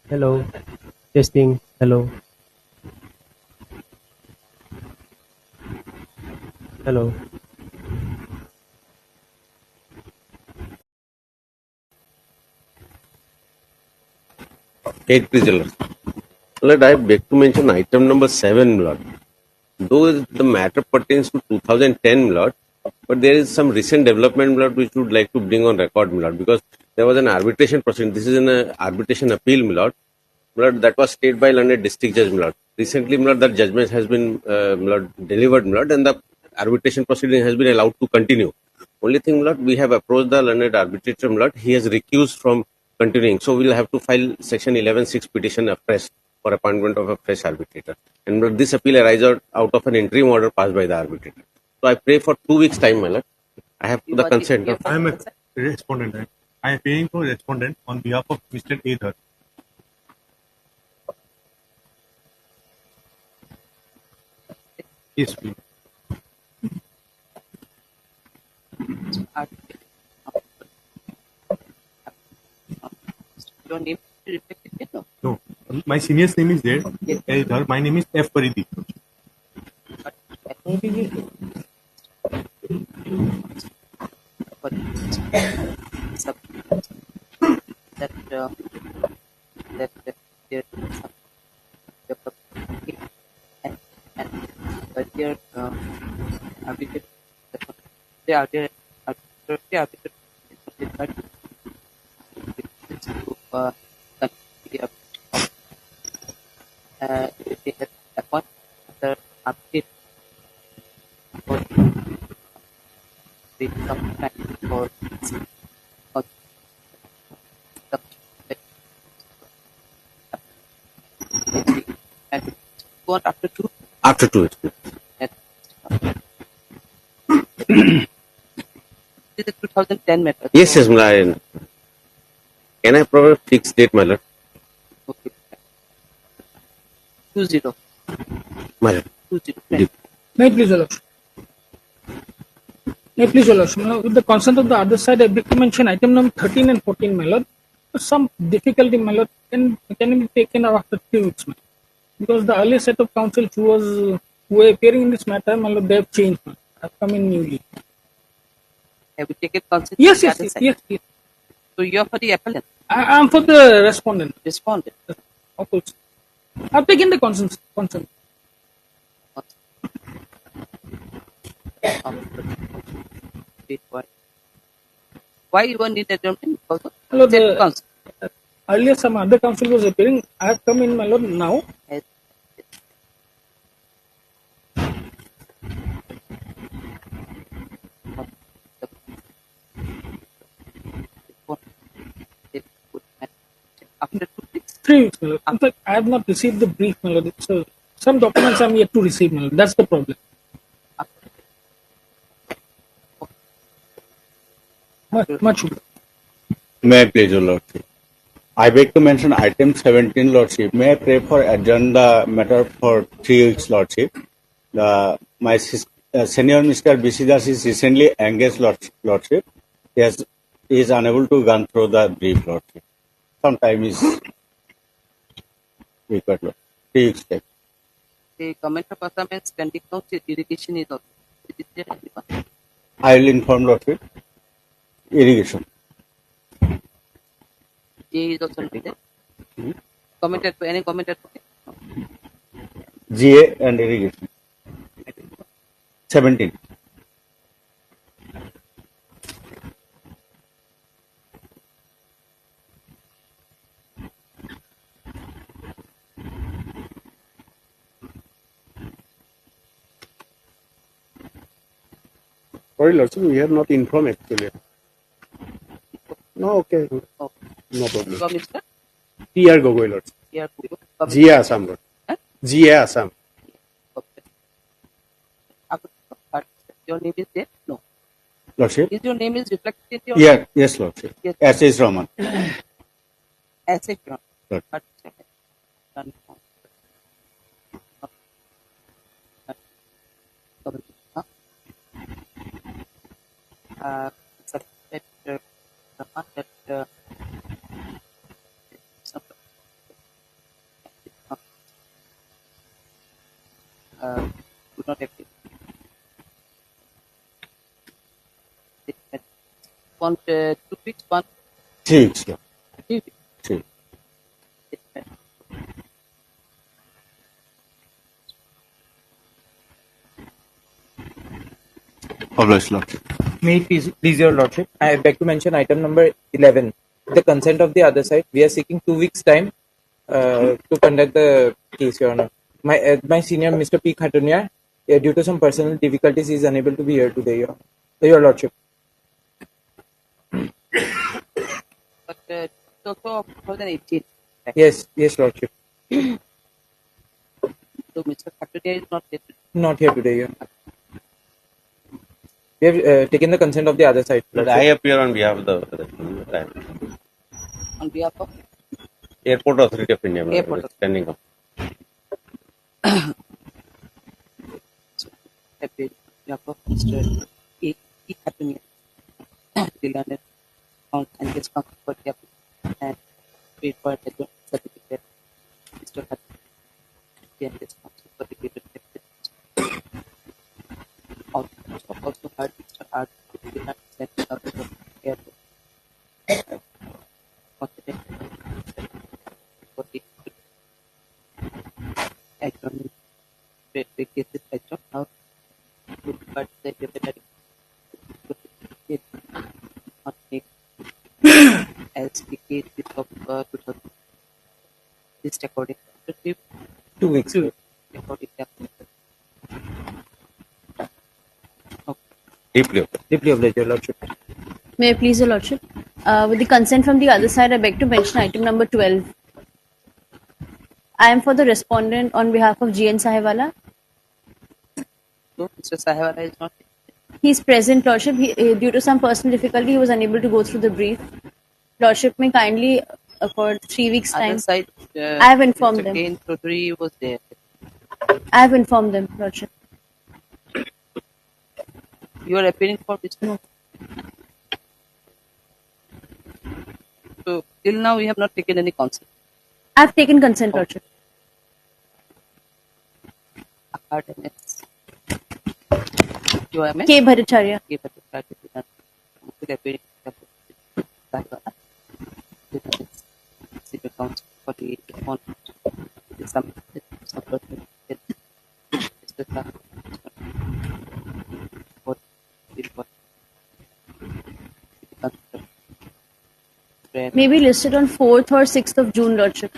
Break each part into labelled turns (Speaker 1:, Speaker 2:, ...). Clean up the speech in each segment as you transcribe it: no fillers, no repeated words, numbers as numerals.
Speaker 1: Hello, testing. Hello, hello.
Speaker 2: Eight prisoners. Let I beg to mention item number 7, Lord. Though the matter pertains to 2010, Lord, but there is some recent development, Lord, which we would like to bring on record, Lord, because there was an arbitration proceeding. This is an arbitration appeal, Lord. Lord, that was stayed by London District Judge, Lord. Recently, Lord, that judgment has been Lord, delivered, Lord, and the arbitration proceeding has been allowed to continue. Only thing, Lord, we have approached the learned arbitrator, Lord. He has recused from continuing. So we'll have to file Section 11(6) petition afresh for appointment of a fresh arbitrator. And Lord, this appeal arises out of an interim order passed by the arbitrator. So I pray for 2 weeks' time, my Lord. I have the consent of.
Speaker 3: I am a respondent. Right? I am paying for respondent on behalf of Mr. Adhar. Yes, please.
Speaker 4: Your name is reflected here, no?
Speaker 3: No, my senior's name is there.
Speaker 4: Yes.
Speaker 3: Adhar. My name is F. Paridi.
Speaker 4: But but sub that that there is some development and earlier arbitrate the other arbitrate to continue they have appointed the update for the sometime for the and go on after two
Speaker 2: After 2 weeks.
Speaker 4: and this is 2010 method.
Speaker 2: Yes, yes, my Lord. Can I provide a fixed date, my Lord?
Speaker 4: Okay. 20
Speaker 2: My Lord.
Speaker 4: 20
Speaker 5: May I please, Your Lordship? May I please, Your Lordship? Now, with the consent of the other side, I beg to mention item number 13 and 14, my lord. Some difficulty, my lord, can be taken out after 3 weeks, my lord. Because the earlier set of counsel who were appearing in this matter, my lord, they have changed, my lord. Have come in newly.
Speaker 4: have you taken consent?
Speaker 5: Yes, yes, yes, yes, yes.
Speaker 4: So you are for the appellant,
Speaker 5: I am for the respondent.
Speaker 4: respondent.
Speaker 5: Of course. I've taken the consent.
Speaker 4: Why you want need adjournment? Because
Speaker 5: My lord,
Speaker 4: set consent.
Speaker 5: earlier some other counsel was appearing. I have come in, my lord, now.
Speaker 4: Has after 2 weeks.
Speaker 5: 3 weeks, my lord. In fact, I have not received the brief, my lord. So some documents I'm yet to receive, my lord. That's the problem. Much.
Speaker 6: May I please, Your Lordship? I beg to mention item 17, Lordship. May I pray for adjourn the matter for 3 weeks, Lordship? My senior Mr. Bisidas is recently engaged, Lordship. He is unable to run through the brief, Lordship. Some time is required, Lord. 3 weeks time.
Speaker 4: The comment of performance pending no irrigation is also. Is there anyone?
Speaker 6: I will inform, Lordship. Irrigation.
Speaker 4: A is also needed. Commented any commented?
Speaker 6: GA and irrigation. 17.
Speaker 7: Sorry, Lordship, we have not informed actually. No, okay.
Speaker 4: Oh,
Speaker 7: No problem.
Speaker 4: so Mr.
Speaker 7: T.R. Gogoi, Lordship.
Speaker 4: Here,
Speaker 7: GA Assam, Lord.
Speaker 4: Huh?
Speaker 7: GA Assam.
Speaker 4: Your name is there? No.
Speaker 6: Lordship?
Speaker 4: Is your name is reflected in your
Speaker 6: Yeah, yes, Lordship.
Speaker 4: Yes.
Speaker 6: S.S. Raman.
Speaker 4: asset ground?
Speaker 6: Right.
Speaker 4: on 2 weeks,
Speaker 6: 3 weeks, Lord.
Speaker 4: 3 weeks.
Speaker 6: 3.
Speaker 4: Yes, ma'am.
Speaker 6: Obliged, Lord.
Speaker 8: May it please your lordship, I beg to mention item number 11. With the consent of the other side, we are seeking 2 weeks time to conduct the case, Your Honor. My senior, Mr. P. Khatunia, due to some personal difficulties, is unable to be here today, Your Lordship.
Speaker 4: But it's also of 2018.
Speaker 8: Yes, Lordship.
Speaker 4: So Mr. Khatria is not here.
Speaker 8: Not here today, Your Honor. We have taken the consent of the other side,
Speaker 2: But I
Speaker 8: Lordship.
Speaker 2: appear on behalf of the
Speaker 4: On behalf of
Speaker 2: Airport Authority of India.
Speaker 4: Airport
Speaker 2: It's pending.
Speaker 4: behalf of Mr. A. P. Khatria, the learned and his counsel for the application and wait for the certificate. Mr. Khatria and his counsel for the given also heard Mr. R. did not send out the airport. Confident for the economic cases sector now but the veterinary not take as the case of 2000 this recording to
Speaker 8: 2 weeks.
Speaker 4: recording
Speaker 2: Deeply.
Speaker 8: Deeply obliged, Your Lordship.
Speaker 9: May I please, Your Lordship? With the consent from the other side, I beg to mention item number 12. I am for the respondent on behalf of GN Sahiwala.
Speaker 4: so Mr. Sahewala is not
Speaker 9: He is present, Lordship. Due to some personal difficulty, he was unable to go through the brief. Lordship may kindly accord 3 weeks' time.
Speaker 4: other side
Speaker 9: I have informed
Speaker 4: Mr.
Speaker 9: them.
Speaker 4: Kane Chaudhary was there.
Speaker 9: I have informed them, Lordship.
Speaker 4: You are appearing for Mr. So till now we have not taken any consent.
Speaker 9: I have taken consent, Lordship.
Speaker 4: RMS. UMS.
Speaker 9: K. Bhattacharya.
Speaker 4: K. Bhattacharya did not appearing Sahewala. Civil counsel for the some person Mr. for
Speaker 9: May be listed on 4th or 6th of June, Lordship.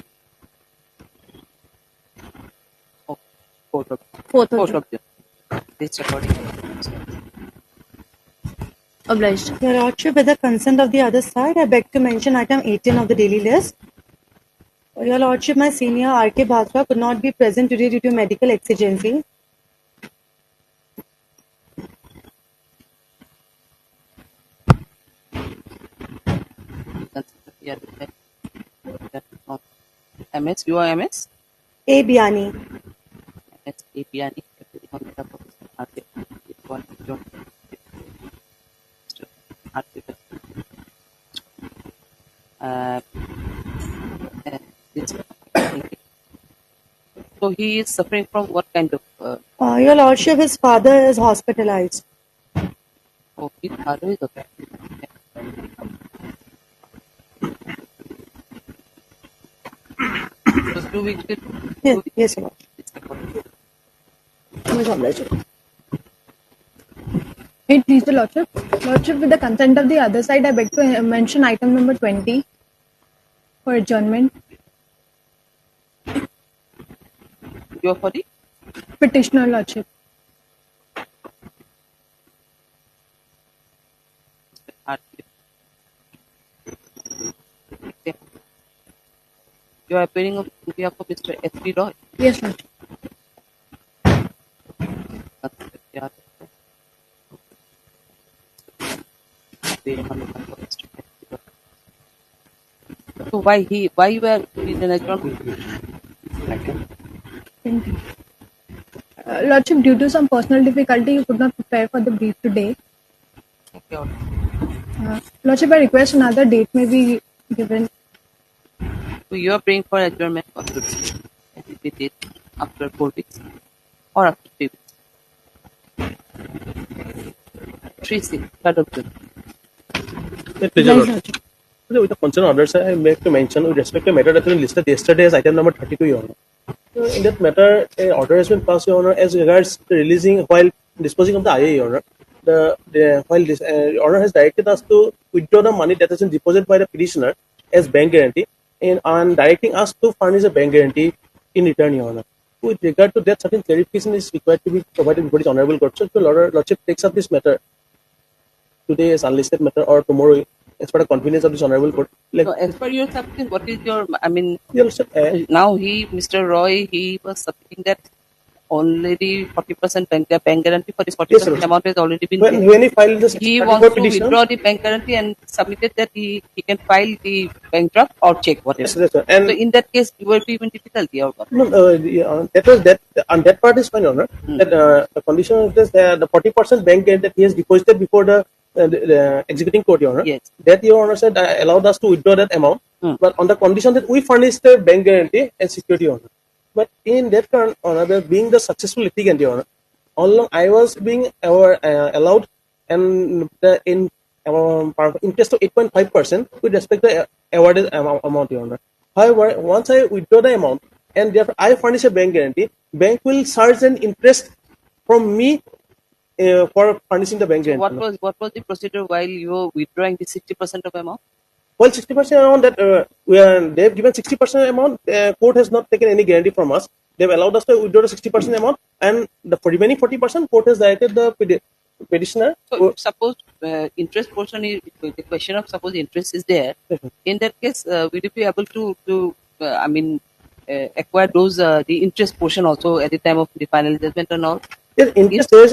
Speaker 4: Court of
Speaker 9: 4th of
Speaker 4: Court
Speaker 9: June.
Speaker 4: of June. This recording.
Speaker 9: Obliged.
Speaker 10: Your Lordship, with the consent of the other side, I beg to mention item 18 of the daily list. Your Lordship, my senior R.K. Bhatra could not be present today due to medical exigencies.
Speaker 4: MS, you are MS?
Speaker 10: A. Biani.
Speaker 4: MS, APNE, on behalf of RK. So he is suffering from what kind of?
Speaker 10: Your Lordship, his father is hospitalized.
Speaker 4: Oh, his father is okay. So 2 weeks.
Speaker 10: Yes, Your Lordship. Yes, obliged.
Speaker 11: May it please the Lordship. Lordship, with the consent of the other side, I beg to mention item number 20 for adjournment.
Speaker 4: You are for the
Speaker 11: Petitioner, Lordship.
Speaker 4: You are appearing on behalf of Mr. S.P. Roy.
Speaker 11: Yes, Lordship.
Speaker 4: So why you are in an adjournment?
Speaker 11: Lordship, due to some personal difficulty, you could not prepare for the brief today.
Speaker 4: Okay, all right.
Speaker 11: Lordship, I request another date may be given.
Speaker 4: So you are praying for adjournment of the and it will be date after 4 weeks or after 3 weeks. 3 6, 3rd of June.
Speaker 1: Pleasure, Lordship. With the concern orders, I make to mention with respect to matter that has been listed yesterday as item number 32, Your Honor. So in that matter, an order has been passed, Your Honor, as regards the releasing while disposing of the IA, Your Honor. While this order has directed us to withdraw the money that has been deposited by the petitioner as bank guarantee, and directing us to furnish a bank guarantee in return, Your Honor. With regard to that, certain clarification is required to be provided before this honorable court. So, Lordship takes up this matter today as unlisted matter or tomorrow as per the convenience of this honorable court. Like,
Speaker 4: So as per your submission, what is your, I mean,
Speaker 1: yeah, Lordship,
Speaker 4: now Mr. Roy, he was submitting that already 40% bank guarantee for this 40%
Speaker 1: Yes, sir.
Speaker 4: amount has already been
Speaker 1: when he filed this
Speaker 4: he
Speaker 1: 34
Speaker 4: wants to
Speaker 1: petition,
Speaker 4: withdraw the bank guarantee and submitted that he can file the bank draft or check whatever.
Speaker 1: yes, sir. And
Speaker 4: So in that case, it will be even difficulty or what?
Speaker 1: no, that was that, and that part is fine, Honor. That the condition of this, the 40% bank guarantee that he has deposited before the executing court, Your Honor.
Speaker 4: Yes.
Speaker 1: That Your Honor said allowed us to withdraw that amount, but on the condition that we furnish the bank guarantee as security, Your Honor. But in that Honor, being the successful litigant, Your Honor, all along I was being allowed and in interest of 8.5% with respect to the awarded amount, Your Honor. However, once I withdraw the amount and therefore I furnish a bank guarantee, bank will charge an interest from me for furnishing the bank guarantee.
Speaker 4: What was the procedure while you were withdrawing the 60% of amount?
Speaker 1: Well, 60% amount that they have given 60% amount, court has not taken any guarantee from us. They have allowed us to withdraw the 60% amount, and the remaining 40% court has directed the petitioner.
Speaker 4: So if suppose interest portion is the question of suppose interest is there. In that case, will you be able to acquire those the interest portion also at the time of the final judgment or not?
Speaker 1: Yes, interest there is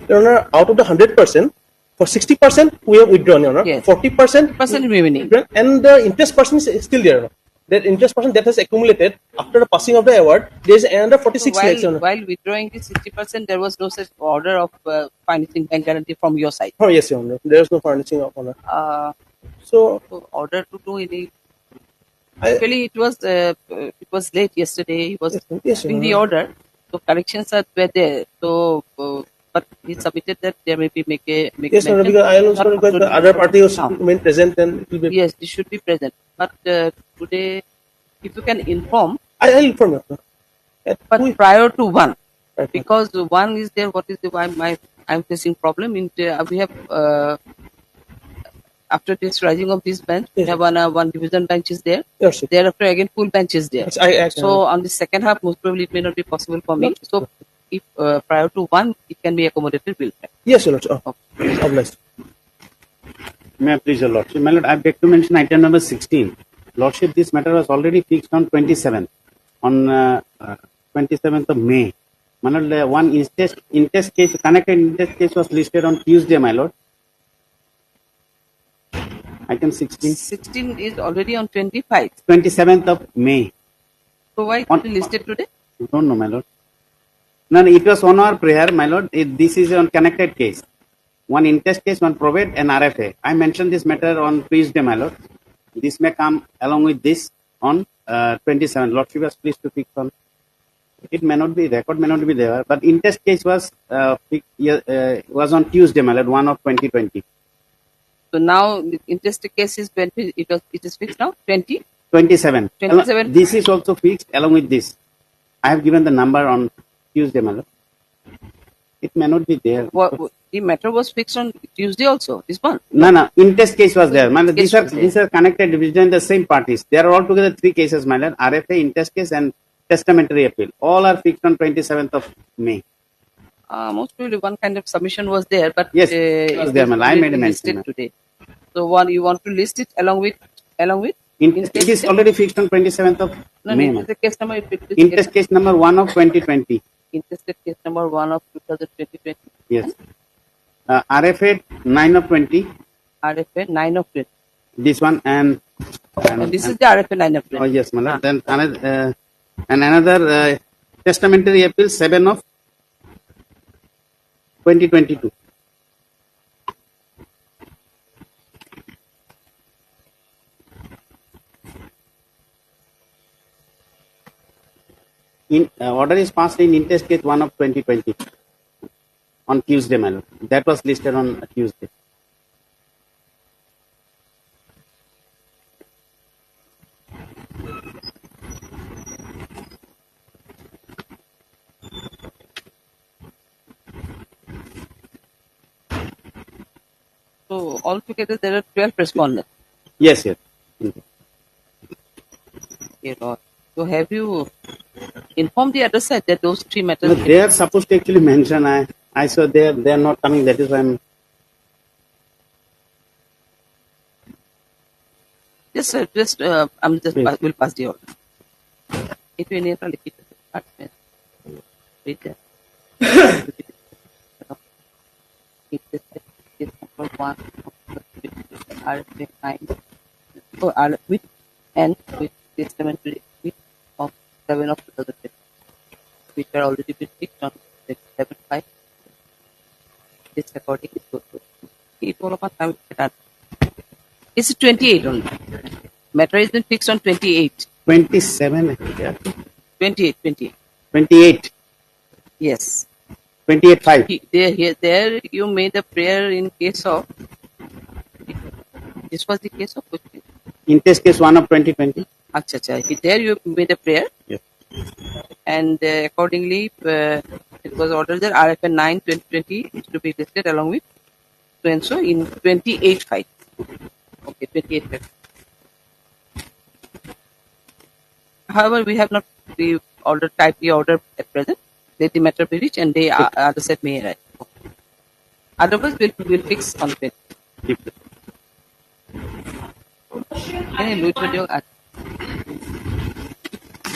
Speaker 1: Your Honor, out of the 100%. For 60%, we have withdrawn, Your Honor.
Speaker 4: Yes.
Speaker 1: 40%
Speaker 4: remaining.
Speaker 1: And the interest portion is still there. Your Honor. That interest portion that has accumulated after the passing of the award, there is another 46 lakhs. Your Honor.
Speaker 4: While withdrawing the 60%, there was no such order of financing bank guarantee from your side.
Speaker 1: Oh yes, Your Honor. There is no furnishing of Honor.
Speaker 4: So order to do any. Actually, it was late yesterday. He was doing the order, so corrections were there. So. But he submitted that there may be make
Speaker 1: yes, Your Honor, because I also request the other party also remain present and it will be.
Speaker 4: Yes, this should be present. But today, if you can inform,
Speaker 1: I'll inform you.
Speaker 4: But prior to one, because one is there. What is the why I'm facing problem? We have after this rising of this bench, we have one division bench is there.
Speaker 1: Yes,
Speaker 4: thereafter again full bench is there.
Speaker 1: Yes,
Speaker 4: so on the second half, most probably it may not be possible for me. So if prior to one, it can be accommodated, will.
Speaker 1: Yes, Your Lordship. Obliged.
Speaker 6: May I please, Your Lordship? My Lord, I beg to mention item number 16. Lordship, this matter was already fixed on 27th. On 27th of May. My Lord, one in-test case, connected in-test case was listed on Tuesday, my Lord. Item 16.
Speaker 4: 16 is already on 25.
Speaker 6: 27th of May.
Speaker 4: So why not listed today?
Speaker 6: I don't know, my Lord. No, it was on our prayer, my Lord. This is on connected case. One in-test case, one probate, and RFA. I mentioned this matter on Tuesday, my Lord. This may come along with this on 27. Lordship was pleased to fix on. It may not be, record may not be there, but in-test case was on Tuesday, my Lord, 1 of 2020.
Speaker 4: So now the in-test case is when it is fixed now? 20?
Speaker 6: 27.
Speaker 4: 27.
Speaker 6: This is also fixed along with this. I have given the number on Tuesday, my Lord. It may not be there.
Speaker 4: The matter was fixed on Tuesday also, this one?
Speaker 6: No. In-test case was there. My Lord, these are connected within the same parties. There are altogether 3 cases, my Lord. RFA, in-test case, and testamentary appeal. All are fixed on 27th of May.
Speaker 4: Most probably one kind of submission was there, but
Speaker 6: yes, it was there, my Lord. I made a mention
Speaker 4: today. So you want to list it along with?
Speaker 6: It is already fixed on 27th of May.
Speaker 4: No, case number.
Speaker 6: In-test case number 1 of 2020.
Speaker 4: In-test case number 1 of 2020.
Speaker 6: Yes. RFA 9 of 20.
Speaker 4: RFA 9 of 20.
Speaker 6: This one and
Speaker 4: this is the RFA 9 of 20.
Speaker 6: Oh yes, my Lord. Then another testamentary appeal 7 of 2022. Order is passed in in-test case 1 of 2020 on Tuesday, my Lord. That was listed on Tuesday.
Speaker 4: So altogether there are 12 respondents.
Speaker 7: Yes, yes.
Speaker 4: Okay, Lord. So have you informed the other side that those three matters?
Speaker 7: No, they are supposed to actually mention. I saw they are not coming. That is why I'm.
Speaker 4: I'm just
Speaker 7: Yes.
Speaker 4: will pass the order. It will never repeat the department. Read that. It is number 1 are behind or are with and with testamentary with of 7 of 2010, which are already been fixed on 7/5. This recording is good. It all about time. It's 28 only. Matter has been fixed on 28.
Speaker 7: 27. Yeah.
Speaker 4: 28.
Speaker 7: 28.
Speaker 4: Yes.
Speaker 7: 28.5.
Speaker 4: There you made a prayer in case of. This was the case of which case?
Speaker 7: In test case 1 of 2020.
Speaker 4: Acha, there you made a prayer.
Speaker 7: Yes.
Speaker 4: And accordingly, it was ordered that RFN 9 2020 is to be listed along with so and so in 28.5. Okay, 28.5. However, we have not typed the order at present. Let the matter be reached and the other set may arrive. Okay. Otherwise, we'll fix on 20.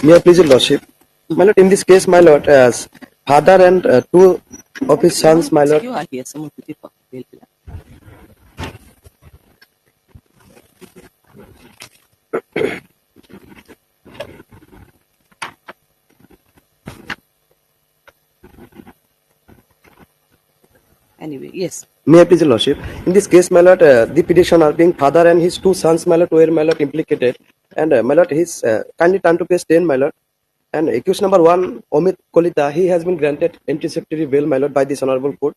Speaker 12: May I please your lordship? My lord, in this case, my lord, as father and two of his sons, my lord.
Speaker 4: You are here, someone to the Anyway, yes.
Speaker 12: May I please your lordship? In this case, my lord, the petitioner being father and his two sons, my lord, were my lord implicated, and my lord, his kindly time to page 10, my lord. And accused number 1, Omit Kolita, he has been granted anticipatory bail, my lord, by this honorable court.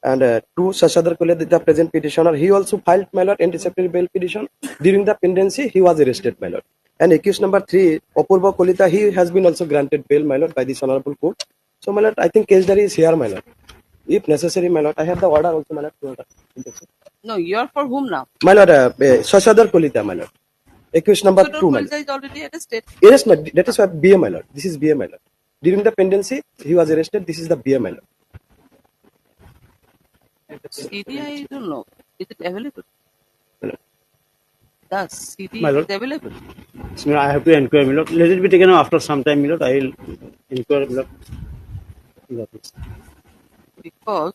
Speaker 12: And to Shashadhar Kolita, the present petitioner, he also filed, my lord, anticipatory bail petition. During the pendency, he was arrested, my lord. And accused number 3, Apurva Kolita, he has been also granted bail, my lord, by this honorable court. So, my lord, I think case diary is here, my lord. If necessary, my lord, I have the order also, my lord.
Speaker 4: No, you are for whom now?
Speaker 12: My lord, Shashadhar Kolita, my lord. Accused number 2, my lord.
Speaker 4: is already arrested.
Speaker 12: Yes, my, that is why BA, my lord. This is BA, my lord. During the pendency, he was arrested. This is the BA, my lord.
Speaker 4: CD, I don't know. Is it available?
Speaker 12: Hello.
Speaker 4: The CD
Speaker 7: My
Speaker 4: is
Speaker 7: lord.
Speaker 4: available.
Speaker 7: So I have to inquire, my lord. Let it be taken after some time, my lord. I will inquire, my lord.
Speaker 4: Because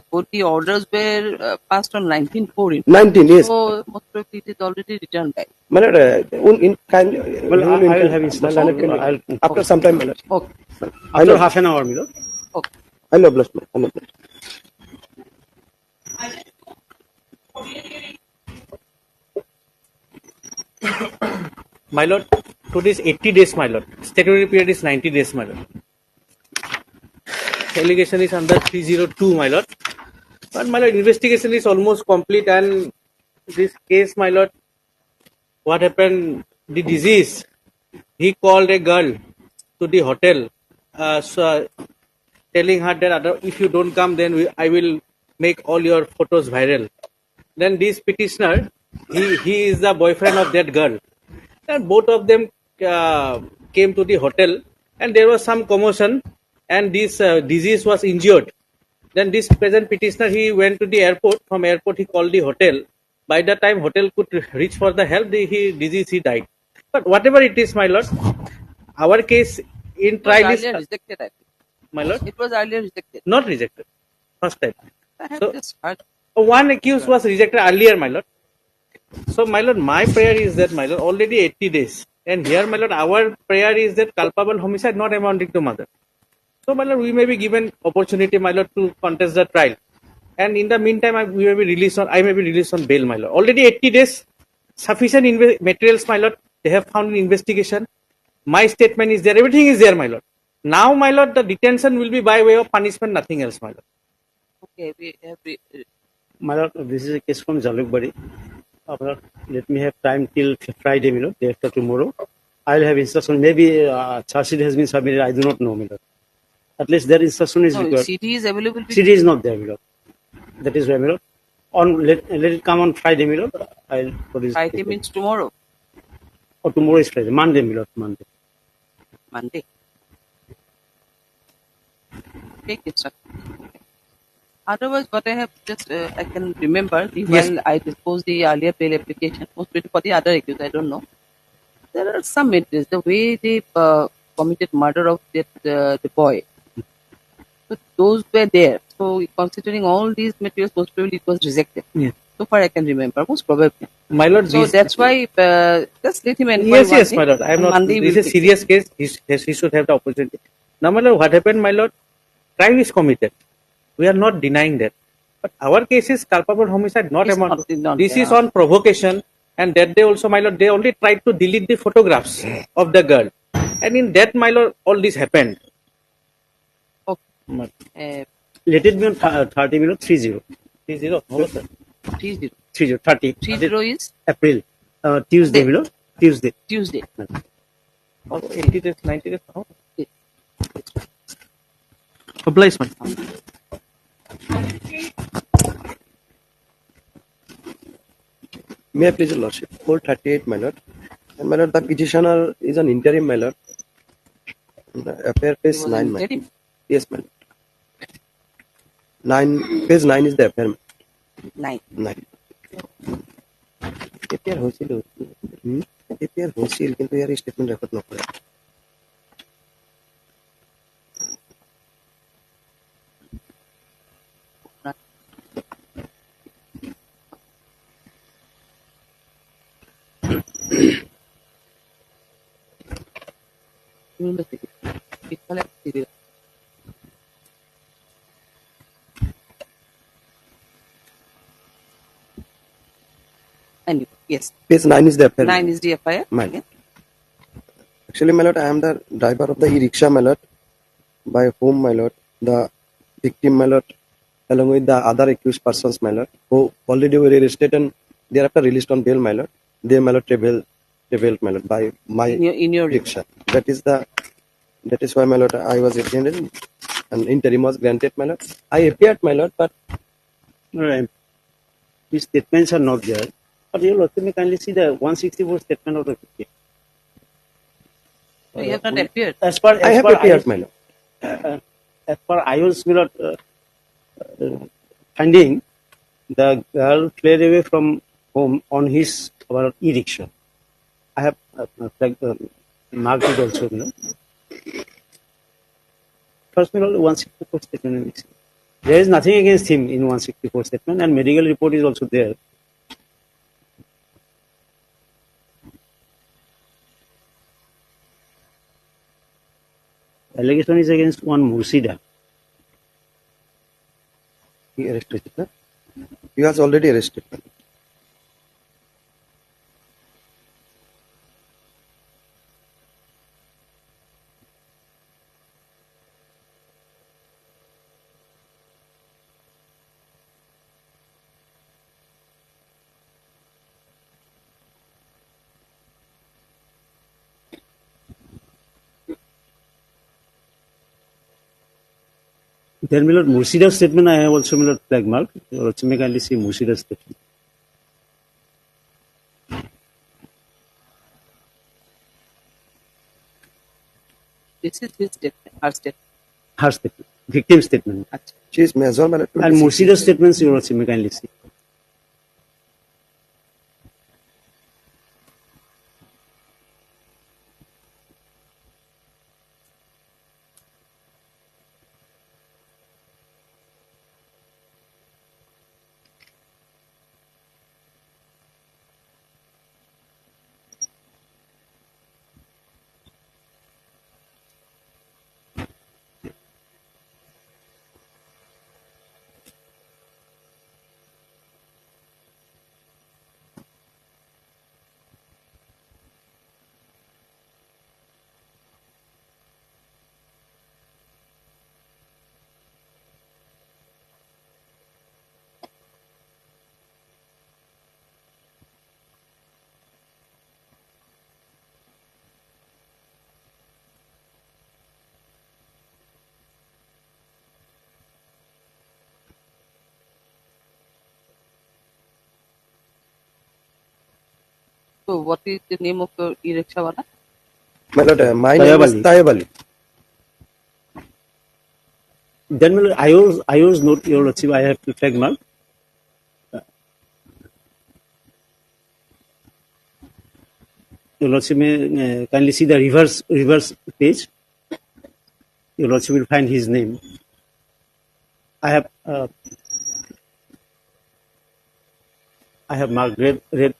Speaker 4: both the orders were passed on 19/4.
Speaker 12: 19, yes.
Speaker 4: So most probably it is already returned back.
Speaker 12: My lord, in kind,
Speaker 7: Well, I will have instruction. I'll
Speaker 12: after some time, my lord.
Speaker 4: Okay.
Speaker 7: after half an hour, my lord.
Speaker 4: Okay.
Speaker 12: I love blessed, my lord.
Speaker 13: My lord, today is 80 days, my lord. Statutory period is 90 days, my lord. Allegation is under 302, my lord. But my lord, investigation is almost complete, and this case, my lord, what happened, the disease, he called a girl to the hotel, telling her that if you don't come, then I will make all your photos viral. Then this petitioner, he is the boyfriend of that girl. And both of them came to the hotel, and there was some commotion, and this disease was injured. Then this present petitioner, he went to the airport. From airport, he called the hotel. By the time hotel could reach for the help, he died. But whatever it is, my lord, our case in trial is
Speaker 4: Rejected, I think.
Speaker 13: my lord,
Speaker 4: It was earlier rejected.
Speaker 13: not rejected. First time.
Speaker 4: I have
Speaker 13: So-
Speaker 4: just heard.
Speaker 13: One accused was rejected earlier, my lord. So, my lord, my prayer is that, my lord, already 80 days. And here, my lord, our prayer is that culpable homicide not amounting to murder. So, my lord, we may be given opportunity, my lord, to contest the trial. And in the meantime, I may be released on bail, my lord. Already 80 days, sufficient materials, my lord. They have found an investigation. My statement is there. Everything is there, my lord. Now, my lord, the detention will be by way of punishment, nothing else, my lord.
Speaker 4: Okay, we have.
Speaker 7: My lord, this is a case from Jalukbari. Let me have time till Friday, my lord, day after tomorrow. I'll have instruction. Maybe charge sheet has been submitted. I do not know, my lord. At least their instruction is
Speaker 4: No,
Speaker 7: required.
Speaker 4: CD is available.
Speaker 7: CD is not there, my lord. That is why, my lord. Let it come on Friday, my lord. I'll produce.
Speaker 4: Friday means tomorrow,
Speaker 7: Or tomorrow is Friday. Monday, my lord. Monday.
Speaker 4: Monday. Take instruction. Otherwise, what I have just, I can remember, while I disposed the earlier bail application, mostly for the other accused, I don't know. There are some matters, the way they committed murder of the boy. So those were there. So considering all these materials, most probably it was rejected.
Speaker 7: Yeah.
Speaker 4: So far I can remember, most probably.
Speaker 13: My lord,
Speaker 4: So
Speaker 13: this,
Speaker 4: that's why just let him inquire.
Speaker 13: yes, yes, my lord. I am
Speaker 4: On
Speaker 13: not.
Speaker 4: Monday
Speaker 13: This is
Speaker 4: we'll
Speaker 13: a
Speaker 4: fix
Speaker 13: serious case. He should have the opportunity. Now, my lord, what happened, my lord? Crime is committed. We are not denying that. But our case is culpable homicide, not
Speaker 4: It's
Speaker 13: amount.
Speaker 4: not
Speaker 13: This is
Speaker 4: there.
Speaker 13: on provocation, and that day also, my lord, they only tried to delete the photographs of the girl, and in that, my lord, all this happened.
Speaker 4: Okay.
Speaker 7: Let it be on 30, my lord. 30.
Speaker 13: 30. Hello, sir.
Speaker 4: 30.
Speaker 7: 30. 30.
Speaker 4: 30 is
Speaker 7: April. Tuesday, my lord. Tuesday.
Speaker 4: Tuesday.
Speaker 13: Oh, 80 days, 90 days. Oh.
Speaker 7: Oblige, my
Speaker 12: May I please, Your Lordship? 438, my lord. And my lord, the petitioner is an interim, my lord. The affair
Speaker 4: He
Speaker 12: page
Speaker 4: was
Speaker 12: 9,
Speaker 4: an
Speaker 12: my lord.
Speaker 4: interim.
Speaker 12: Yes, my lord. page 9 is the affair.
Speaker 4: 9.
Speaker 12: 9. APR হয়েছিল APR হয়েছিল কিন্তু ইয়ার statement record নকরে
Speaker 4: Anyway, yes.
Speaker 12: page 9 is the affair.
Speaker 4: 9 is the FIR.
Speaker 12: Mine. Actually, my lord, I am the driver of the e-rickshaw, my lord, by whom, my lord, the victim, my lord, along with the other accused persons, my lord, who already were arrested and thereafter released on bail, my lord. They, my lord, traveled, my lord, by my
Speaker 4: In your
Speaker 12: rickshaw. That is why, my lord, I was apprehended and interim was granted, my lord. I appeared, my lord, but
Speaker 7: Right. These statements are not there. But you lordship may kindly see the 164 statement of the case.
Speaker 4: So you have not appeared.
Speaker 7: As per
Speaker 12: I have appeared, my lord.
Speaker 7: As per IO's finding, the girl fled away from home on his e-rickshaw. I have marked it also, you know. First, 164 statement. There is nothing against him in 164 statement, and medical report is also there. Allegation is against one Mursida.
Speaker 12: He arrested, sir. He was already arrested.
Speaker 7: Then, my lord, Mursida's statement I have also, my lord, flag mark. You also may kindly see Mursida's statement.
Speaker 4: This is his statement, her statement.
Speaker 7: Her statement. Victim statement.
Speaker 12: She is Major, my lord.
Speaker 7: And Mursida's statements you also may kindly see.
Speaker 4: So what is the name of your e-rickshaw wala?
Speaker 12: My lord, my name is Tayyab Ali.
Speaker 7: Then my lord, I was not your lordship. I have to flag mark. Your lordship may kindly see the reverse page. Your lordship will find his name. I have marked red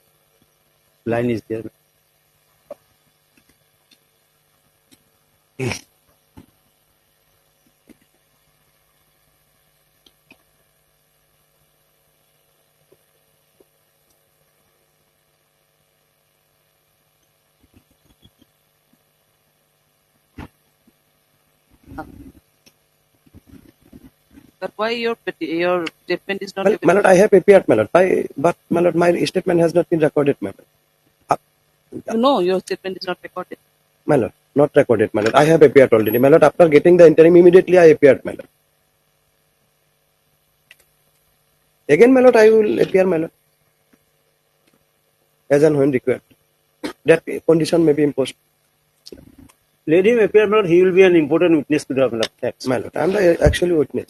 Speaker 7: line is there.
Speaker 4: But why your statement is not
Speaker 12: My lord, I have appeared, my lord. But my lord, my statement has not been recorded, my lord.
Speaker 4: No, your statement is not recorded.
Speaker 12: My lord, not recorded, my lord. I have appeared already, my lord. After getting the interim, immediately I appeared, my lord. Again, my lord, I will appear, my lord, as and when required. That condition may be imposed.
Speaker 7: Let him appear, my lord. He will be an important witness to the facts.
Speaker 12: My lord, I am the actual witness.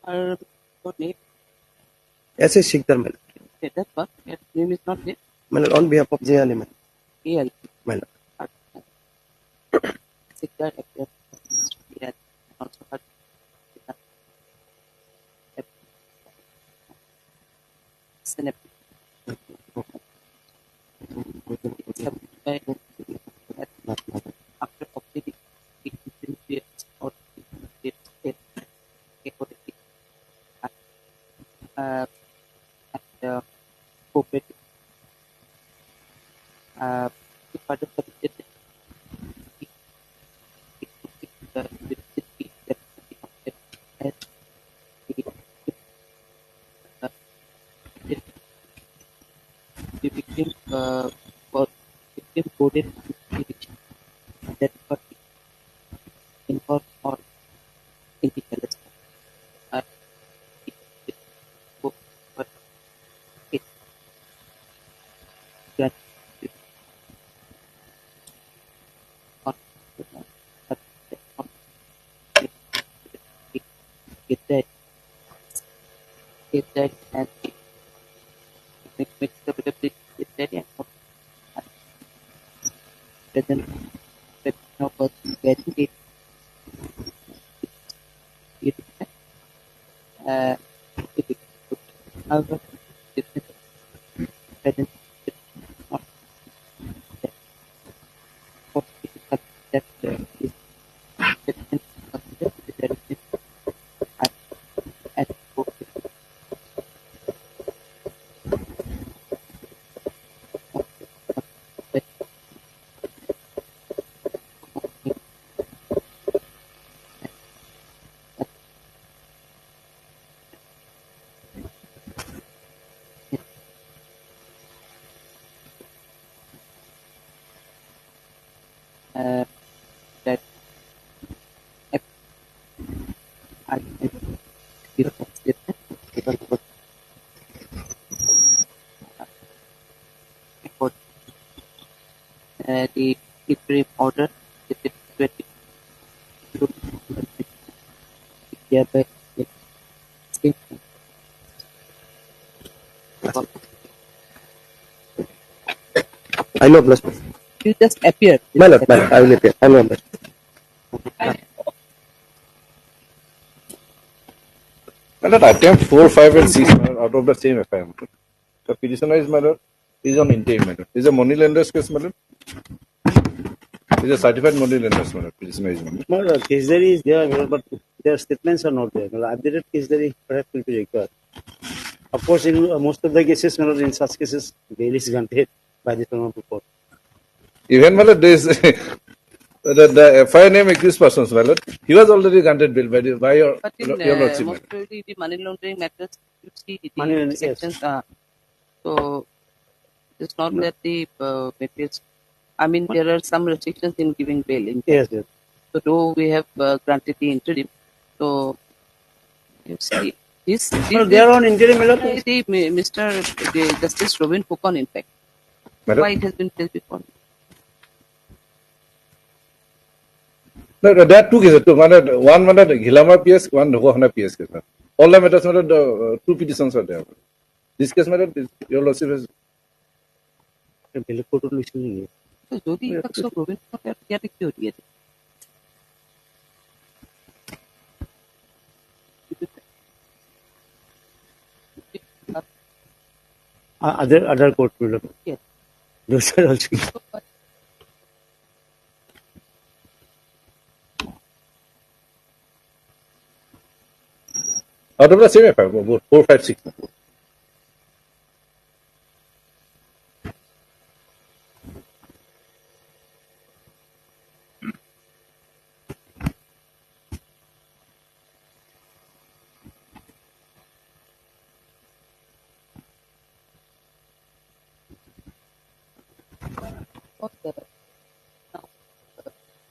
Speaker 4: Your name?
Speaker 12: S. A. Sikdar, my lord.
Speaker 4: Okay, that's what. Your name is not there.
Speaker 12: My lord, on behalf of JLM, my lord.
Speaker 4: EL.
Speaker 12: My lord.
Speaker 4: Sikdar appeared. EL. Also had Senate. After completing 18 years or and cooperative the participated the victim was victim coded that got involved or in the palace. But it that get that and mix the bit get that and present now was getting it it however present that is that I the interim order hereby
Speaker 12: I know, bless me.
Speaker 4: you just appear.
Speaker 12: My lord, I will appear. I know, bless.
Speaker 14: My lord, attempt 4, 5, and 6 my lord, out of the same FIR. The petitioner is my lord, is on interim my lord. Is a money lender's case, my lord. Is a certified money lender's my lord. Petitioner is my lord.
Speaker 7: My lord, case diary is there, my lord, but their statements are not there. My lord, updated case diary perhaps will be required. Of course, in most of the cases, my lord, in such cases, bail is granted by the Supreme Court.
Speaker 14: Even my lord, there is The FIR name accused persons, my lord. He was already granted bail by your
Speaker 4: But in
Speaker 14: lordship, my
Speaker 4: most
Speaker 14: lord.
Speaker 4: probably the money laundering matters, you see the
Speaker 7: Money laundering, yes.
Speaker 4: sections. So it's not that the materials. I mean, there are some restrictions in giving bail. In
Speaker 7: Yes,
Speaker 4: fact.
Speaker 7: yes.
Speaker 4: So though we have granted the interim, so you see this.
Speaker 7: Well, they are on interim, my lord.
Speaker 4: Mr. Justice Robin Fukon, in fact.
Speaker 14: Madam?
Speaker 4: Why it has been placed before?
Speaker 14: No, there are two cases. One matter Ghilama PS, one Hohana PS case. All the matters, two petitions are there. This case, matter, your lordship has.
Speaker 4: So যদি একশো প্রবীণ ইয়াতে কি হয়ে গেছে
Speaker 7: Other court, my lord.
Speaker 4: Yes.
Speaker 7: Those are also.
Speaker 14: Out of the same FIR, 4, 5, 6.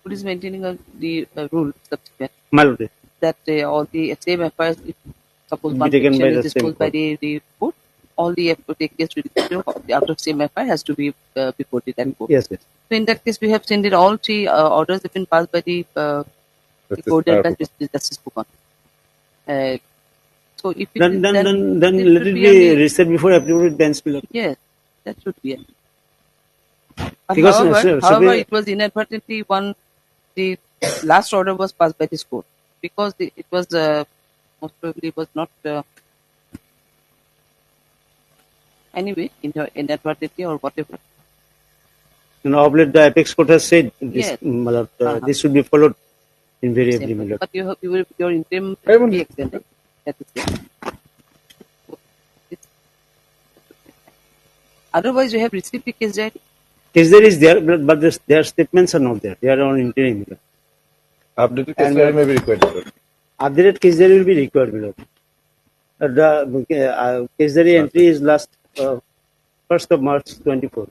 Speaker 4: Who is maintaining the rule subsequent
Speaker 7: My lord.
Speaker 4: that all the same FIRs, if suppose
Speaker 7: Be
Speaker 4: one
Speaker 7: taken
Speaker 4: petition
Speaker 7: by
Speaker 4: is
Speaker 7: the same
Speaker 4: disposed by
Speaker 7: court.
Speaker 4: the court, all the take case out of same FIR has to be before that court.
Speaker 7: Yes, yes.
Speaker 4: So in that case, we have seen that all three orders have been passed by the court by Justice Fukon. So if it
Speaker 7: Then
Speaker 4: is,
Speaker 7: let
Speaker 4: should
Speaker 7: it
Speaker 4: be
Speaker 7: be
Speaker 4: only-
Speaker 7: reset before approved bench, my lord.
Speaker 4: Yes, that should be it. But
Speaker 7: Because,
Speaker 4: however, it was inadvertently the last order was passed by this court because it was most probably was not anyway inadvertently or whatever.
Speaker 7: Of late, the apex court has said this,
Speaker 4: Yes.
Speaker 7: my lord, this should be followed invariably, my lord.
Speaker 4: But your interim will be extended. That is it. Otherwise, you have received the case diary.
Speaker 7: Case there is there, but their statements are not there. They are on interim, my lord.
Speaker 14: Updated case diary may be required, my lord.
Speaker 7: Updated case diary will be required, my lord. The case diary entry is last 1st of March 24.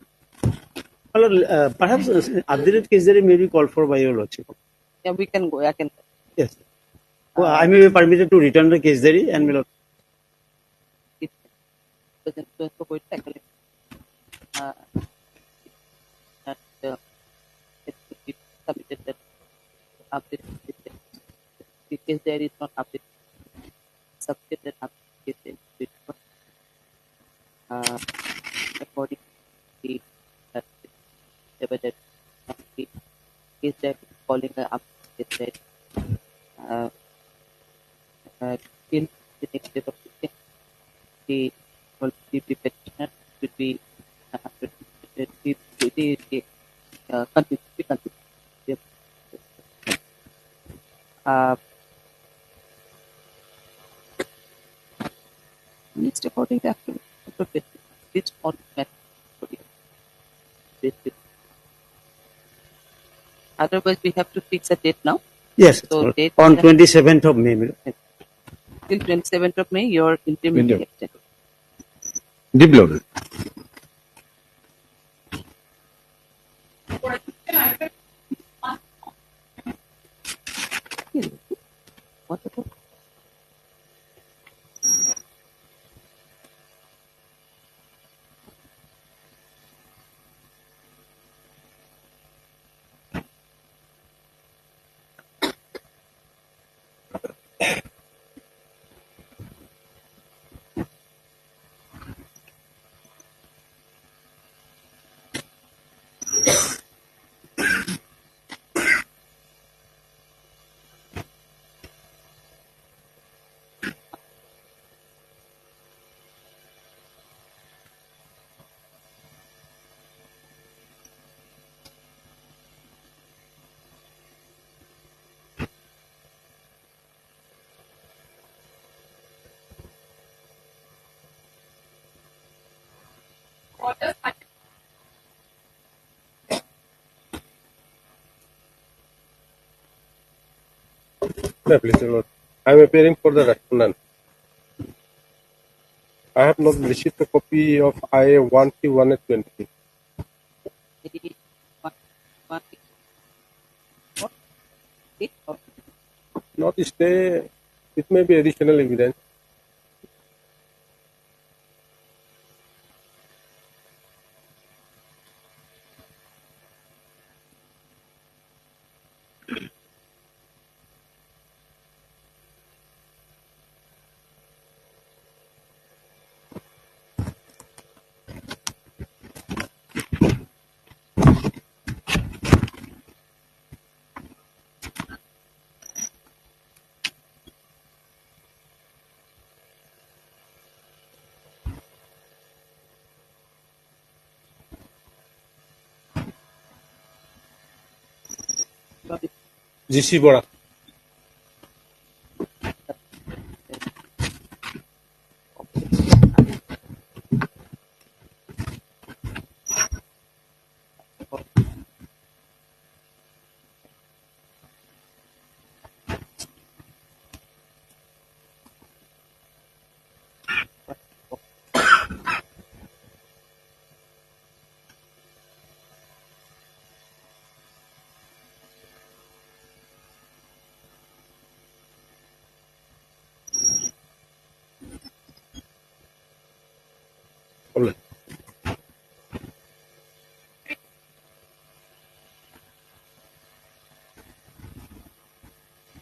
Speaker 7: Well, perhaps updated case diary may be called for by your lordship.
Speaker 4: Yeah, we can go. I can.
Speaker 7: Yes. Well, I may be permitted to return the case diary and my lord.
Speaker 4: It should be submitted that updated the case diary is not updated. Submitted that updated case diary according to the evidence the case diary calling the updated case diary till the next date of the petitioner should be next according to it's on otherwise we have to fix a date now.
Speaker 7: Yes,
Speaker 4: So date
Speaker 7: on 27th of May, my lord.
Speaker 4: till 27th of May your interim will be extended.
Speaker 14: Deep loaded.
Speaker 4: What about
Speaker 15: My pleasure, Lord. I am appearing for the respondent. I have not received a copy of IA 1T1 at 20. Not stay, it may be additional evidence. GC Bora.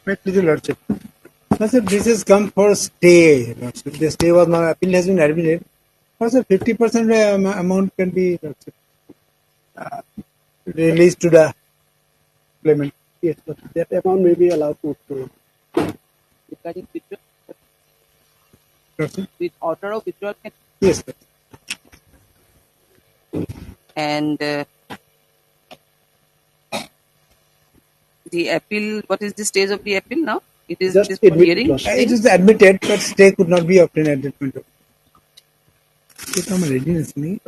Speaker 16: My pleasure, Lordship. No, sir, this has come for stay, Lordship. The stay was not, appeal has been admitted. No, sir, 50% amount can be, Lordship, released to the claimant.
Speaker 7: Yes, but that amount may be allowed to.
Speaker 4: Regarding withdrawal,
Speaker 16: Lordship?
Speaker 4: with order of withdrawal,
Speaker 16: Yes, sir.
Speaker 4: and the appeal. What is the stage of the appeal now? It is
Speaker 16: Just
Speaker 4: this for hearing.
Speaker 16: It is admitted, but stay could not be obtained at that point.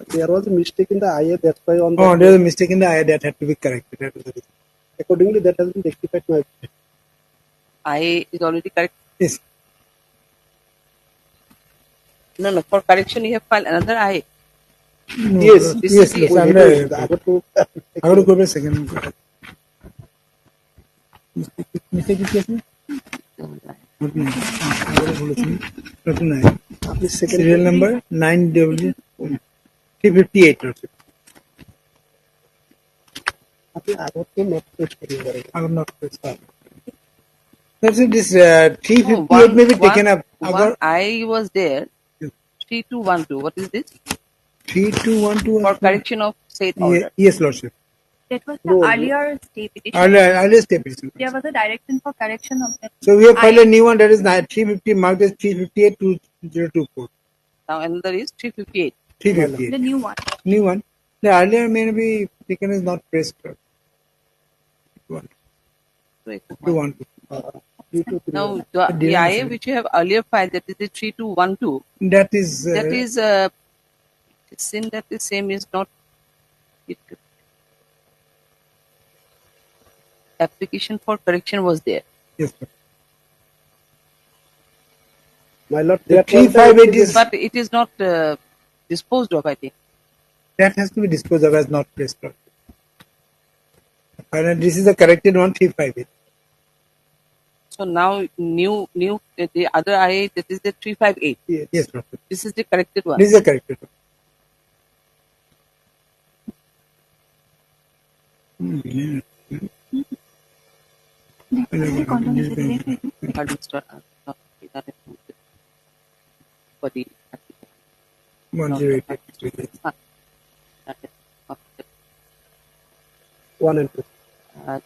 Speaker 7: There was a mistake in the IA, that's why on
Speaker 16: Oh, there was a mistake in the IA that had to be corrected. That was the reason.
Speaker 7: accordingly that has been rectified now.
Speaker 4: I is already correct.
Speaker 16: Yes.
Speaker 4: No. For correction, you have filed another I.
Speaker 16: No,
Speaker 7: Yes,
Speaker 4: this
Speaker 16: yes,
Speaker 4: is
Speaker 16: yes.
Speaker 4: the-
Speaker 16: I got to go back second. Mistake is yes, Serial number 9W 358. I will not press. That's it. This 358 may be taken up.
Speaker 4: One I was there. 3212. What is this?
Speaker 16: 3212
Speaker 4: For correction of said order.
Speaker 16: Yes, Lordship.
Speaker 11: That was the earlier stay petition.
Speaker 16: Earlier step petition.
Speaker 11: There was a direction for correction of that.
Speaker 16: So we have filed a new one that is 350 marked as 358 2024.
Speaker 4: Now another is 358.
Speaker 16: 358.
Speaker 11: The new one.
Speaker 16: New one. The earlier may be taken as not pressed. One. Two one.
Speaker 4: Now the IA which you have earlier filed, that is the 3212.
Speaker 16: That is.
Speaker 4: Sin that is same is not. Application for correction was there.
Speaker 16: Yes, sir.
Speaker 7: My lord,
Speaker 16: The 358 is.
Speaker 4: But it is not disposed of, I think.
Speaker 16: That has to be disposed of as not pressed. And this is the corrected one 358.
Speaker 4: So now new the other IA, that is the 358.
Speaker 16: Yes, sir.
Speaker 4: This is the corrected one.
Speaker 16: This is the corrected one.
Speaker 4: For the
Speaker 16: 108.
Speaker 7: 1 and 2.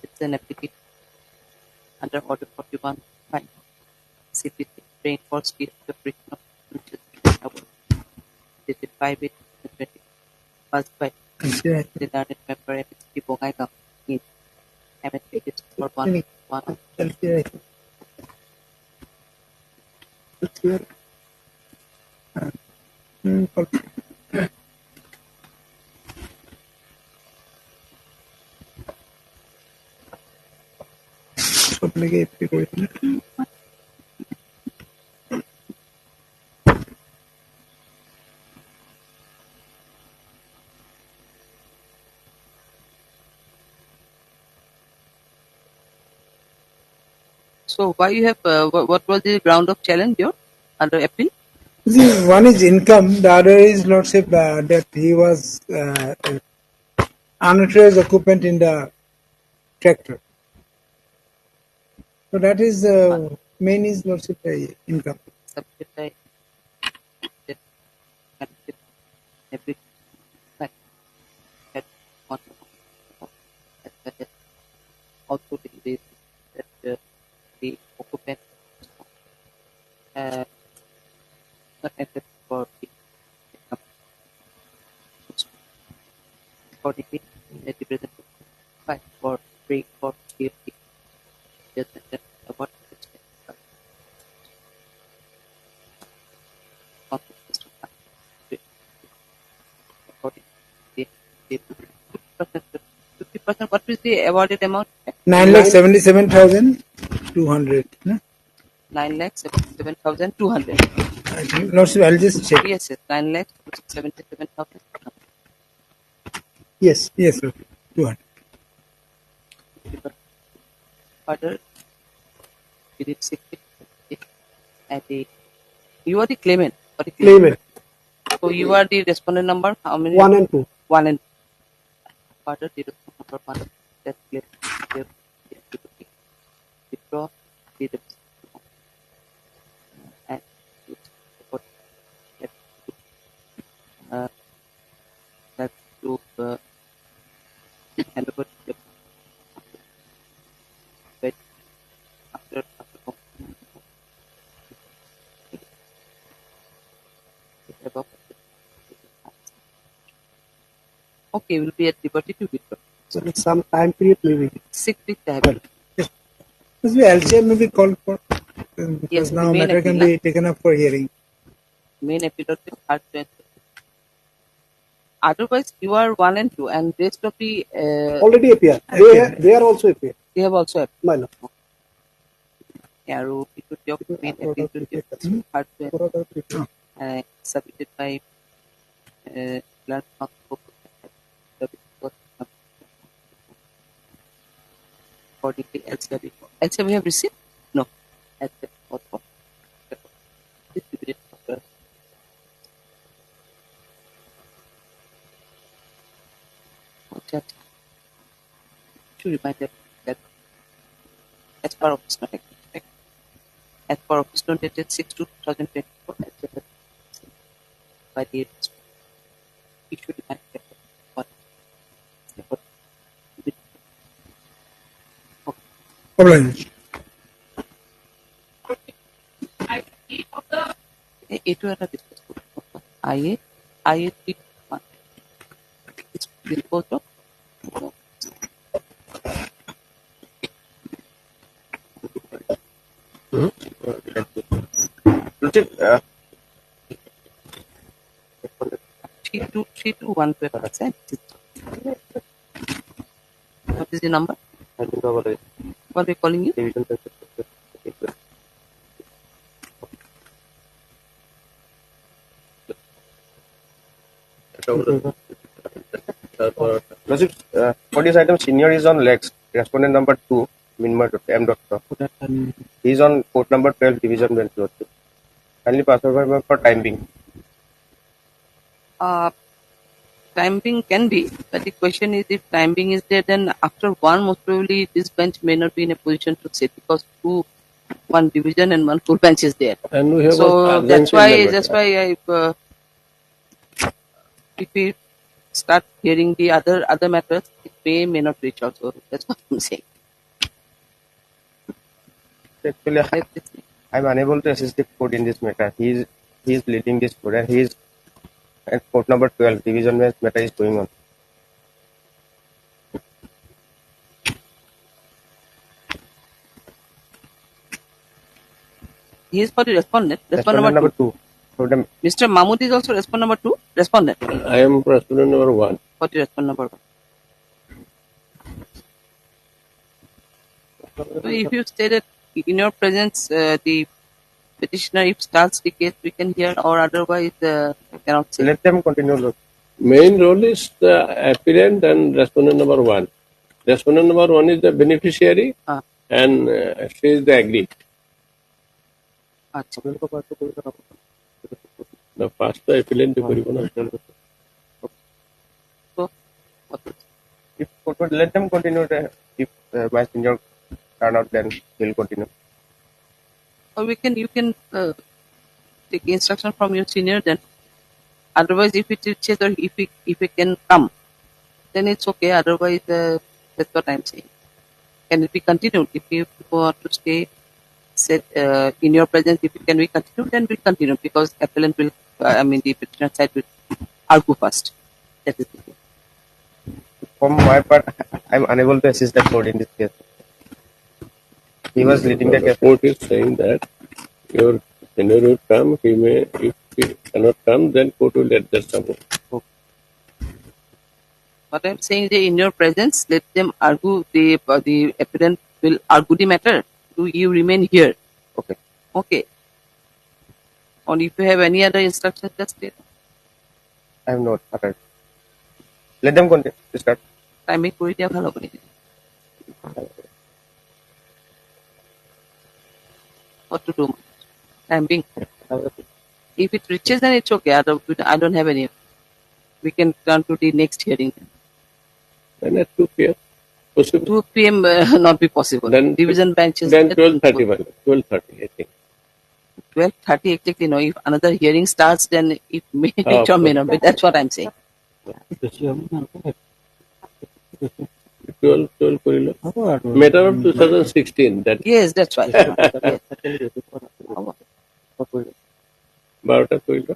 Speaker 4: It's an application under order 41 fine. CPC reinforced the operation of dated 5/8/2020 passed by the learned member MSP Bongaigaon in MSP district for 1.
Speaker 16: আপোনালোকে apply কৰিব।
Speaker 4: So why you have, what was the ground of challenge here under appeal?
Speaker 16: See, one is income, the other is lordship that he was unauthorized occupant in the tractor. So that is main is lordship income.
Speaker 4: Subject by every also the that the occupant not accepted for the accordingly the present fight for free for safety just about according the 50%. What is the awarded amount?
Speaker 16: 9,77,200.
Speaker 4: 9,77,200.
Speaker 16: Lordship, I'll just check.
Speaker 4: Yes, 9,77,000.
Speaker 16: Yes, sir. 200.
Speaker 4: Order. And you are the claimant.
Speaker 1: Claimant.
Speaker 4: So you are the respondent number. How many?
Speaker 1: 1 and 2.
Speaker 4: 1 and 2. Order number 1. That's clear. Withdraw the and that's to hand over the but after okay, will be at liberty to withdraw.
Speaker 1: So some time period maybe.
Speaker 4: 6 weeks time.
Speaker 16: Yes. Must be LCM may be called for because
Speaker 4: Yes,
Speaker 16: now
Speaker 4: main
Speaker 16: matter can
Speaker 4: appeal,
Speaker 16: be taken up for hearing.
Speaker 4: Main appeal of the hard to answer. Otherwise, you are 1 and 2, and rest of the
Speaker 1: Already appear. They are also appear.
Speaker 4: they have also appealed.
Speaker 1: My lord.
Speaker 4: Arrow, it would be of main appeal to the hard to answer. Submitted by Learned Hospital. Accordingly, LCW. LCW have received? No. LCW for distributed after. To remind them that as per office note, as per office note dated 6/2/2024, by the issued by
Speaker 16: Obliged.
Speaker 4: A2 are discussed. IA 3 it's report of three to 1 paper. What is the number? What are they calling you?
Speaker 17: For this item, senior is on Lex. Respondent number 2, Minmar M. Doctor. He is on court number 12, division bench. Kindly pass over for time being.
Speaker 4: Time being can be, but the question is if time being is there, then after one, most probably this bench may not be in a position to sit because one division and one full bench is there.
Speaker 1: And we have
Speaker 4: So that's why I if we start hearing the other matters, it may not reach out. So that's what I'm saying.
Speaker 17: Actually, I'm unable to assist the court in this matter. He is leading this court and he is at court number 12, division bench matter is going on.
Speaker 4: He is for the respondent. Respondent number
Speaker 17: 2. So
Speaker 4: Mr. Mahmood is also respondent number 2. Respondent.
Speaker 1: I am respondent number 1.
Speaker 4: For the respondent number 1. So if you say that in your presence, the petitioner, if starts the case, we can hear, or otherwise, I cannot say.
Speaker 17: Let them continue, Lord.
Speaker 2: Main role is the applicant and respondent number one. Respondent number one is the beneficiary and she is the agreed. The first applicant
Speaker 17: If let them continue, if my senior turn out, then he'll continue.
Speaker 4: Or you can take instruction from your senior then. Otherwise, if it is or if it can come, then it's okay. Otherwise, that's what I'm saying. Can it be continued? If you want to stay in your presence, if it can be continued, then we'll continue because appellant will, the petitioner side will argue first. That is the thing.
Speaker 17: From my part, I'm unable to assist the court in this case. He was leading the case.
Speaker 2: Court is saying that your senior will come, he may, if he cannot come, then court will adjust support.
Speaker 4: What I'm saying is, in your presence, let them argue. The appellant will argue the matter. You remain here.
Speaker 17: Okay.
Speaker 4: Okay. Or if you have any other instructions, just state.
Speaker 17: I have not. Okay. Let them continue. Start.
Speaker 4: I make for it. What to do? I'm being. If it reaches, then it's okay. I don't have any. We can turn to the next hearing.
Speaker 2: Then at 2 p.m. Possible.
Speaker 4: 2 p.m. Not be possible.
Speaker 2: Then
Speaker 4: division benches.
Speaker 2: Then 12:30, 12:30, I think.
Speaker 4: 12:30 exactly. No, if another hearing starts, then it may or may not be. That's what I'm saying.
Speaker 2: 12 matter of 2016. That
Speaker 4: yes, that's right. Yes.
Speaker 2: 12টা কইল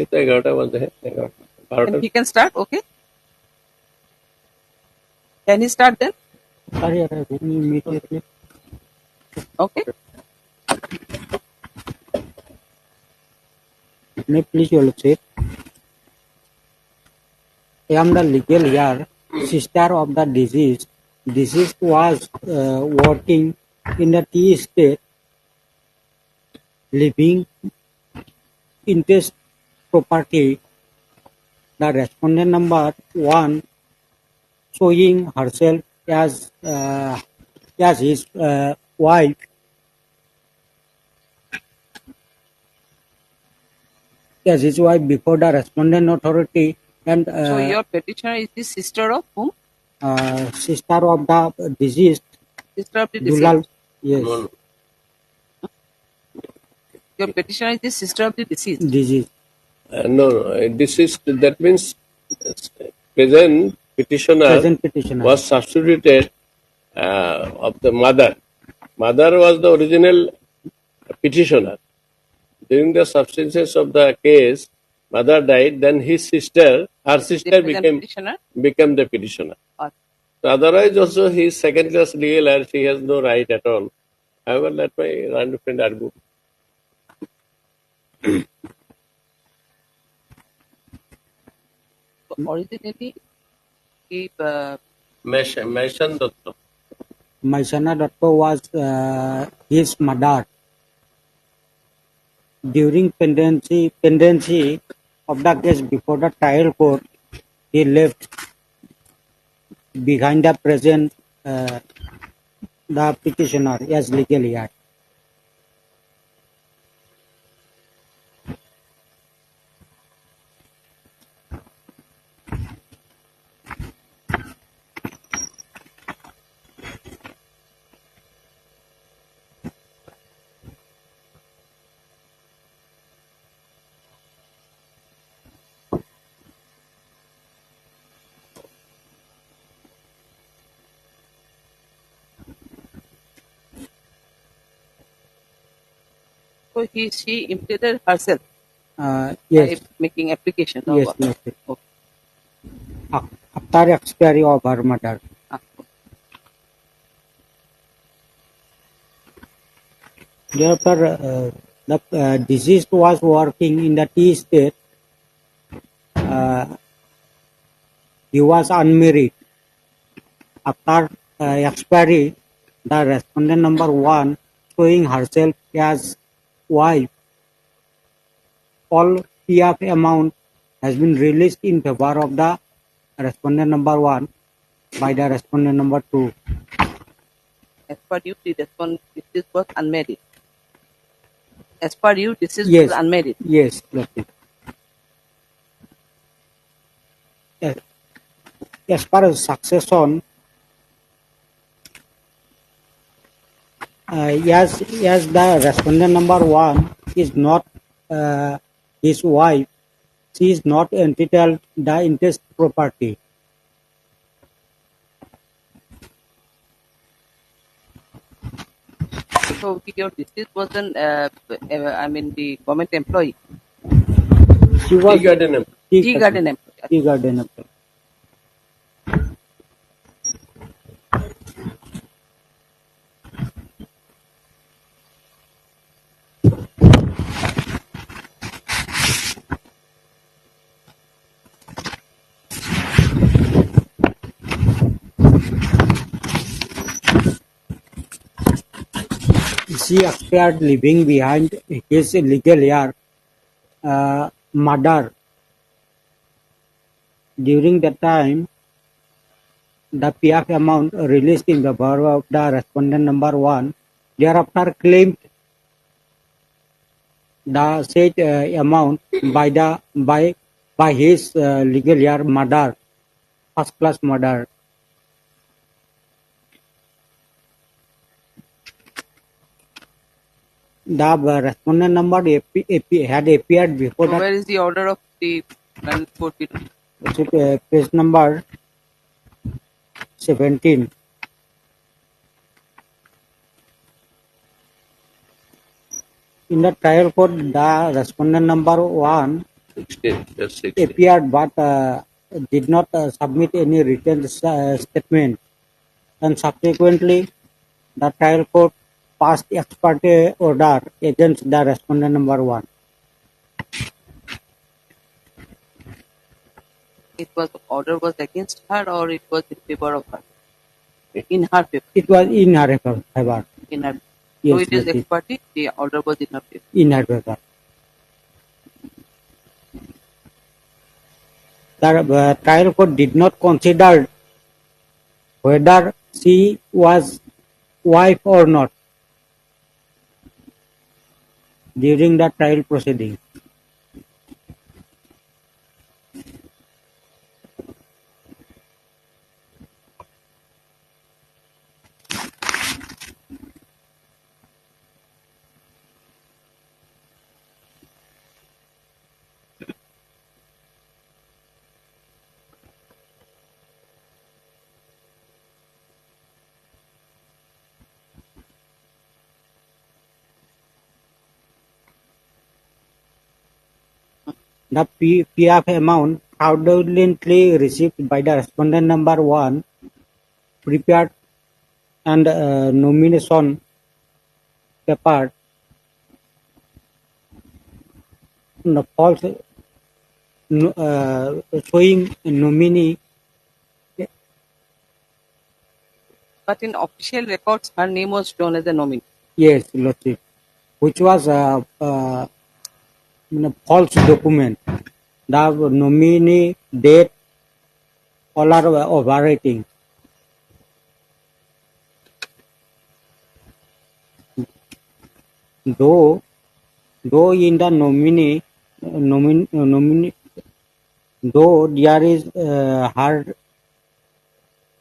Speaker 2: তো 11টা বাজে 12টা
Speaker 4: He can start, okay? Can he start then? Okay.
Speaker 18: May please your lordship. I am the legal heir, sister of the deceased. Deceased was working in the tea estate, living interest property. The respondent number 1 showing herself as his wife. As his wife before the respondent authority. And
Speaker 4: so your petitioner is the sister of whom?
Speaker 18: Sister of the deceased.
Speaker 4: Sister of the
Speaker 18: Dulal,
Speaker 4: deceased.
Speaker 18: yes.
Speaker 4: Your petitioner is the sister of the deceased.
Speaker 18: Deceased.
Speaker 2: No, deceased. That means present petitioner was substituted of the mother. Mother was the original petitioner. During the substances of the case, mother died, then her sister became the petitioner. So otherwise also he is second class legal heir, she has no right at all. However, let my learned friend argue.
Speaker 4: Originally, he
Speaker 2: Maishan Dotto.
Speaker 18: Maishana Dotto was his mother. During pendency of the case before the trial court, he left behind the present the petitioner as legal heir.
Speaker 4: So she implicated herself
Speaker 18: Yes.
Speaker 4: by making application.
Speaker 18: Yes, yes. After expiry of her mother. Therefore, the deceased was working in the tea estate. He was unmarried. after expiry, the respondent number 1 showing herself as wife, all PF amount has been released in favor of the respondent number 1 by the respondent number 2.
Speaker 4: As per you, the this was unmarried. As per you, this is
Speaker 18: Yes.
Speaker 4: unmarried.
Speaker 18: Yes, Lordship. As far as succession, as the respondent number 1 is not his wife, she is not entitled the interest property.
Speaker 4: So your deceased wasn't, I mean, the government employee.
Speaker 18: She was
Speaker 2: Tea garden employee.
Speaker 4: Tea garden employee.
Speaker 18: Tea garden employee. She appeared leaving behind his legal heir, mother. During that time, the PF amount released in the favor of the respondent number 1 thereafter claimed the said amount by his legal heir mother, first class mother. The respondent number had appeared before
Speaker 4: So
Speaker 18: that.
Speaker 4: where is the order of the court?
Speaker 18: Page number 17. In the trial court, the respondent number 1
Speaker 2: 16, just 16.
Speaker 18: appeared but did not submit any written statement, and subsequently the trial court passed ex parte order against the respondent number 1.
Speaker 4: It was order was against her or it was in favor of her? In her favor.
Speaker 18: It was in her favor.
Speaker 4: In her.
Speaker 18: Yes,
Speaker 4: So it is
Speaker 18: yes,
Speaker 4: ex parte. The order was in her favor.
Speaker 18: in her favor. The trial court did not consider whether she was wife or not during the trial proceeding. The PF amount fraudulently received by the respondent number 1 prepared and nomination paper the false showing nominee.
Speaker 4: But in official records, her name was shown as a nominee.
Speaker 18: Yes, Lordship, which was false document. The nominee date all are overwriting. Though in the nominee, though there is her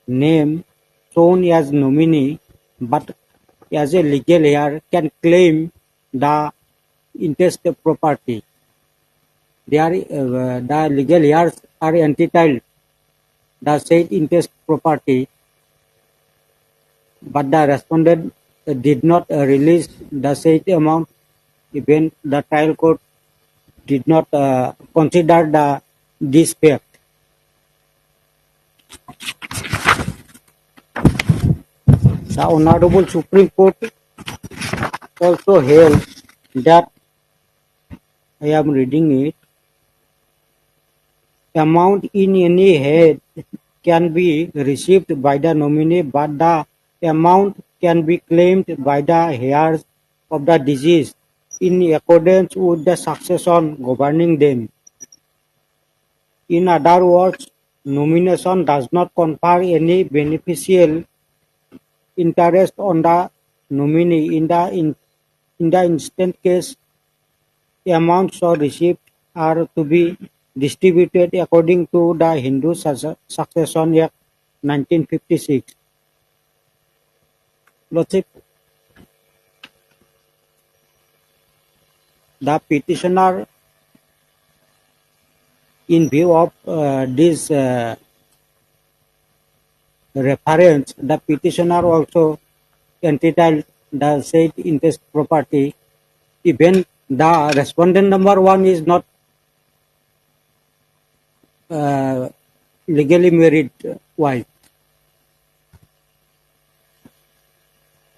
Speaker 18: name shown as nominee, but as a legal heir can claim the interest property. The legal heirs are entitled the said interest property, but the respondent did not release the said amount. Even the trial court did not consider this fact. The Honorable Supreme Court also held that, I am reading it, amount in any head can be received by the nominee, but the amount can be claimed by the heirs of the deceased in accordance with the succession governing them. In other words, nomination does not confer any beneficial interest on the nominee. In the instant case, amounts so received are to be distributed according to the Hindu Succession Act 1956. Lordship, the petitioner, in view of this reference, the petitioner also entitled the said interest property, even the respondent number 1 is not legally married wife.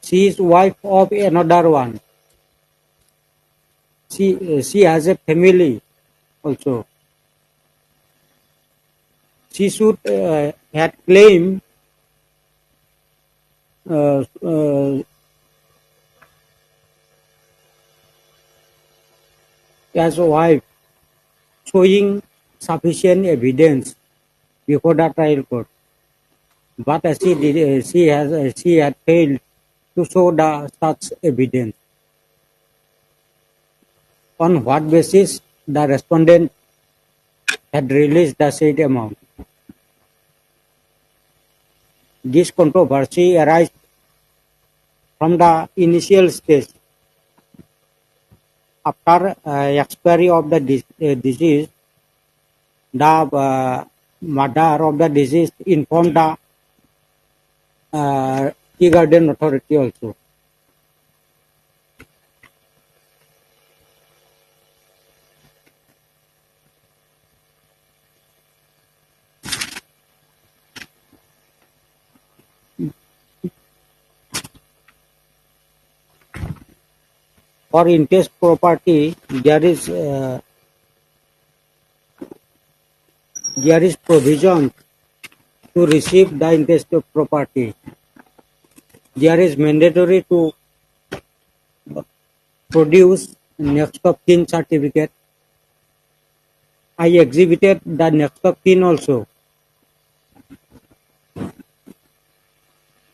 Speaker 18: She is wife of another one. She has a family also. She should have claimed as a wife, showing sufficient evidence before the trial court. But she had failed to show the such evidence. On what basis the respondent had released the said amount? This controversy arises from the initial stage. After expiry of the disease, the mother of the deceased informed the tea garden authority also. For interest property, there is provision to receive the interest of property. There is mandatory to produce next of kin certificate. I exhibited the next of kin also.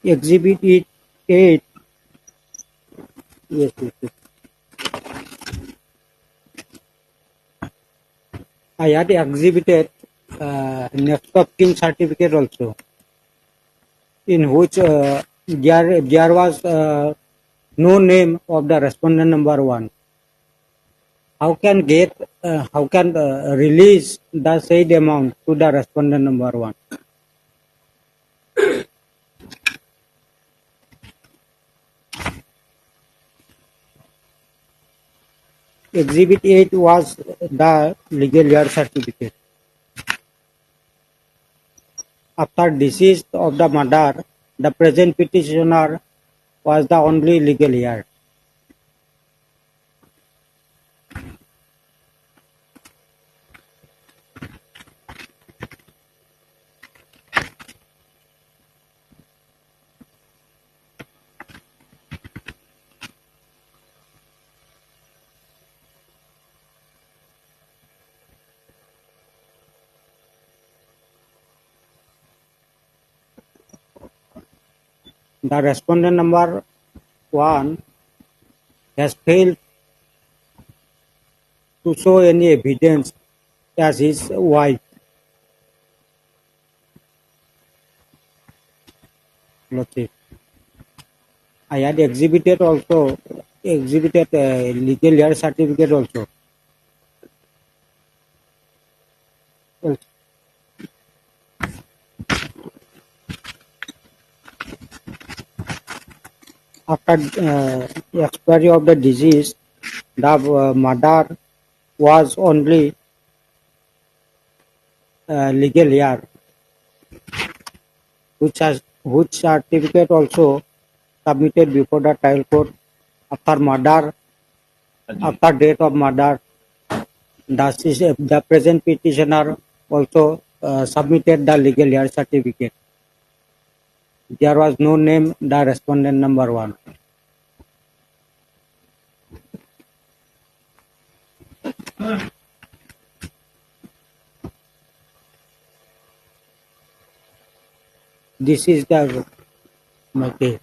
Speaker 18: Exhibit 8. Yes. I had exhibited next of kin certificate also, in which there was no name of the respondent number 1. How can release the said amount to the respondent number 1? Exhibit 8 was the legal heir certificate. After decease of the mother, the present petitioner was the only legal heir. The respondent number 1 has failed to show any evidence as his wife. I had exhibited a legal heir certificate also. After expiry of the disease, the mother was only legal heir, which certificate also submitted before the trial court. After death of mother, the present petitioner also submitted the legal year certificate. There was no name the respondent number 1. This is the my case.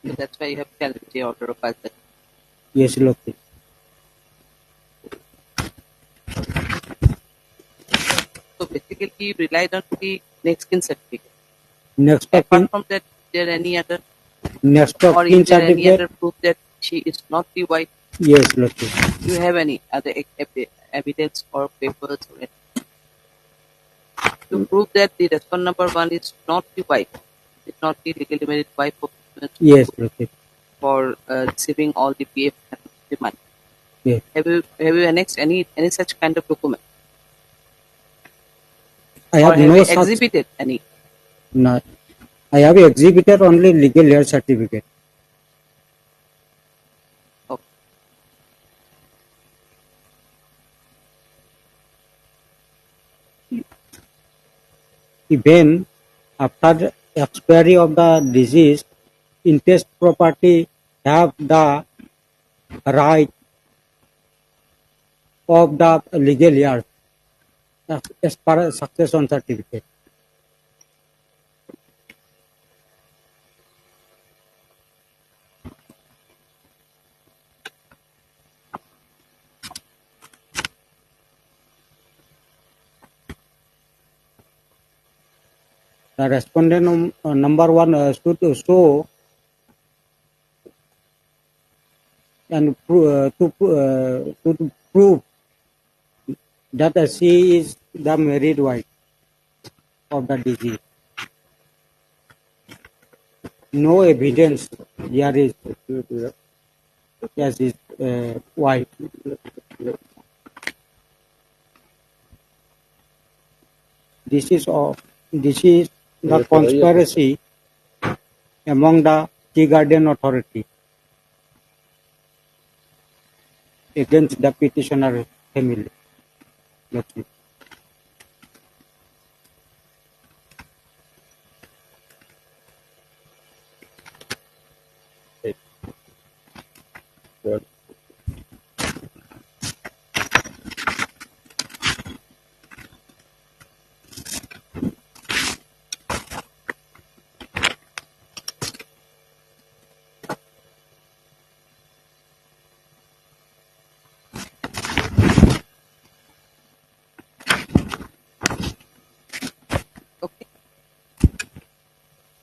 Speaker 4: So that's why you have challenged the order of Azhar.
Speaker 18: Yes, Lord Chief.
Speaker 4: So basically, you relied on the next kin certificate.
Speaker 18: Next of
Speaker 4: Apart
Speaker 18: kin,
Speaker 4: from that, is there any other,
Speaker 18: next of
Speaker 4: or
Speaker 18: kin
Speaker 4: is there any
Speaker 18: certificate.
Speaker 4: other proof that she is not the wife?
Speaker 18: Yes, Lord Chief.
Speaker 4: Do you have any other evidence or papers or anything to prove that the respondent number 1 is not the wife, is not the legally married wife of
Speaker 18: Yes, Lord Chief.
Speaker 4: for receiving all the PF and the money?
Speaker 18: Yes.
Speaker 4: Have you annexed any such kind of document?
Speaker 18: I
Speaker 4: Or
Speaker 18: have
Speaker 4: have
Speaker 18: no
Speaker 4: you
Speaker 18: such.
Speaker 4: exhibited any?
Speaker 18: No, I have exhibited only legal year certificate.
Speaker 4: Okay.
Speaker 18: Even after expiry of the disease, intestate property have the right of the legal year as per succession certificate. The respondent number 1 should show and to prove that she is the married wife of the deceased. No evidence there is as his wife. This is the conspiracy among the tea garden authority against the petitioner family. That's it.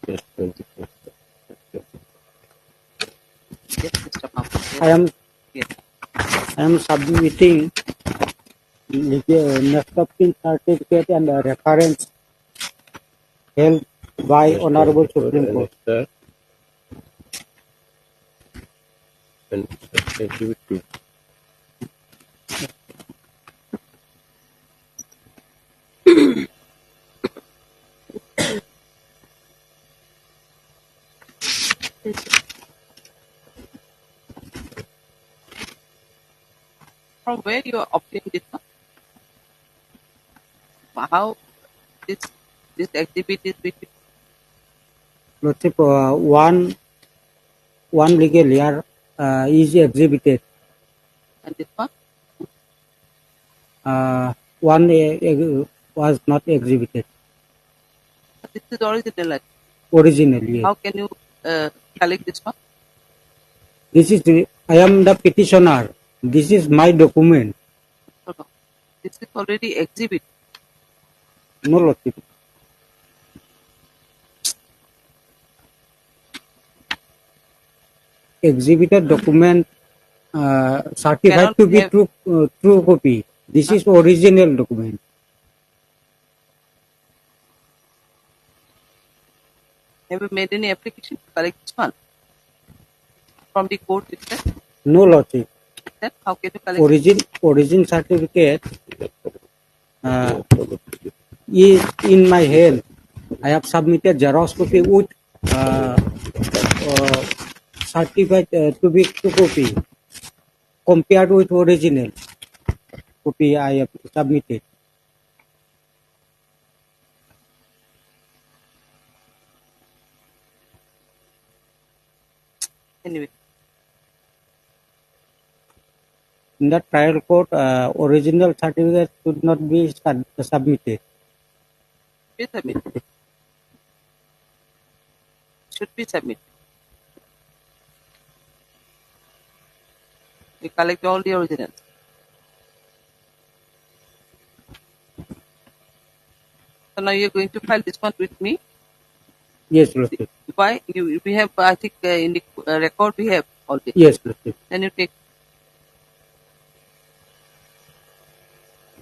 Speaker 2: Yes, 24.
Speaker 4: Yes, Mr. Mahmood.
Speaker 18: I am
Speaker 4: Yes.
Speaker 18: I am submitting next of kin certificate and reference held by Honorable Supreme Court.
Speaker 2: Sir. And exhibit 2.
Speaker 4: From where you are obtaining this one? How this exhibit is with you?
Speaker 18: Lordship, one legal year is exhibited.
Speaker 4: And this one?
Speaker 18: One was not exhibited
Speaker 4: This is original.
Speaker 18: originally.
Speaker 4: How can you collect this one?
Speaker 18: I am the petitioner. This is my document.
Speaker 4: No. This is already exhibit.
Speaker 18: No, Lordship. Exhibited document certified
Speaker 4: Cannot
Speaker 18: to be
Speaker 4: have-
Speaker 18: true copy. This is original document.
Speaker 4: Have you made any application to collect this one from the court itself?
Speaker 18: No, Lordship.
Speaker 4: Then how can you collect it?
Speaker 18: Origin certificate is in my hand. I have submitted Xerox copy with certified to be true copy compared with original copy I have submitted.
Speaker 4: Anyway,
Speaker 18: In the trial court, original certificate should not be submitted.
Speaker 4: be submitted. Should be submitted. We collect all the originals. So now you're going to file this one with me.
Speaker 18: Yes, Lordship.
Speaker 4: Why? We have, I think, in the record we have already.
Speaker 18: Yes, Lordship.
Speaker 4: Then you take.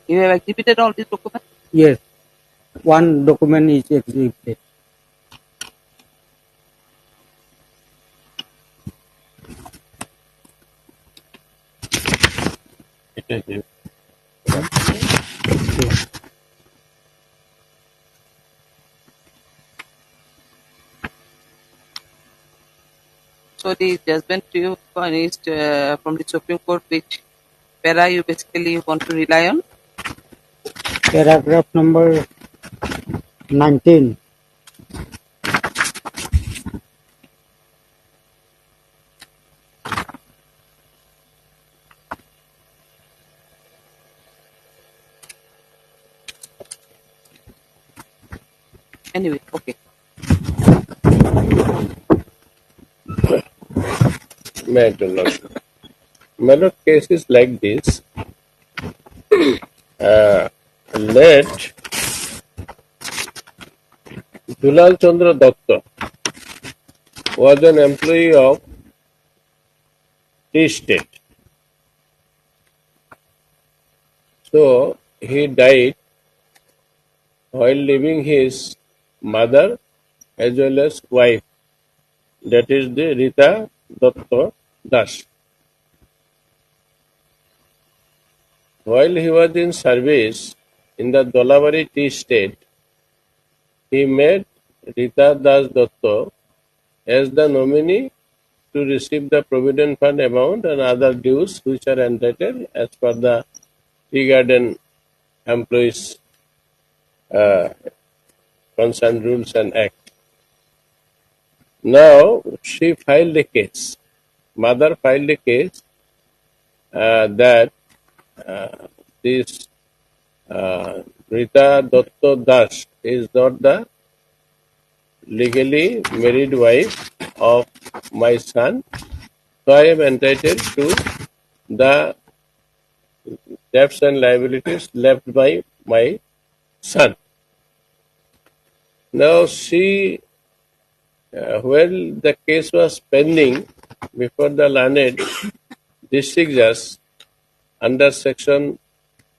Speaker 4: You have exhibited all these documents.
Speaker 18: Yes. One document is exhibited.
Speaker 4: So the judgment you furnished from the Supreme Court, which para you basically want to rely on?
Speaker 18: Paragraph number 19.
Speaker 4: Anyway, okay.
Speaker 19: Many cases like this, let Dulal Chandra Datta was an employee of T-State. So he died while leaving his mother as well as wife, that is the Rita Datta Das. While he was in service in the Dolabari tea state, he made Rita Das Datta as the nominee to receive the Provident Fund amount and other dues which are entitled as per the Tea Garden Employees Concern Rules and Act. Now she filed a case. Mother filed a case that this Rita Datta Das is not the legally married wife of my son, so I am entitled to the debts and liabilities left by my son. Now she, when the case was pending before the learned district judge under section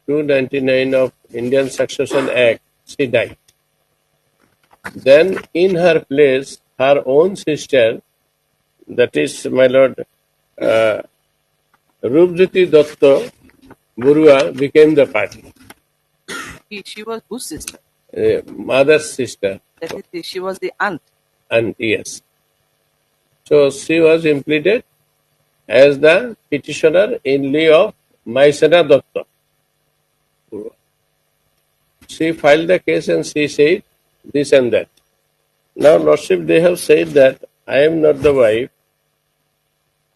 Speaker 19: 299 of Indian Succession Act, she died. Then in her place, her own sister, that is my lord, Rupjyoti Datta Burua, became the party.
Speaker 4: She was whose sister?
Speaker 19: Mother's sister.
Speaker 4: That is, she was the aunt.
Speaker 19: And yes. So she was implicated as the petitioner in lieu of Maisena Datta. She filed the case and she said this and that. Now, Lordship, they have said that I am not the wife.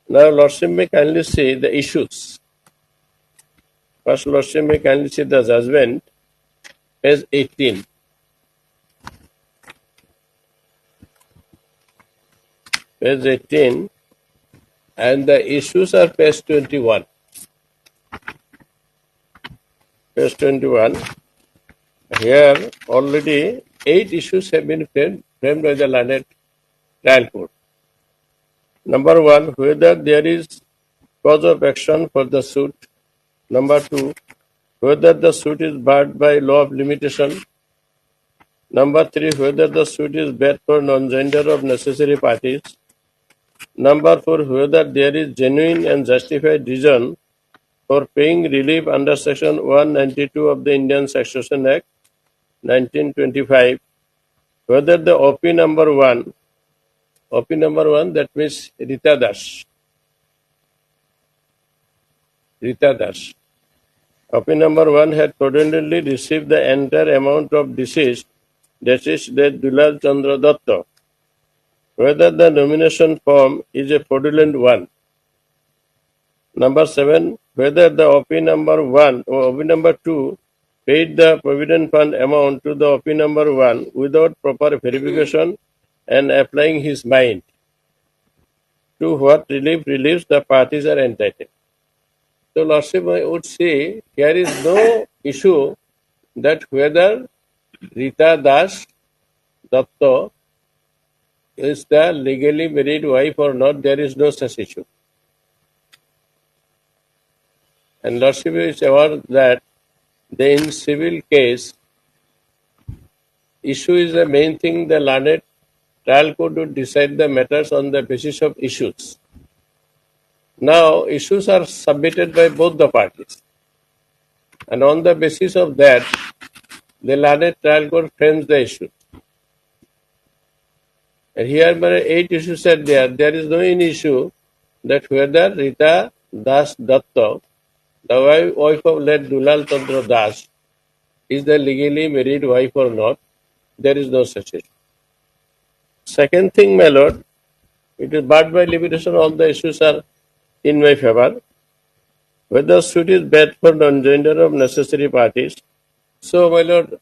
Speaker 19: Now, Lordship may kindly see the issues. First, Lordship may kindly see the judgment, page 18. Page 18, and the issues are page 21. Page 21. Here, already 8 issues have been framed by the learned trial court. Number 1, whether there is cause of action for the suit. Number 2, whether the suit is barred by law of limitation. Number 3, whether the suit is bad for non-gender of necessary parties. Number 4, whether there is genuine and justified reason for paying relief under section 192 of the Indian Succession Act 1925. Whether the OP number 1, that means Rita Das. Rita Das. OP number 1 had fraudulently received the entire amount of deceased, that is, the Dulal Chandra Datta, whether the nomination form is a fraudulent one. Number 7, whether the OP number 1 or OP number 2 paid the provident fund amount to the OP number 1 without proper verification and applying his mind to what reliefs the parties are entitled. So, Lordship, I would say here is no issue that whether Rita Das Datta is the legally married wife or not, there is no such issue. And Lordship is aware that in civil case, issue is the main thing. The learned trial court would decide the matters on the basis of issues. Now, issues are submitted by both the parties. And on the basis of that, the learned trial court frames the issue. And here, 8 issues are there. There is no any issue that whether Rita Das Datta, the wife of late Dulal Chandra Das, is the legally married wife or not. There is no such issue. Second thing, my lord, it is barred by limitation. All the issues are in my favor. Whether suit is bad for non-gender of necessary parties. So, my lord,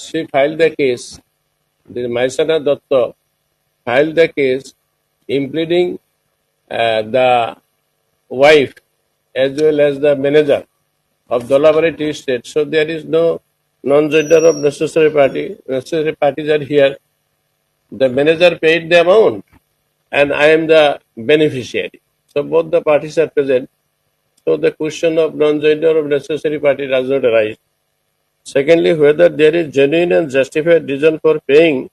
Speaker 19: she filed the case. The Maisana Datta filed the case, impleading the wife as well as the manager of Dolabari Tea Estate. So there is no non-gender of necessary party. Necessary parties are here. The manager paid the amount and I am the beneficiary. So both the parties are present. So the question of non-gender of necessary party does not arise. Secondly, whether there is genuine and justified reason for paying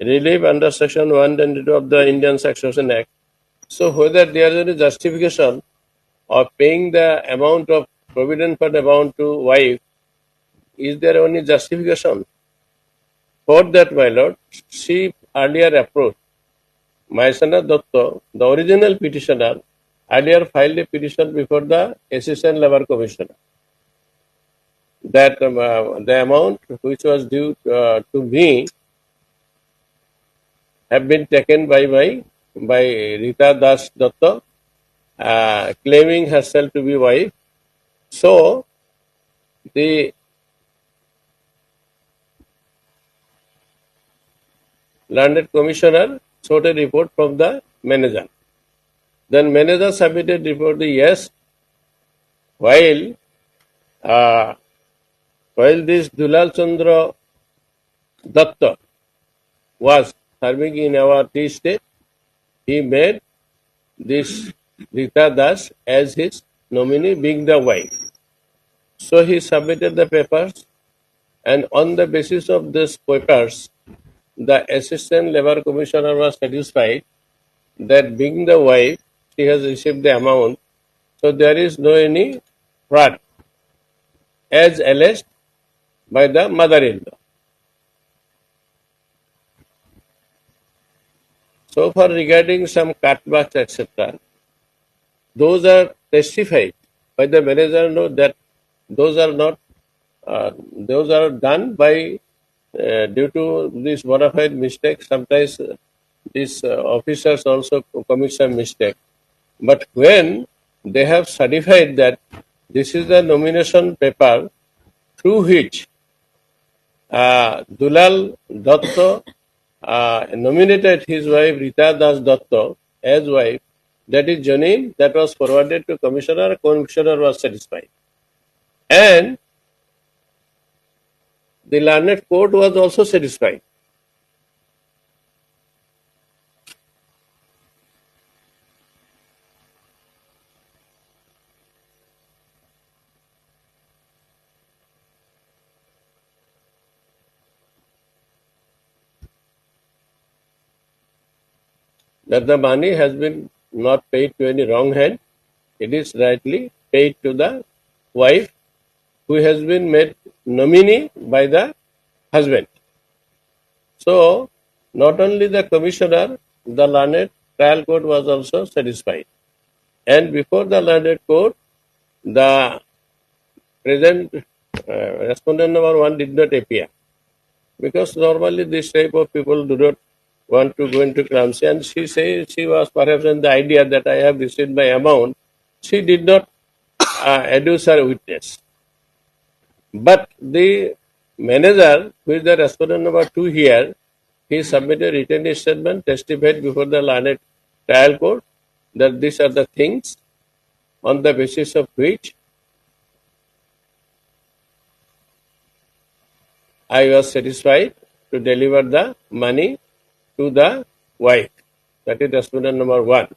Speaker 19: relief under Section 122 of the Indian Succession Act. So whether there is any justification of paying the amount of provident fund amount to wife, is there any justification? For that, my lord, she earlier approached Maisana Datta, the original petitioner, earlier filed a petition before the Assistant Labour Commissioner that the amount which was due to me have been taken by Rita Das Datta, claiming herself to be wife. So the landed commissioner sought a report from the manager. Then manager submitted report yes, while this Dulal Chandra Datta was serving in our tea estate, he made this Rita Das as his nominee, being the wife. So he submitted the papers, and on the basis of these papers, the Assistant Labour Commissioner was satisfied that being the wife, she has received the amount, so there is no any fraud as alleged by the mother-in-law. So far regarding some cutbacks, etc., those are testified by the manager, know that those are not, those are done by due to this bona fide mistake. Sometimes these officers also commit some mistake. But when they have certified that this is the nomination paper through which Dulal Datta nominated his wife Rita Das Datta as wife, that is genuine, that was forwarded to commissioner was satisfied. And the learned court was also satisfied. That the money has been not paid to any wrong hand, it is rightly paid to the wife who has been made nominee by the husband. So, not only the commissioner, the learned trial court was also satisfied. And before the learned court, the present respondent number 1 did not appear. Because normally this type of people do not want to go into clumsy, and she says she was perhaps in the idea that I have received my amount. She did not adduce her witness. But the manager, who is the respondent number 2 here, he submitted written statement, testified before the learned trial court that these are the things on the basis of which I was satisfied to deliver the money to the wife. That is respondent number 1.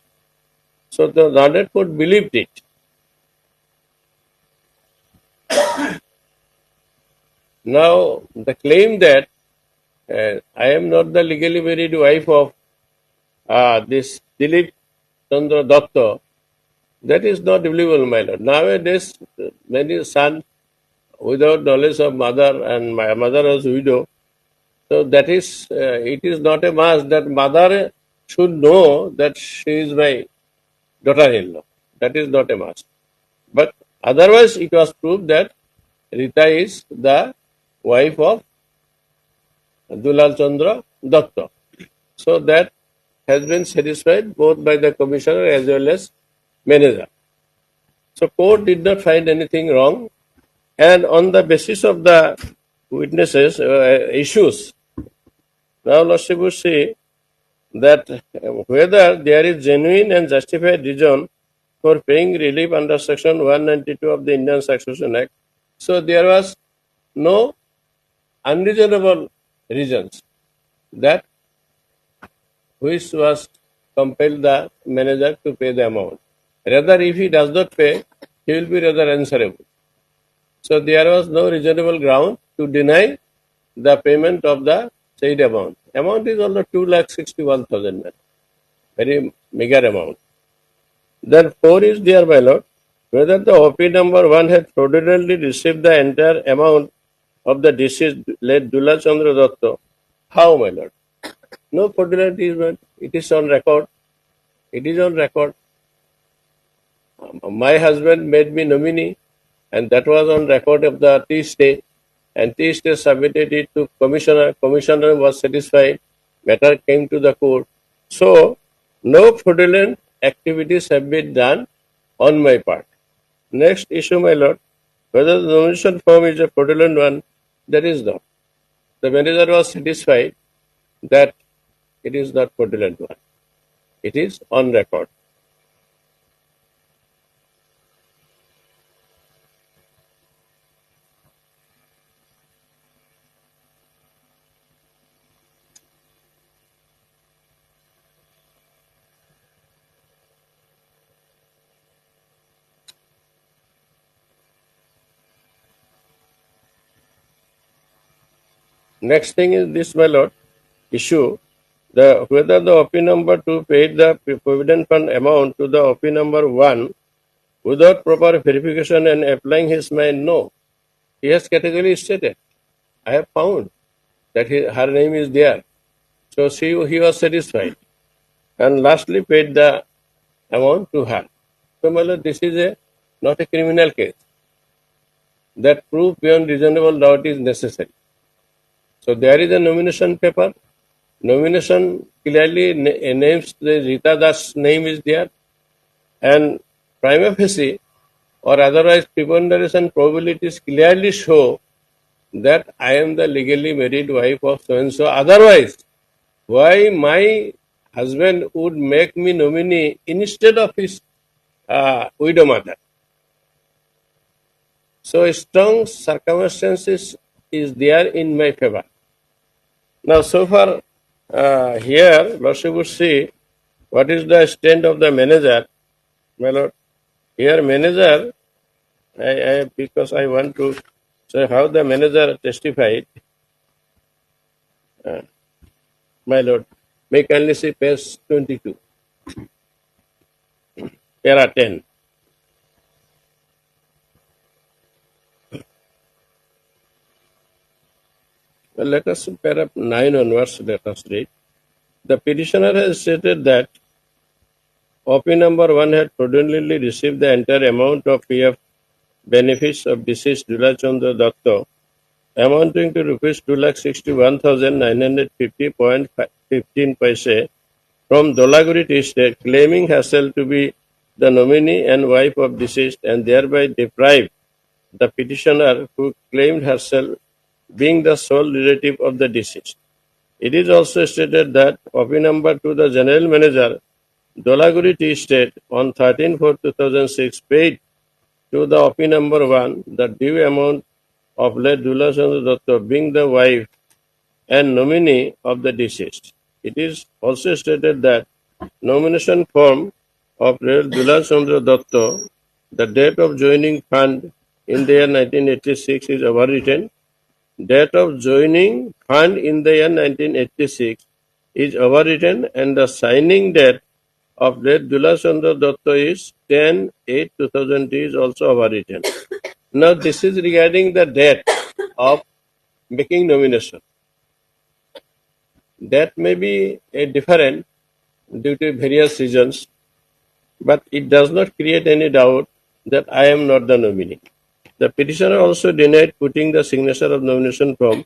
Speaker 19: So the learned court believed it. Now, the claim that I am not the legally married wife of this Dilip Chandra Datta, that is not believable, my lord. Nowadays, many sons without knowledge of mother, and my mother was widow, so that is, it is not a must that mother should know that she is my daughter-in-law. That is not a must. But otherwise, it was proved that Rita is the wife of Dulal Chandra Datta. So that has been satisfied both by the commissioner as well as manager. So court did not find anything wrong, and on the basis of the witnesses issues, now Lordship would say that whether there is genuine and justified reason for paying relief under section 192 of the Indian Succession Act. So there was no unreasonable reasons that which was compelled the manager to pay the amount. Rather, if he does not pay, he will be rather answerable. So there was no reasonable ground to deny the payment of the said amount. Amount is only 2,61,000, very meager amount. Then 4 is there, my lord, whether the OP number 1 had fraudulently received the entire amount of the deceased late Dulal Chandra Datta. How, my lord? No fraudulent is, it is on record. It is on record. My husband made me nominee, and that was on record of the tea stay, and tea stay submitted it to commissioner. Commissioner was satisfied. Matter came to the court. So, no fraudulent activities have been done on my part. Next issue, my lord, whether the nomination form is a fraudulent one, that is not. The manager was satisfied that it is not fraudulent one. It is on record. Next thing is this, my lord, issue whether the OP number 2 paid the provident fund amount to the OP number 1 without proper verification and applying his mind. No. He has categorically stated, I have found that her name is there. So he was satisfied. And lastly paid the amount to her. So, my lord, this is not a criminal case. That proof beyond reasonable doubt is necessary. So there is a nomination paper. Nomination clearly names the Rita Das name is there, and prima facie or otherwise preponderance probabilities clearly show that I am the legally married wife of so and so. Otherwise, why my husband would make me nominee instead of his widow mother? So strong circumstances is there in my favor. Now, so far, here, Lordship would see what is the stand of the manager. My lord, here manager, because I want to say how the manager testified. My lord, may kindly see page 22, para 10. Well, let us para 9 onwards, let us read. The petitioner has stated that OP number 1 had fraudulently received the entire amount of PF benefits of deceased Dulal Chandra Datta, amounting to rupees 2,61,950.5 15 paise from Dolaguri Tea Estate, claiming herself to be the nominee and wife of deceased and thereby deprive the petitioner who claimed herself being the sole relative of the deceased. It is also stated that copy number to the General Manager, Dolaguri Tea Estate, on 13/4/2006 paid to the OP number 1 the due amount of late Dula Chandra Datta being the wife and nominee of the deceased. It is also stated that nomination form of late Dula Chandra Datta, the date of joining fund in the year 1986 is overwritten. Date of joining fund in the year 1986 is overwritten and the signing date of late Dula Chandra Datta is 10/8/2000 is also overwritten. Now this is regarding the date of making nomination. That may be a different due to various reasons, but it does not create any doubt that I am not the nominee. The petitioner also denied putting the signature of nomination form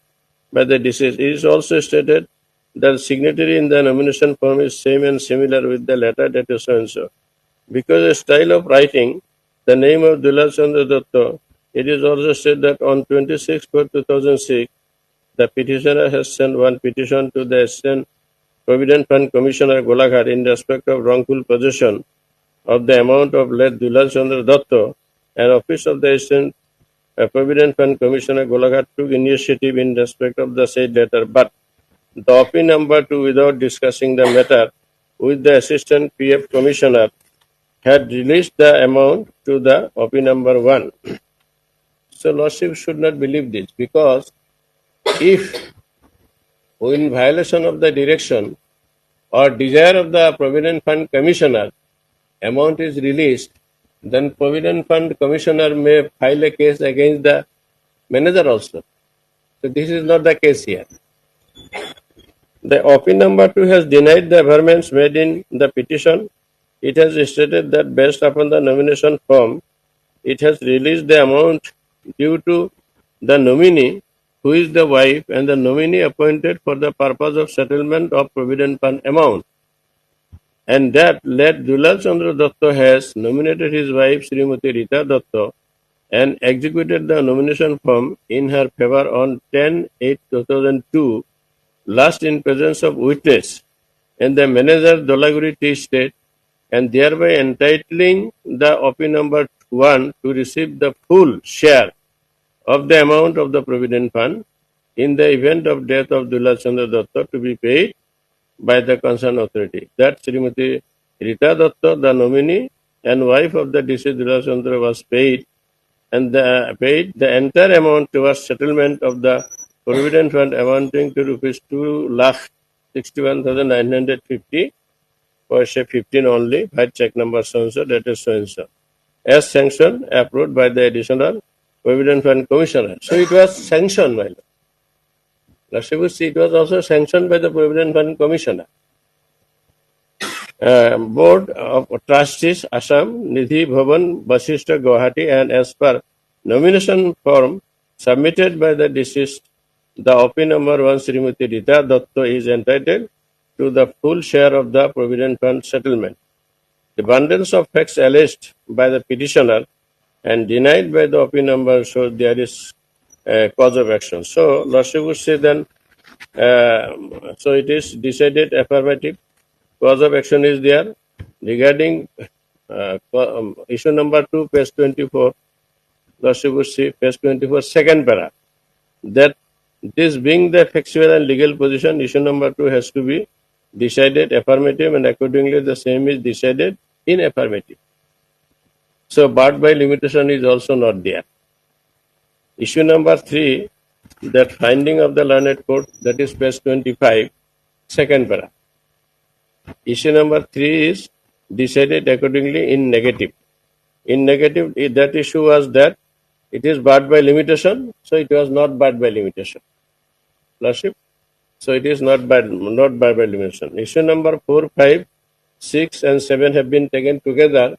Speaker 19: by the deceased. It is also stated that the signatory in the nomination form is same and similar with the letter dated so and so. Because the style of writing the name of Dula Chandra Datta, it is also said that on 26/4/2006, the petitioner has sent one petition to the Assistant Provident Fund Commissioner Golaghat in respect of wrongful possession of the amount of late Dula Chandra Datta, and Office of the Assistant Provident Fund Commissioner Golaghat took initiative in respect of the said letter, but the OP number 2, without discussing the matter with the Assistant PF Commissioner, had released the amount to the OP number 1. So Lordship should not believe this, because if in violation of the direction or desire of the Provident Fund Commissioner, amount is released, then Provident Fund Commissioner may file a case against the manager also. So this is not the case here. The OP number 2 has denied the averments made in the petition. It has stated that based upon the nomination form, it has released the amount due to the nominee, who is the wife, and the nominee appointed for the purpose of settlement of Provident Fund amount, and that late Dula Chandra Datta has nominated his wife Srimati Rita Datta and executed the nomination form in her favor on 10/8/2002, last in presence of witness and the manager Dolaguri Tea Estate, and thereby entitling the OP number 1 to receive the full share of the amount of the Provident Fund in the event of death of Dula Chandra Datta to be paid by the concerned authority. That Srimati Rita Datta, the nominee and wife of the deceased Dula Chandra, was paid, and paid the entire amount towards settlement of the Provident Fund amounting to rupees 2,61,950 for 15 only, by check number so and so, that is so and so, as sanctioned, approved by the additional Provident Fund Commissioner. So it was sanctioned by Lordship, it was also sanctioned by the Provident Fund Commissioner. Board of Trustees, Assam, Nidhi Bhavan, Basishta, Guwahati, and as per nomination form submitted by the deceased, the OP number 1 Srimati Rita Datta is entitled to the full share of the Provident Fund settlement. The bundles of facts alleged by the petitioner and denied by the OP number shows there is a cause of action. So Lordship would say then, so it is decided affirmative. Cause of action is there regarding issue number 2, page 24. Lordship would say page 24, second para, that this being the factual and legal position, issue number 2 has to be decided affirmative, and accordingly the same is decided in affirmative. So barred by limitation is also not there. Issue number 3, that finding of the learned court, that is page 25, second para. Issue number 3 is decided accordingly in negative. In negative, that issue was that it is barred by limitation, so it was not barred by limitation. Lordship, so it is not barred by limitation. Issue number 4, 5, 6, and 7 have been taken together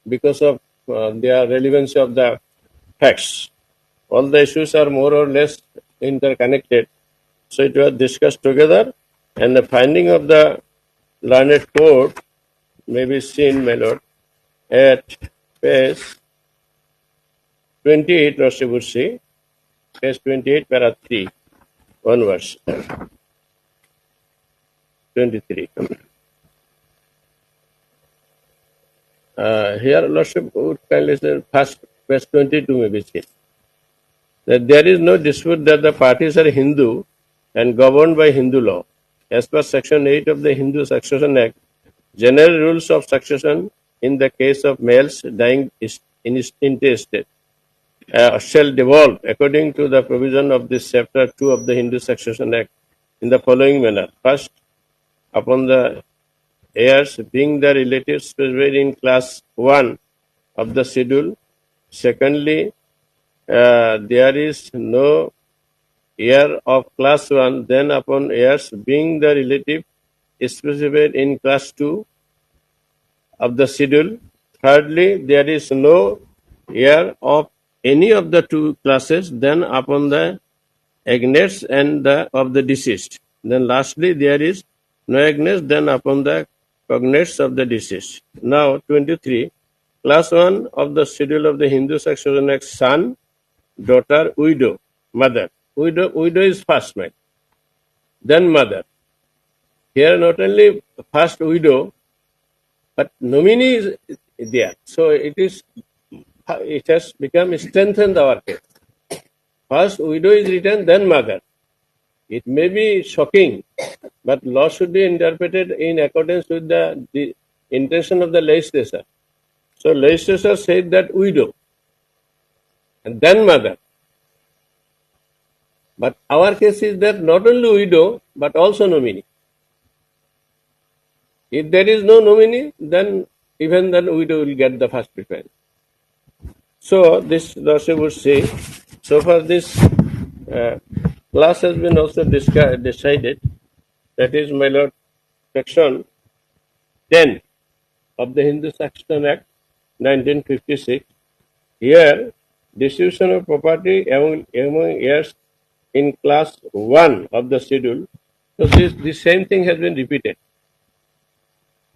Speaker 19: because of their relevancy of the facts. All the issues are more or less interconnected, so it was discussed together And the finding of the learned court may be seen, my lord, at page 28, Roshi would say, page 28, para 3, one verse, 23. Here, Lordship would kindly say, first, page 22 may be seen. That there is no dispute that the parties are Hindu and governed by Hindu law. As per Section 8 of the Hindu Succession Act, general rules of succession in the case of males dying intestate shall devolve according to the provision of this chapter 2 of the Hindu Succession Act in the following manner. First, upon the heirs being the relatives specified in class 1 of the schedule. Secondly, there is no heir of class 1, then upon heirs being the relative specified in class 2 of the schedule. Thirdly, there is no heir of any of the two classes, then upon the agnates and of the deceased. Then lastly, there is no agnates, then upon the cognates of the deceased. Now, 23. Class 1 of the schedule of the Hindu Succession Act, son, daughter, widow, mother. Widow is first, man. Then mother. Here not only first widow, but nominee is there. So it has become strengthened our case. First widow is written, then mother. It may be shocking, but law should be interpreted in accordance with the intention of the legislature. So legislature said that widow, and then mother. But our case is that not only widow, but also nominee. If there is no nominee, then even then widow will get the first preference. So this Lordship would say, so far this class has been also decided, that is, my lord, section 10 of the Hindu Succession Act 1956. Here, distribution of property among heirs in class 1 of the schedule. So this same thing has been repeated.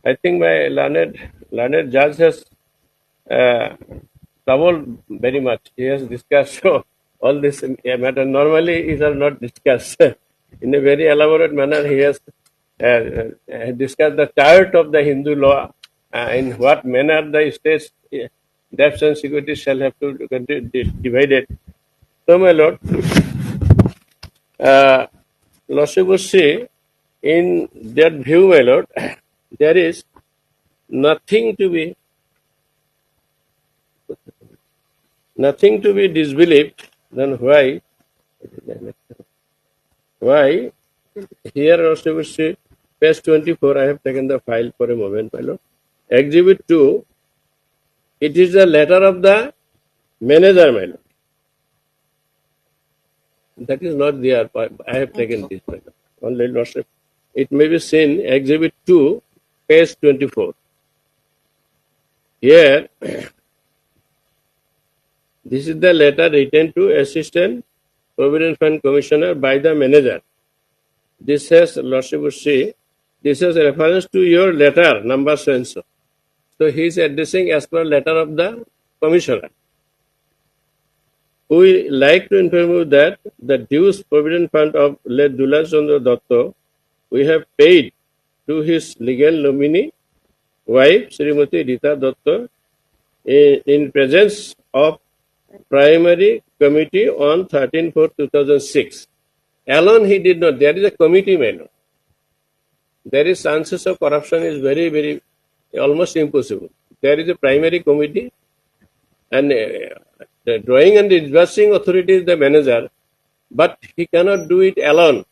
Speaker 19: I think my learned judge has troubled very much. He has discussed all this matter. Normally, these are not discussed. In a very elaborate manner, he has discussed the chart of the Hindu law, in what manner the states' debts and securities shall have to be divided. So, my lord, Lordship would say, in that view, my lord, there is nothing to be disbelieved. Then why here Lordship would say, page 24, I have taken the file for a moment, my lord. Exhibit 2, it is the letter of the manager, my lord. That is not there. I have taken this, my lord. Only Lordship. It may be seen, Exhibit 2, page 24. Here, this is the letter written to Assistant Provident Fund Commissioner by the manager. This has, Lordship would say, this has a reference to your letter, number so and so. So he is addressing as per letter of the commissioner. We like to inform you that the dues provident fund of late Dula Chandra Datta we have paid to his legal nominee, wife, Srimati Rita Datta, in presence of primary committee on 13/4/2006. Alone he did not. There is a committee, my lord. There is chances of corruption is very, very, almost impossible. There is a primary committee, and the drawing and disbursing authority is the manager, but he cannot do it alone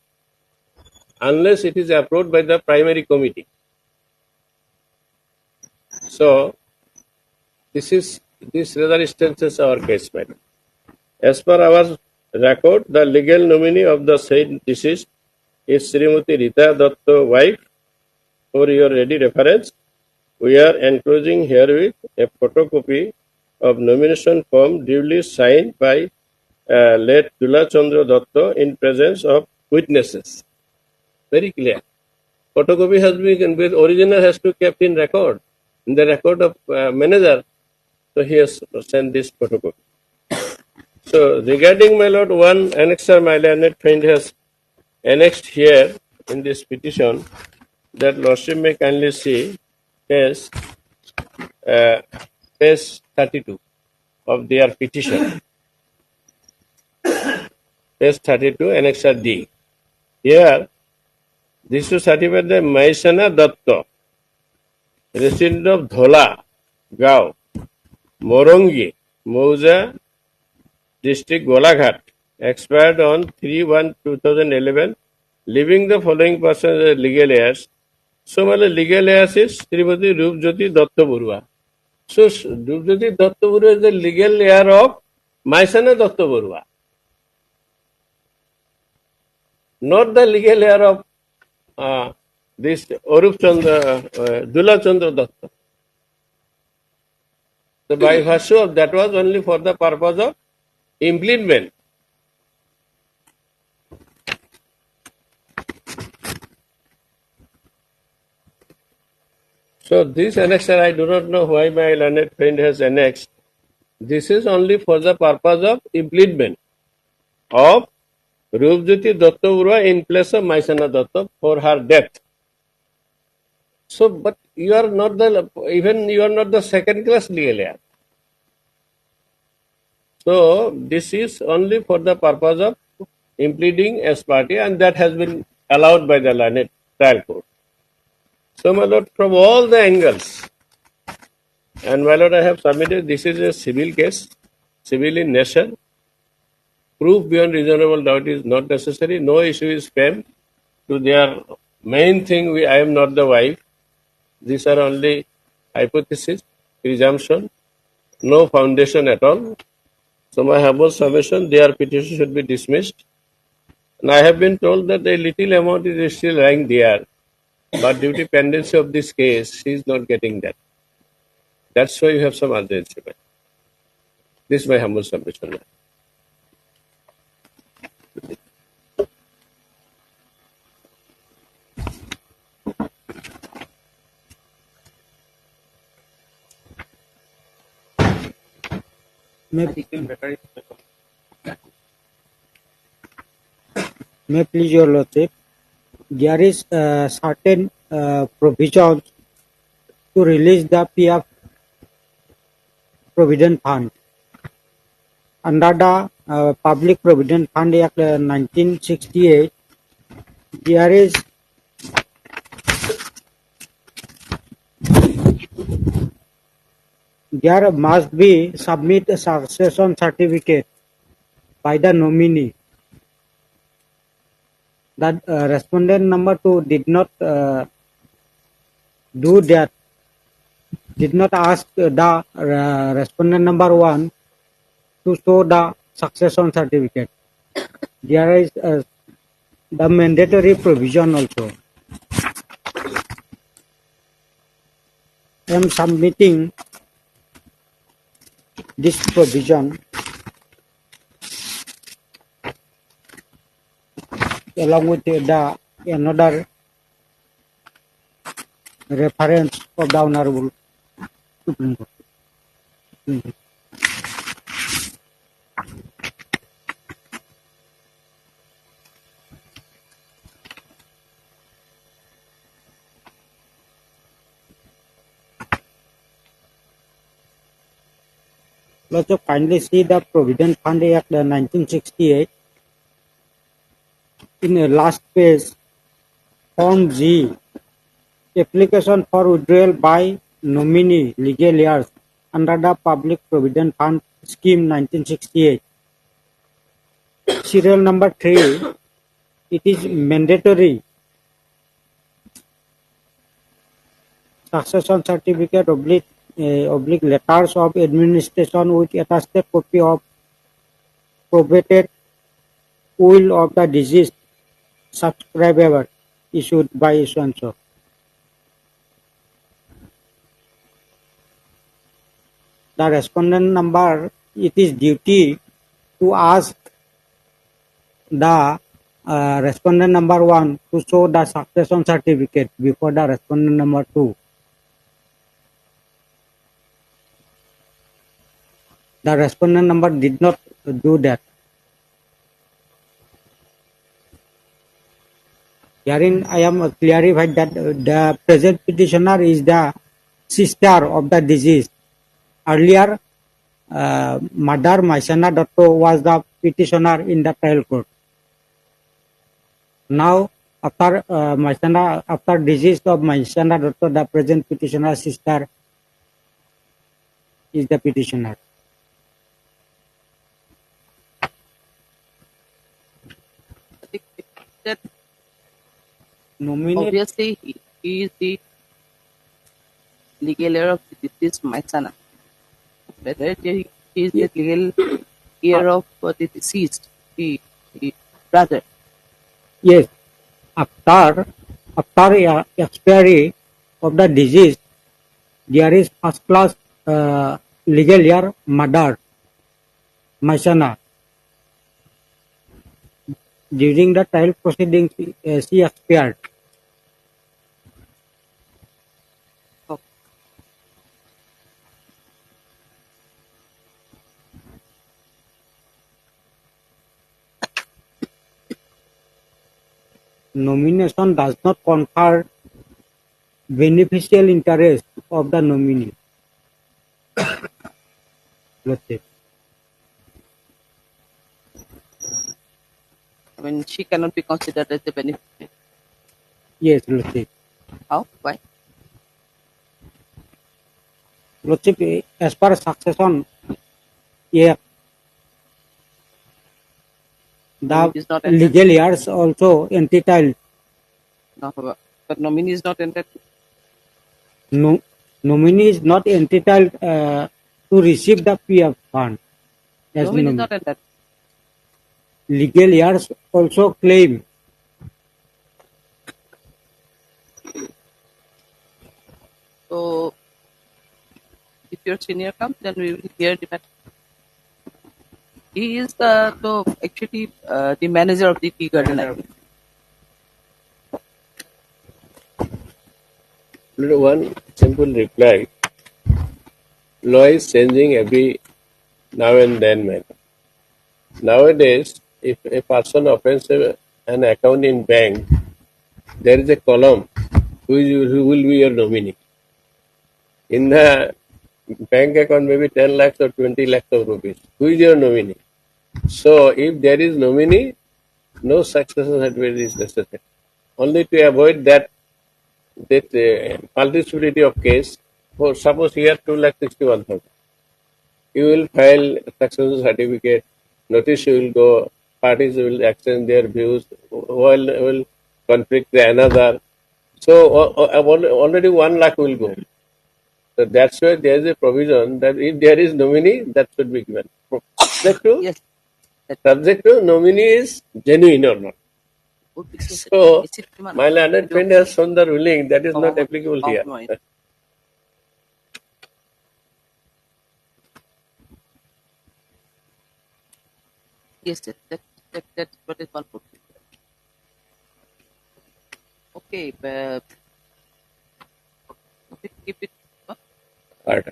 Speaker 19: unless it is approved by the primary committee. So, this rather instances our case, madam. As per our record, the legal nominee of the said deceased is Srimati Rita Datta, wife. For your ready reference, we are enclosing herewith a photocopy of nomination form duly signed by late Dula Chandra Datta in presence of witnesses. Very clear. photocopy has been, with original has to kept in record, in the record of manager. So he has sent this photocopy. So regarding my lord, one annexer my learned friend has annexed here in this petition, that lordship may kindly see page, page 32 of their petition. Page 32, annexer D. Here, this to certify the Maisana Datta, resident of Dhola, Gao, Morongi, Mouza, district Golaghat, expired on 3/1/2011, leaving the following persons as legal heirs. So, my legal heirs is Srimati Rupjyoti Datta Barua. So, Rupjyoti Datta Barua is the legal heir of Maisana Datta Barua, not the legal heir of this Arup Chandra, Dula Chandra Datta. So, by virtue of that was only for the purpose of implement. So, this annexer, I do not know why my learned friend has annexed. This is only for the purpose of implement of Rupjyoti Datta Barua in place of Maisana Datta for her death. So, but you are not the, even you are not the second class legal heir. So, this is only for the purpose of impleading as party, and that has been allowed by the learned trial court. So, my lord, from all the angles, and my lord, I have submitted, this is a civil case, civil in nature. Proof beyond reasonable doubt is not necessary. No issue is framed to their main thing. I am not the wife. These are only hypothesis, presumption, no foundation at all. So my humble submission, their petition should be dismissed. And I have been told that a little amount is still lying there, but due to pendency of this case, she is not getting that. That's why you have some urgency. This is my humble submission.
Speaker 18: May please your lordship, there is certain provisions to release the PF Provident Fund. Under the Public Provident Fund Act 1968, there must be submit a succession certificate by the nominee. That respondent number 2 did not do that, did not ask the respondent number 1 to show the succession certificate. There is the mandatory provision also. I am submitting this provision along with the another reference of the Honorable Supreme Court. Also, kindly see the Provident Fund Act 1968. In the last page, Form G, application for withdrawal by nominee legal heirs under the Public Provident Fund Scheme 1968. Serial number 3, it is mandatory. Succession certificate oblique letters of administration with attached copy of probated will of the deceased subscriber issued by issuance of. The respondent number, it is duty to ask the respondent number 1 to show the succession certificate before the respondent number 2. The respondent number did not do that. Herein, I am clarified that the present petitioner is the sister of the deceased. Earlier, Mother Maisana Datto was the petitioner in the trial court. Now, after after decease of Maisana Datto, the present petitioner sister is the petitioner.
Speaker 4: That
Speaker 18: Nominate.
Speaker 4: obviously he is the legal heir of the deceased Maisana. Whether he is the legal heir of the deceased, the brother.
Speaker 18: Yes, after expiry of the disease, there is first class legal heir mother, Maisana. During the trial proceedings, she expired. Nomination does not confer beneficial interest of the nominee. Let's say.
Speaker 4: I mean, she cannot be considered as the beneficiary.
Speaker 18: Yes, let's say.
Speaker 4: How? Why?
Speaker 18: Let's say, as per succession, yeah, the
Speaker 4: Is not
Speaker 18: legal heirs also entitled.
Speaker 4: No, but nominee is not entitled.
Speaker 18: No, nominee is not entitled to receive the PF fund. As
Speaker 4: Nominee is
Speaker 18: nominee.
Speaker 4: not entitled.
Speaker 18: Legal heirs also claim.
Speaker 4: So, if your senior comes, then we will hear the matter. He is actually the manager of the tea garden. I think.
Speaker 19: One simple reply. Law is changing every now and then, man. Nowadays, if a person opens an account in bank, there is a column who will be your nominee. In the bank account, maybe 10 lakhs or 20 lakhs of rupees. Who is your nominee? So, if there is nominee, no successor certificate is necessary. Only to avoid that multiplicity of case. For suppose here 2,61,000, you will file successor certificate. Notice will go. Parties will exchange their views. Will conflict with another. So already 1 lakh will go. So that's why there is a provision that if there is nominee, that should be given. Subject to nominee is genuine or not. So my learned friend has shown the ruling that is not applicable here.
Speaker 4: Yes, that's what is one put. Okay, keep it.
Speaker 19: Right.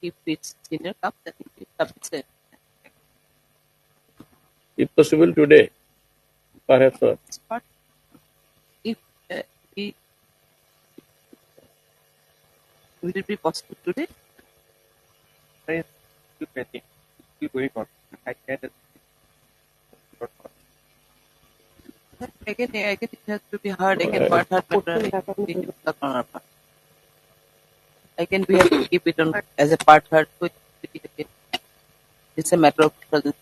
Speaker 4: If it's senior cup, then it submits it.
Speaker 19: If possible today, perhaps not.
Speaker 4: But if will it be possible today?
Speaker 17: Still going on. I can't.
Speaker 4: Again, it has to be heard. Again, part heard. Again, we have to keep it on as a part heard. It's a matter of present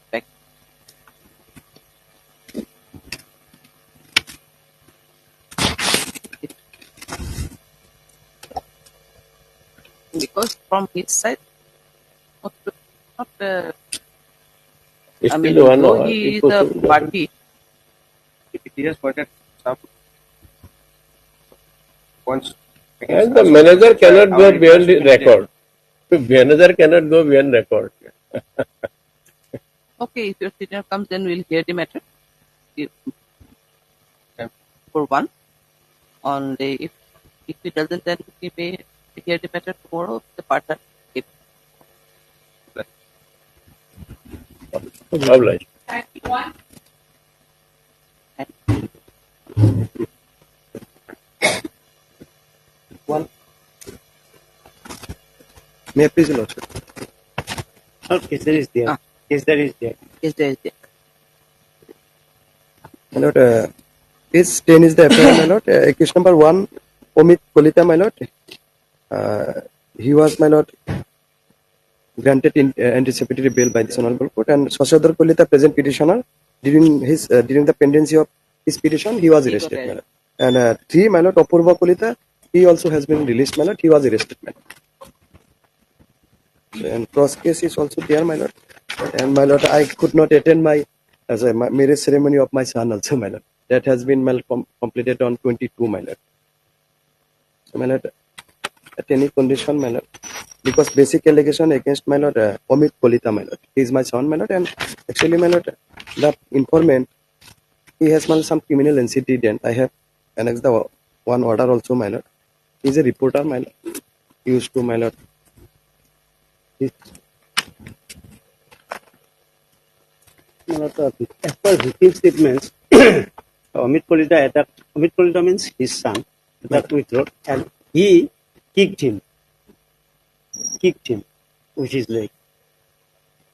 Speaker 4: fact. Because from his side, not
Speaker 19: It's
Speaker 4: I mean,
Speaker 19: still 1
Speaker 4: though
Speaker 19: hour.
Speaker 4: he
Speaker 19: If
Speaker 4: is a
Speaker 19: possible,
Speaker 4: party,
Speaker 17: If it is for that sub, once.
Speaker 19: and the manager cannot go beyond the record. Manager cannot go beyond record.
Speaker 4: Okay, if your senior comes, then we'll hear the matter. For one, on the if he doesn't, then we may hear the matter tomorrow. The partner. If
Speaker 19: Obliged.
Speaker 12: One. May I please, Your Lordship?
Speaker 7: Case there is there. Case there is there.
Speaker 4: Yes, there is there.
Speaker 12: My lord, page 10 is the FIR, my lord. Accused number 1, Omit Kolita, my lord. He was, my lord, granted anticipatory bail by this honorable court, and Shashadhar Kolita, present petitioner, during the pendency of his petition, he was arrested, my lord. And 3, my lord, Apurva Kolita, he also has been released, my lord. He was arrested, my lord. And cross case is also there, my lord. And my lord, I could not attend my marriage ceremony of my son also, my lord. That has been completed on 22, my lord. So, my lord, at any condition, my lord, because basic allegation against my lord Omit Kolita, my lord. He is my son, my lord, and actually, my lord, the informant, he has some criminal incident. I have annexed the one order also, my lord. He is a reporter, my lord. He used to, my lord.
Speaker 7: As per victim statements, Amit Kolita attacked. Amit Kolita means his son attacked with rod, and he kicked him with his leg.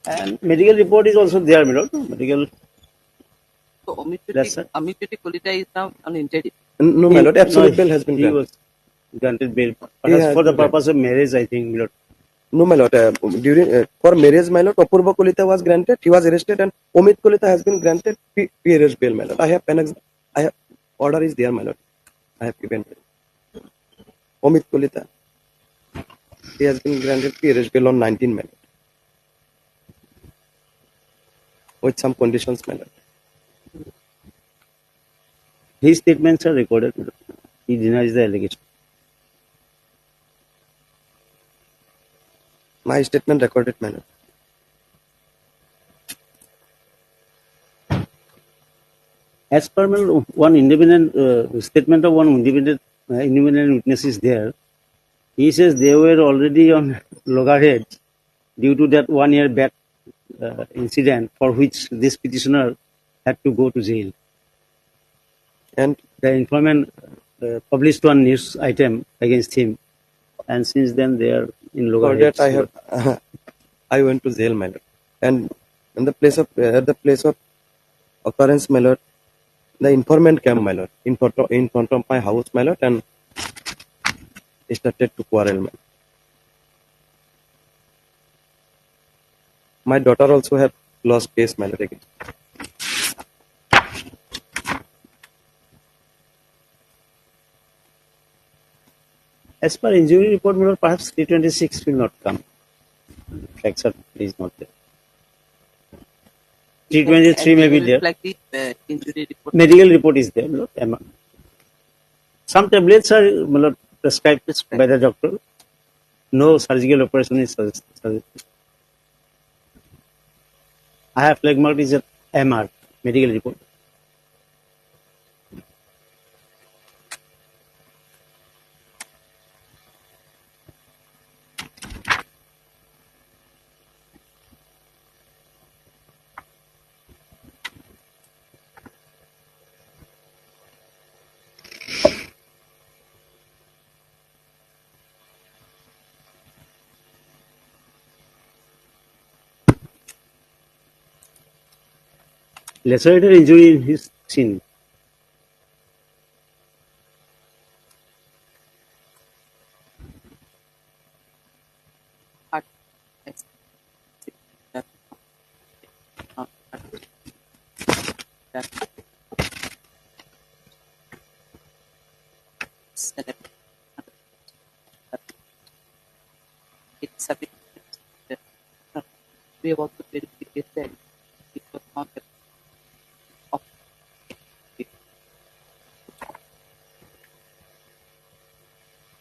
Speaker 7: And medical report is also there, my lord. Medical.
Speaker 4: So Amit Kolita is now on interim.
Speaker 12: No, my lord, absolute bail has been
Speaker 7: He
Speaker 12: granted.
Speaker 7: was granted bail
Speaker 12: has
Speaker 7: for the
Speaker 12: been
Speaker 7: purpose of marriage, I think, my lord.
Speaker 12: No, my lord. During for marriage, my lord, Apurva Kolita was granted. He was arrested, and Omit Kolita has been granted pre-arrest bail, my lord. I have order is there, my lord. I have given. Omit Kolita, he has been granted pre-arrest bail on 19, my lord, with some conditions, my lord.
Speaker 7: His statements are recorded. He denies the allegation.
Speaker 12: My statement recorded, my lord.
Speaker 7: As per one independent statement of one independent witness is there, he says they were already on loggerheads due to that 1 year back incident for which this petitioner had to go to jail.
Speaker 12: And
Speaker 7: the informant published one news item against him, and since then they are in
Speaker 12: For
Speaker 7: loggerheads.
Speaker 12: that, I went to jail, my lord, and in the place of occurrence, my lord, the informant came, my lord, in front of my house, my lord, and started to quarrel, my lord. My daughter also have lost case, my lord, again.
Speaker 7: As per injury report, my lord, perhaps 326 will not come. Fracture is not there. 323 may be there.
Speaker 4: Like the injury report.
Speaker 7: Medical report is there, my lord. Some tablets are, my lord, prescribed by the doctor. No surgical operation is suggested. I have flag marked is a MR, medical report. Lacerated injury in his chin.
Speaker 4: It's a bit. We have also verified that it was not of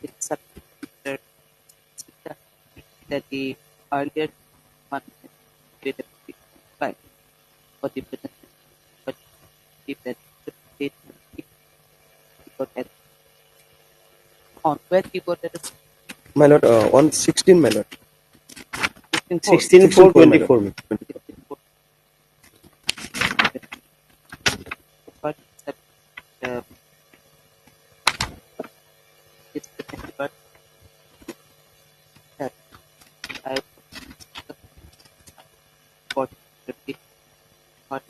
Speaker 4: it's a that the earlier one did right. for the present, but if that state he got that on where he got that
Speaker 12: My lord, on 16, my lord.
Speaker 7: 16 4 24.
Speaker 4: But uh, it's but I got 50 but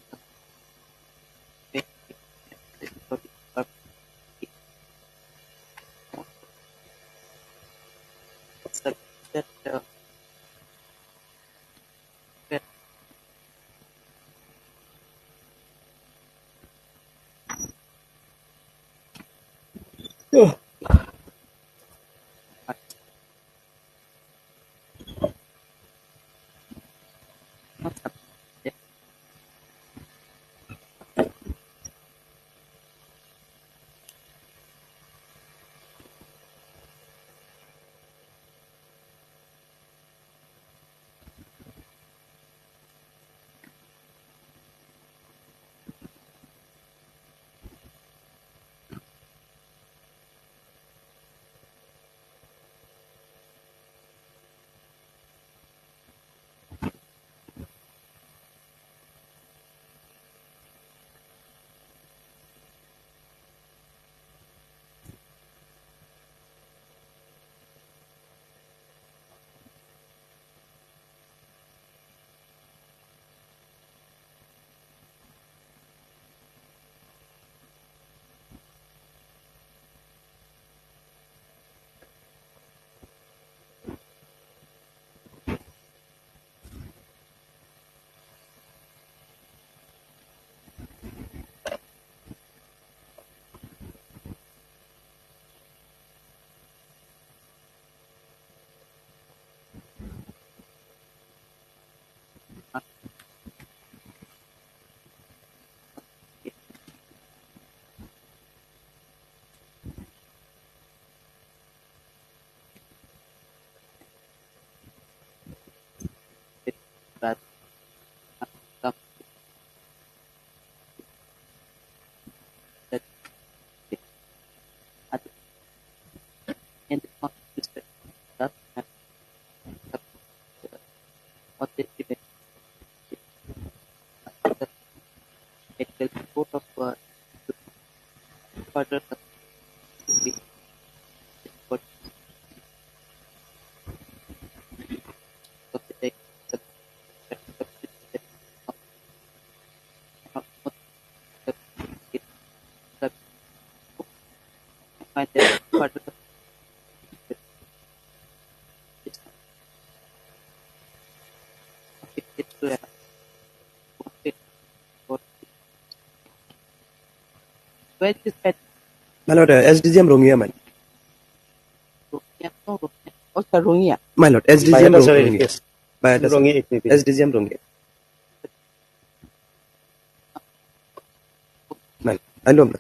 Speaker 4: that that that in the context that what they did that it will report of further what where is that
Speaker 12: My lord, SDGM Rongia, man.
Speaker 4: also Rohingya.
Speaker 12: My lord, SDGM Rongia.
Speaker 7: Yes.
Speaker 12: Biata,
Speaker 7: Rongia, it may be.
Speaker 12: SDGM Rongia. Man, I know, man.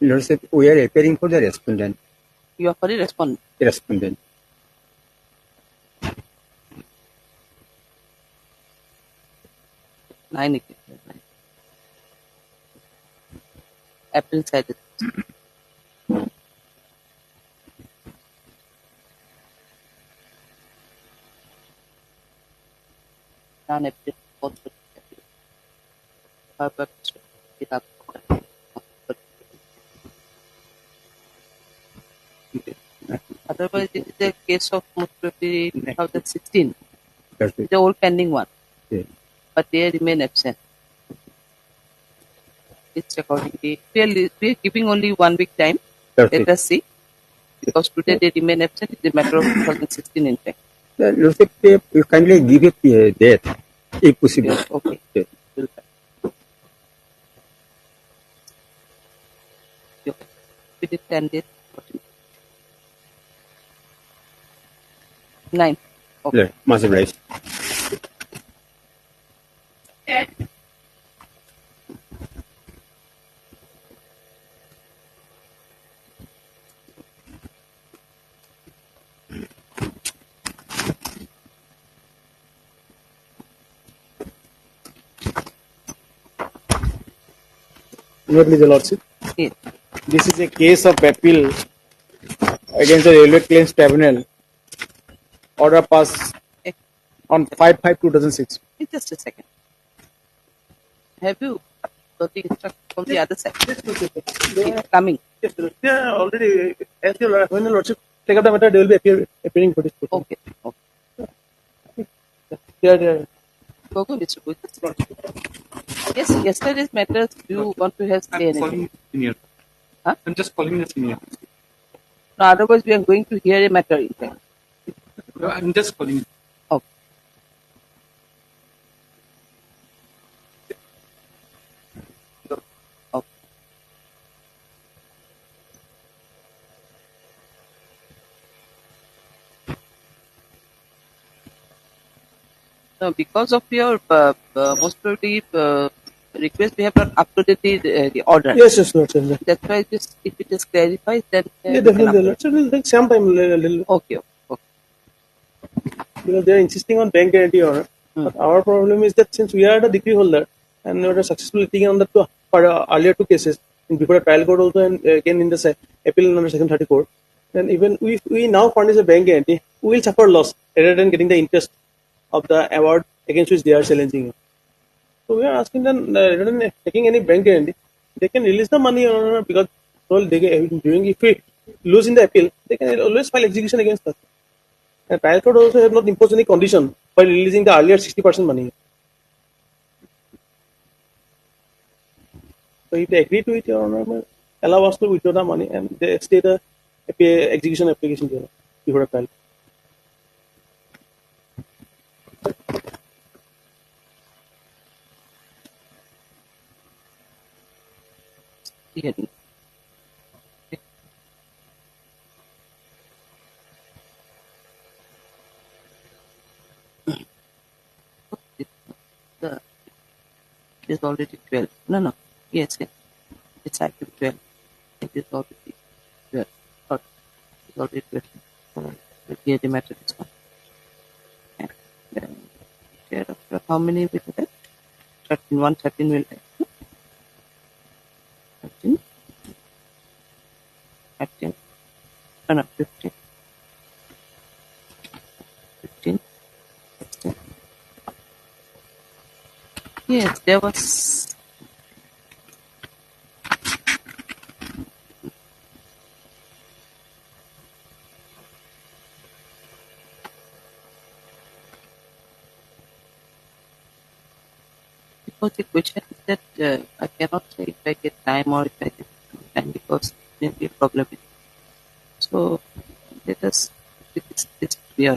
Speaker 20: Lordship, we are appearing for the respondent.
Speaker 4: You are for the respondent.
Speaker 20: Respondent.
Speaker 4: Nine April side. Non April fourth. Otherwise, it is a case of most probably 2016. The old pending one.
Speaker 20: Yeah.
Speaker 4: But they remain absent. It's accordingly. We are giving only 1 week time. Let us see. Because today they remain absent. It's a matter of 2016 in fact.
Speaker 20: Lordship, you kindly give it a date, if possible.
Speaker 4: Okay.
Speaker 20: Yeah.
Speaker 4: within 10 days. 14. 9.
Speaker 20: Yeah, massive rise.
Speaker 1: Immediately, the Lordship.
Speaker 4: Yes.
Speaker 21: This is a case of appeal against the Railway Claims Tribunal. Order passed on 5/5/2006.
Speaker 4: Just a second. Have you got the instruction from the other side? It's coming.
Speaker 1: Yes, sir. Yeah, already, as your when the Lordship take up the matter, they will be appearing for this.
Speaker 4: Okay.
Speaker 1: Yeah.
Speaker 4: Go, Mr. Bhuj. Yes, yesterday's matters you want to have say anything.
Speaker 3: Senior.
Speaker 4: Huh?
Speaker 3: I'm just calling the senior.
Speaker 4: No, otherwise we are going to hear a matter in fact.
Speaker 3: I'm just calling.
Speaker 4: Okay. Okay. No, because of your most probably request, we have not uploaded the order.
Speaker 1: Yes, Lordship.
Speaker 4: That's why just if it is clarified, then
Speaker 1: Yeah, definitely, Lordship. It will take some time.
Speaker 4: Okay.
Speaker 1: Because they are insisting on bank guarantee order. But our problem is that since we are the decree holder and we are successfully taken on the earlier two cases, before the trial court also and again in the appeal number section 34, then even if we now furnish a bank guarantee, we will suffer loss rather than getting the interest of the award against which they are challenging it. So we are asking them rather than taking any bank guarantee, they can release the money because if we lose in the appeal, they can always file execution against us. And trial court also have not imposed any condition by releasing the earlier 60% money. So if they agree to it, Your Honor, allow us to withdraw the money and they stay the execution application there before a trial.
Speaker 4: Hearing. It is already 12. No. Yes. It's actually 12. It is already 12. It is already 12. Here the matter is one. And then care of how many will have? 13. 113 will have. 13. 13. No, 15. 15. 16. Yes, there was. Because the question is that I cannot say if I get time or if I get time because there may be a problem. So let us it's clear.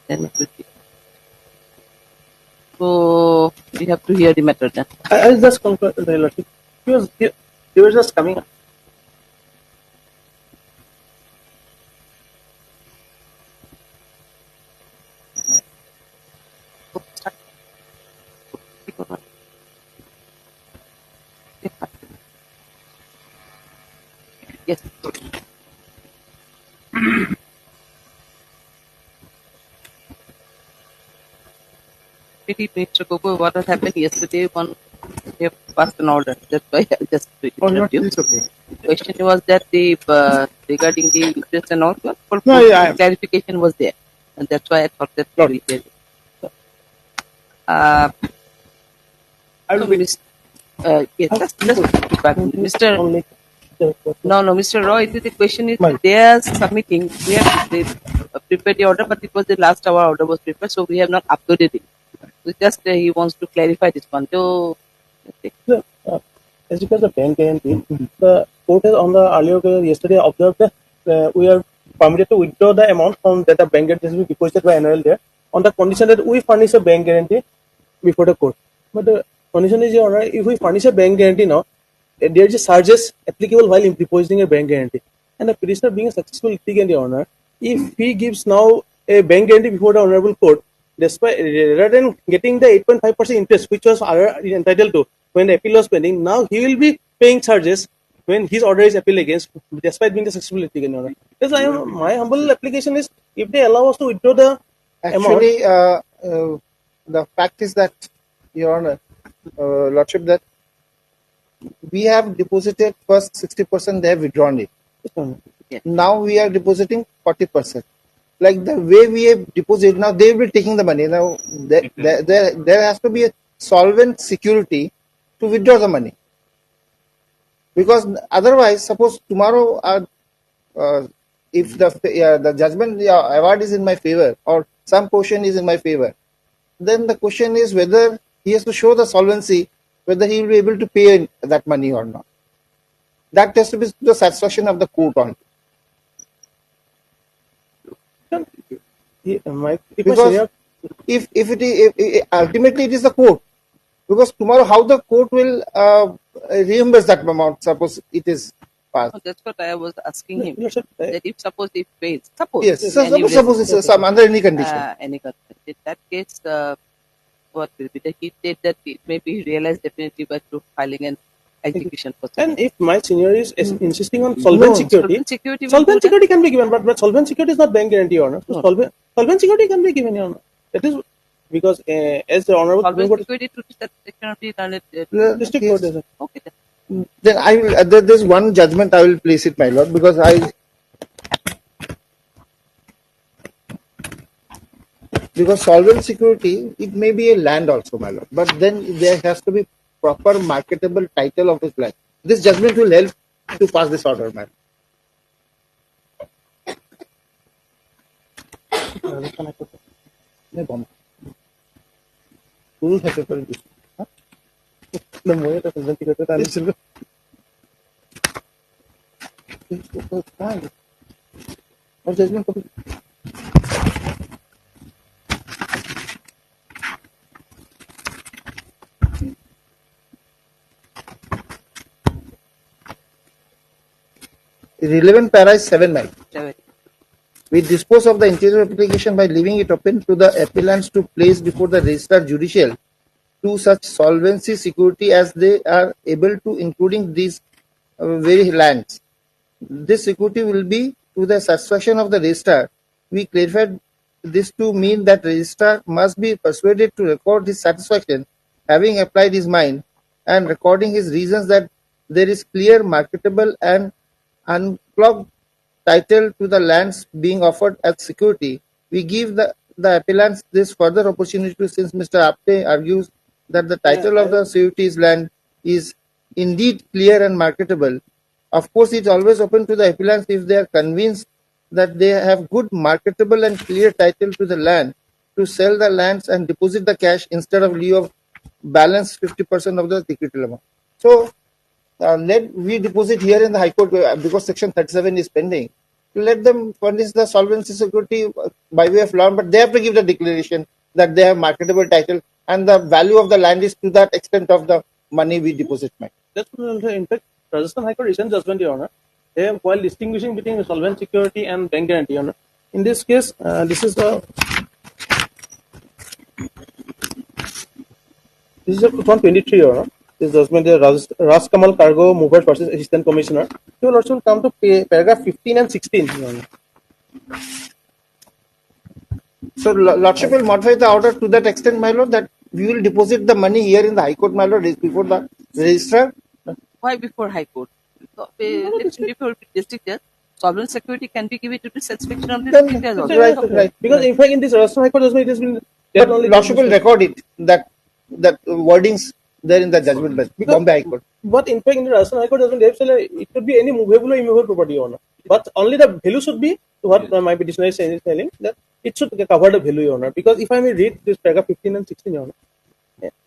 Speaker 4: Then it will be. So we have to hear the matter then.
Speaker 1: I just conclude the Lordship. He was just coming up.
Speaker 4: Yes. Mr. Gogo, what has happened yesterday? We have passed an order. That's why I just interrupt you. Question was that the regarding the interest and all, clarification was there, and that's why I thought that. Yes, let's keep back. Mr. No, Mr. Roy, the question is they are submitting. We have prepared the order, but it was the last hour order was prepared, so we have not uploaded it. So just he wants to clarify this one. So,
Speaker 1: as regards the bank guarantee, the court has on the earlier yesterday observed that we are permitted to withdraw the amount from that the bank guarantee has been deposited by NRL there on the condition that we furnish a bank guarantee before the court. But the condition is, if we furnish a bank guarantee now, there is a charges applicable while depositing a bank guarantee. And the petitioner being a successful litigant, Your Honor, if he gives now a bank guarantee before the Honorable Court, despite rather than getting the 8.5% interest which was entitled to when the appeal was pending, now he will be paying charges when his order is appealed against, despite being the successful litigant, Your Honor. Yes, my humble application is if they allow us to withdraw the amount.
Speaker 5: Actually, the fact is that, Your Honor, Lordship, that we have deposited first 60%, they have withdrawn it. Now we are depositing 40%. Like the way we have deposited, now they will be taking the money. Now there has to be a solvent security to withdraw the money. Because otherwise, suppose tomorrow, if the judgment award is in my favor or some portion is in my favor, then the question is whether he has to show the solvency, whether he will be able to pay that money or not. That has to be the satisfaction of the court only. Because if ultimately it is the court, because tomorrow how the court will reimburse that amount, suppose it is passed.
Speaker 4: Oh, that's what I was asking him. That if suppose he pays, suppose
Speaker 5: Yes, so suppose it's some under any condition.
Speaker 4: any condition. In that case, what will be the heat date that it may be realized definitely by through filing an execution process.
Speaker 1: And if my senior is insisting on solvent security, solvent security can be given, but solvent security is not bank guarantee, Your Honor. So solvent security can be given, Your Honor. That is because as the Honorable
Speaker 4: Solvent security to that cannot be done at
Speaker 1: district court.
Speaker 4: Okay.
Speaker 5: Then I will. There's one judgment I will place it, my lord, because because solvent security, it may be a land also, my lord, but then there has to be proper marketable title of his land. This judgment will help to pass this order, my lord.
Speaker 1: Rule has to be. The more the solvent security, then or judgment copy.
Speaker 5: Relevant para is 7, my lord. We dispose of the interior application by leaving it open to the appellants to place before the registrar judicial to such solvency security as they are able to, including these very lands. This security will be to the satisfaction of the registrar. We clarified this to mean that registrar must be persuaded to record his satisfaction, having applied his mind, and recording his reasons that there is clear, marketable, and unclogged title to the lands being offered as security. We give the appellants this further opportunity to, since Mr. Apte argues that the title of the securities land is indeed clear and marketable. Of course, it's always open to the appellants if they are convinced that they have good, marketable, and clear title to the land to sell the lands and deposit the cash instead of lieu of balance 50% of the security amount. So, let we deposit here in the High Court because Section 37 is pending. Let them furnish the solvency security by way of law, but they have to give the declaration that they have marketable title and the value of the land is to that extent of the money we deposit.
Speaker 1: That's in fact, Rajasthan High Court recent judgment, Your Honor, they have, while distinguishing between solvent security and bank guarantee, Your Honor. In this case, this is a 2023, Your Honor. This judgment is Ras Kamal Cargo Movers versus Assistant Commissioner. You will also come to paragraph 15 and 16, Your Honor.
Speaker 5: So, Lordship will modify the order to that extent, my lord, that we will deposit the money here in the High Court, my lord, before the registrar.
Speaker 4: Why before High Court? Before district judge, solvent security can be given to the satisfaction of the district judge also.
Speaker 1: Right. Because in fact, in this Rajasthan High Court judgment, it has been.
Speaker 5: But Lordship will record it, that wordings there in the judgment by Bombay High Court.
Speaker 1: But in fact, in the Rajasthan High Court judgment, they have said it could be any movable or immovable property, Your Honor. But only the value should be what my petitioner is telling, that it should cover the value, Your Honor. Because if I may read this paragraph 15 and 16, Your Honor.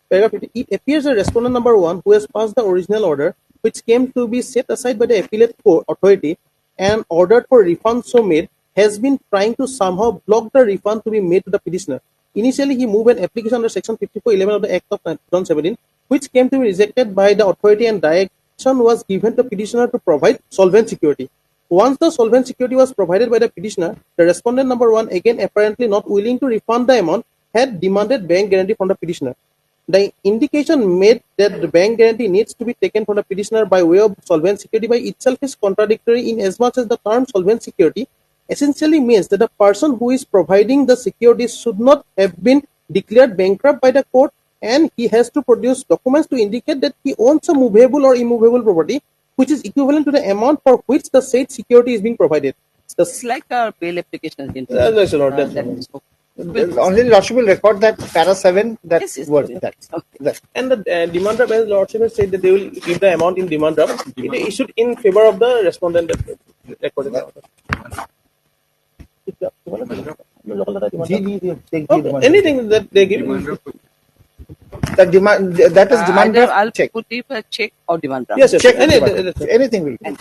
Speaker 1: Paragraph 15, it appears the respondent number 1 who has passed the original order, which came to be set aside by the appellate authority and ordered for refund so made, has been trying to somehow block the refund to be made to the petitioner. Initially, he moved an application under Section 54(11) of the Act of 2017, which came to be rejected by the authority and direction instruction was given to petitioner to provide solvent security. Once the solvent security was provided by the petitioner, the respondent number 1, again apparently not willing to refund the amount, had demanded bank guarantee from the petitioner. The indication made that the bank guarantee needs to be taken from the petitioner by way of solvent security by itself is contradictory, in as much as the term solvent security essentially means that the person who is providing the security should not have been declared bankrupt by the court, and he has to produce documents to indicate that he owns a movable or immovable property which is equivalent to the amount for which the said security is being provided.
Speaker 4: It's like a bail application.
Speaker 1: That's a lot.
Speaker 5: Only Lordship will record that para 7, that word. That.
Speaker 1: And the demand draft, as Lordship has said, that they will give the amount in demand draft. It is issued in favor of the respondent that recorded the order. Anything that they give.
Speaker 5: The demand, that is demand
Speaker 4: Either
Speaker 5: draft
Speaker 4: I'll
Speaker 5: check.
Speaker 4: put it a check or demand draft.
Speaker 1: Yes, yes.
Speaker 5: Check
Speaker 1: Anything
Speaker 5: will do.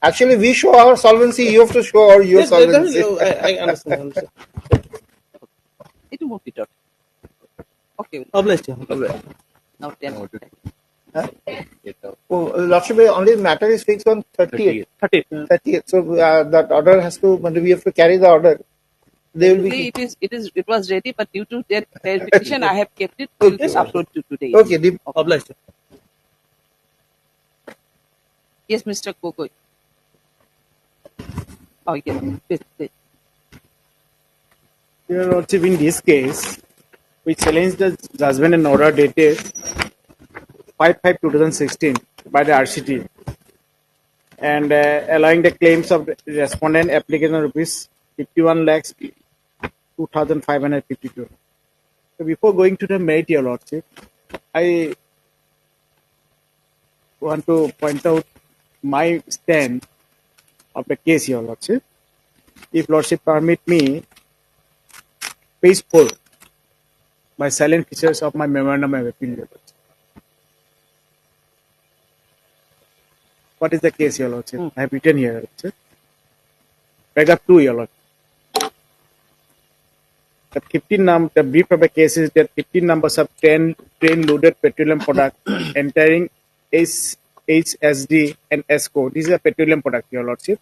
Speaker 5: Actually, we show our solvency, you have to show our your
Speaker 1: Yes,
Speaker 5: solvency.
Speaker 1: I understand.
Speaker 4: It won't be done. Okay.
Speaker 1: Obliged.
Speaker 4: Now 10.
Speaker 5: Oh, Lordship, only matter is fixed on 30th. 30th. So that order has to, we have to carry the order. They will be.
Speaker 4: It was ready, but due to their clarification, I have kept it. We'll just upload to today.
Speaker 5: Okay,
Speaker 1: obliged.
Speaker 4: Yes, Mr. Kokoi. Oh, yes. Please.
Speaker 21: Your Lordship, in this case, we challenge the judgment and order dated 5/5/2016 by the RCT, and allowing the claims of the respondent applicant rupees 51 lakhs 2,552. So before going to the merit, Your Lordship, I want to point out my stand of the case, Your Lordship. If Lordship permit me, page 4, by silent features of my memorandum of opinion. What is the case, Your Lordship? I have written here, Your Lordship. Paragraph 2, Your Lordship. The brief of the case is that 15 numbers of 10 train-loaded petroleum product entering HSD and ESCO. This is a petroleum product, Your Lordship.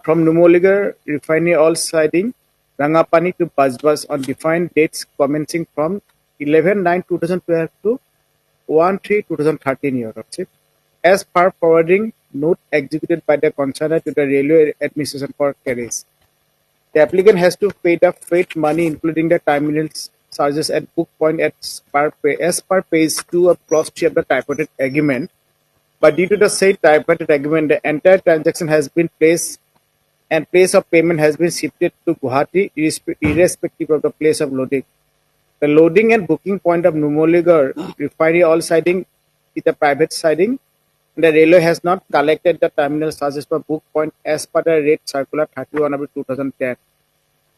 Speaker 21: From Numoligarh Refinery Oil Siding, Rangapani to Bajbas on defined dates commencing from 11/9/2012 to 1/3/2013, Your Lordship. As per forwarding note executed by the concerner to the Railway Administration for carriage. The applicant has to pay the freight money, including the terminal charges at book point as per page 2 of clause 3 of the tripartite agreement. But due to the said tripartite agreement, the entire transaction has been placed and place of payment has been shifted to Guwahati irrespective of the place of loading. The loading and booking point of Numoligarh Refinery Oil Siding is a private siding. The railway has not collected the terminal charges for book point as per the rate circular 31/2010,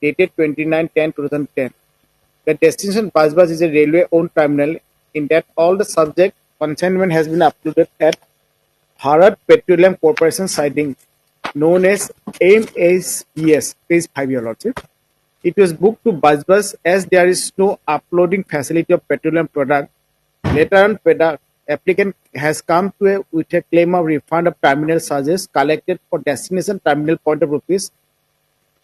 Speaker 21: dated 29/10/2010. The destination Bajbas is a railway-owned terminal in that all the subject consignment has been uploaded at Bharat Petroleum Corporation siding, known as MSBS, page 5, Your Lordship. It was booked to Bajbas as there is no uploading facility of petroleum product. Later on, applicant has come to with a claim of refund of terminal charges collected for destination terminal point of rupees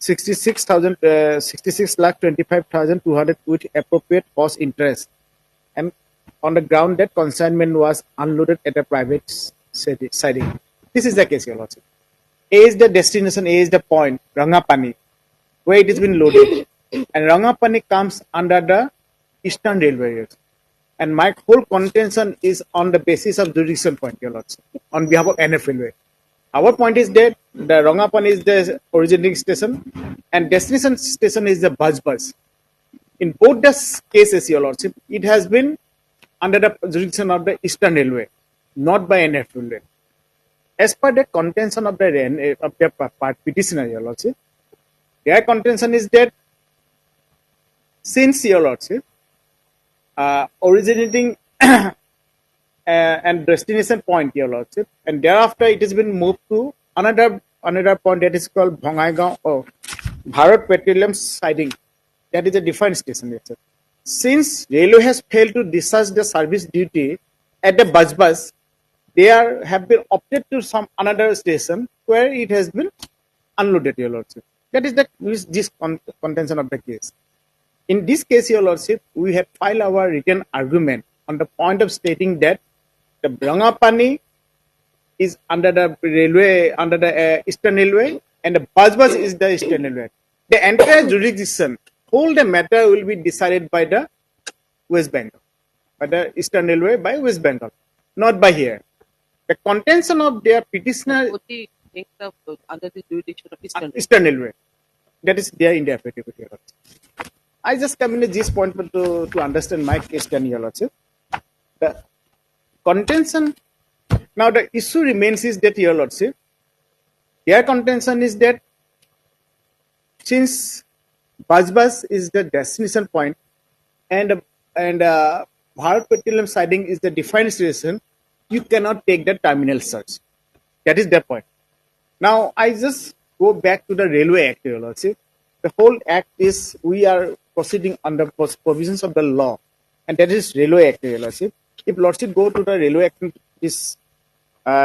Speaker 21: 66,25,200 with appropriate cost interest, and on the ground that consignment was unloaded at a private siding. This is the case, Your Lordship. A is the destination, A is the point, Rangapani, where it has been loaded, and Rangapani comes under the Eastern Railway Rails. And my whole contention is on the basis of jurisdiction point, Your Lordship, on behalf of NF Railway. Our point is that the Rangapani is the originating station and destination station is the Bajbas. In both the cases, Your Lordship, it has been under the jurisdiction of the Eastern Railway, not by NF Railway. As per the contention of the petitioner, Your Lordship, their contention is that since, Your Lordship, originating and destination point, Your Lordship, and thereafter it has been moved to another point that is called Bhongaigaon or Bharat Petroleum siding. That is a defined station. Yes, sir. Since railway has failed to discharge the service duty at the Bajbas, they have been opted to some another station where it has been unloaded, Your Lordship. That is this contention of the case. In this case, Your Lordship, we have filed our written argument on the point of stating that the Brangapani is under the railway, under the Eastern Railway, and the Bajbaj is the Eastern Railway. The entire jurisdiction, whole the matter will be decided by the West Bengal, by the Eastern Railway, by West Bengal, not by here. The contention of their petitioner
Speaker 4: under the jurisdiction of
Speaker 21: Eastern Railway, that is there in the affidavit, Your Lordship. I just come in this point to understand my case, Your Lordship. The contention, now the issue remains is that, Your Lordship, their contention is that since Bajbaj is the destination point and Bharat Petroleum siding is the defined station, you cannot take the terminal search. That is their point. Now, I just go back to the Railway Act, Your Lordship. The whole act is, we are proceeding under provisions of the law, and that is Railway Act, Your Lordship. If Lordship go to the Railway Act, is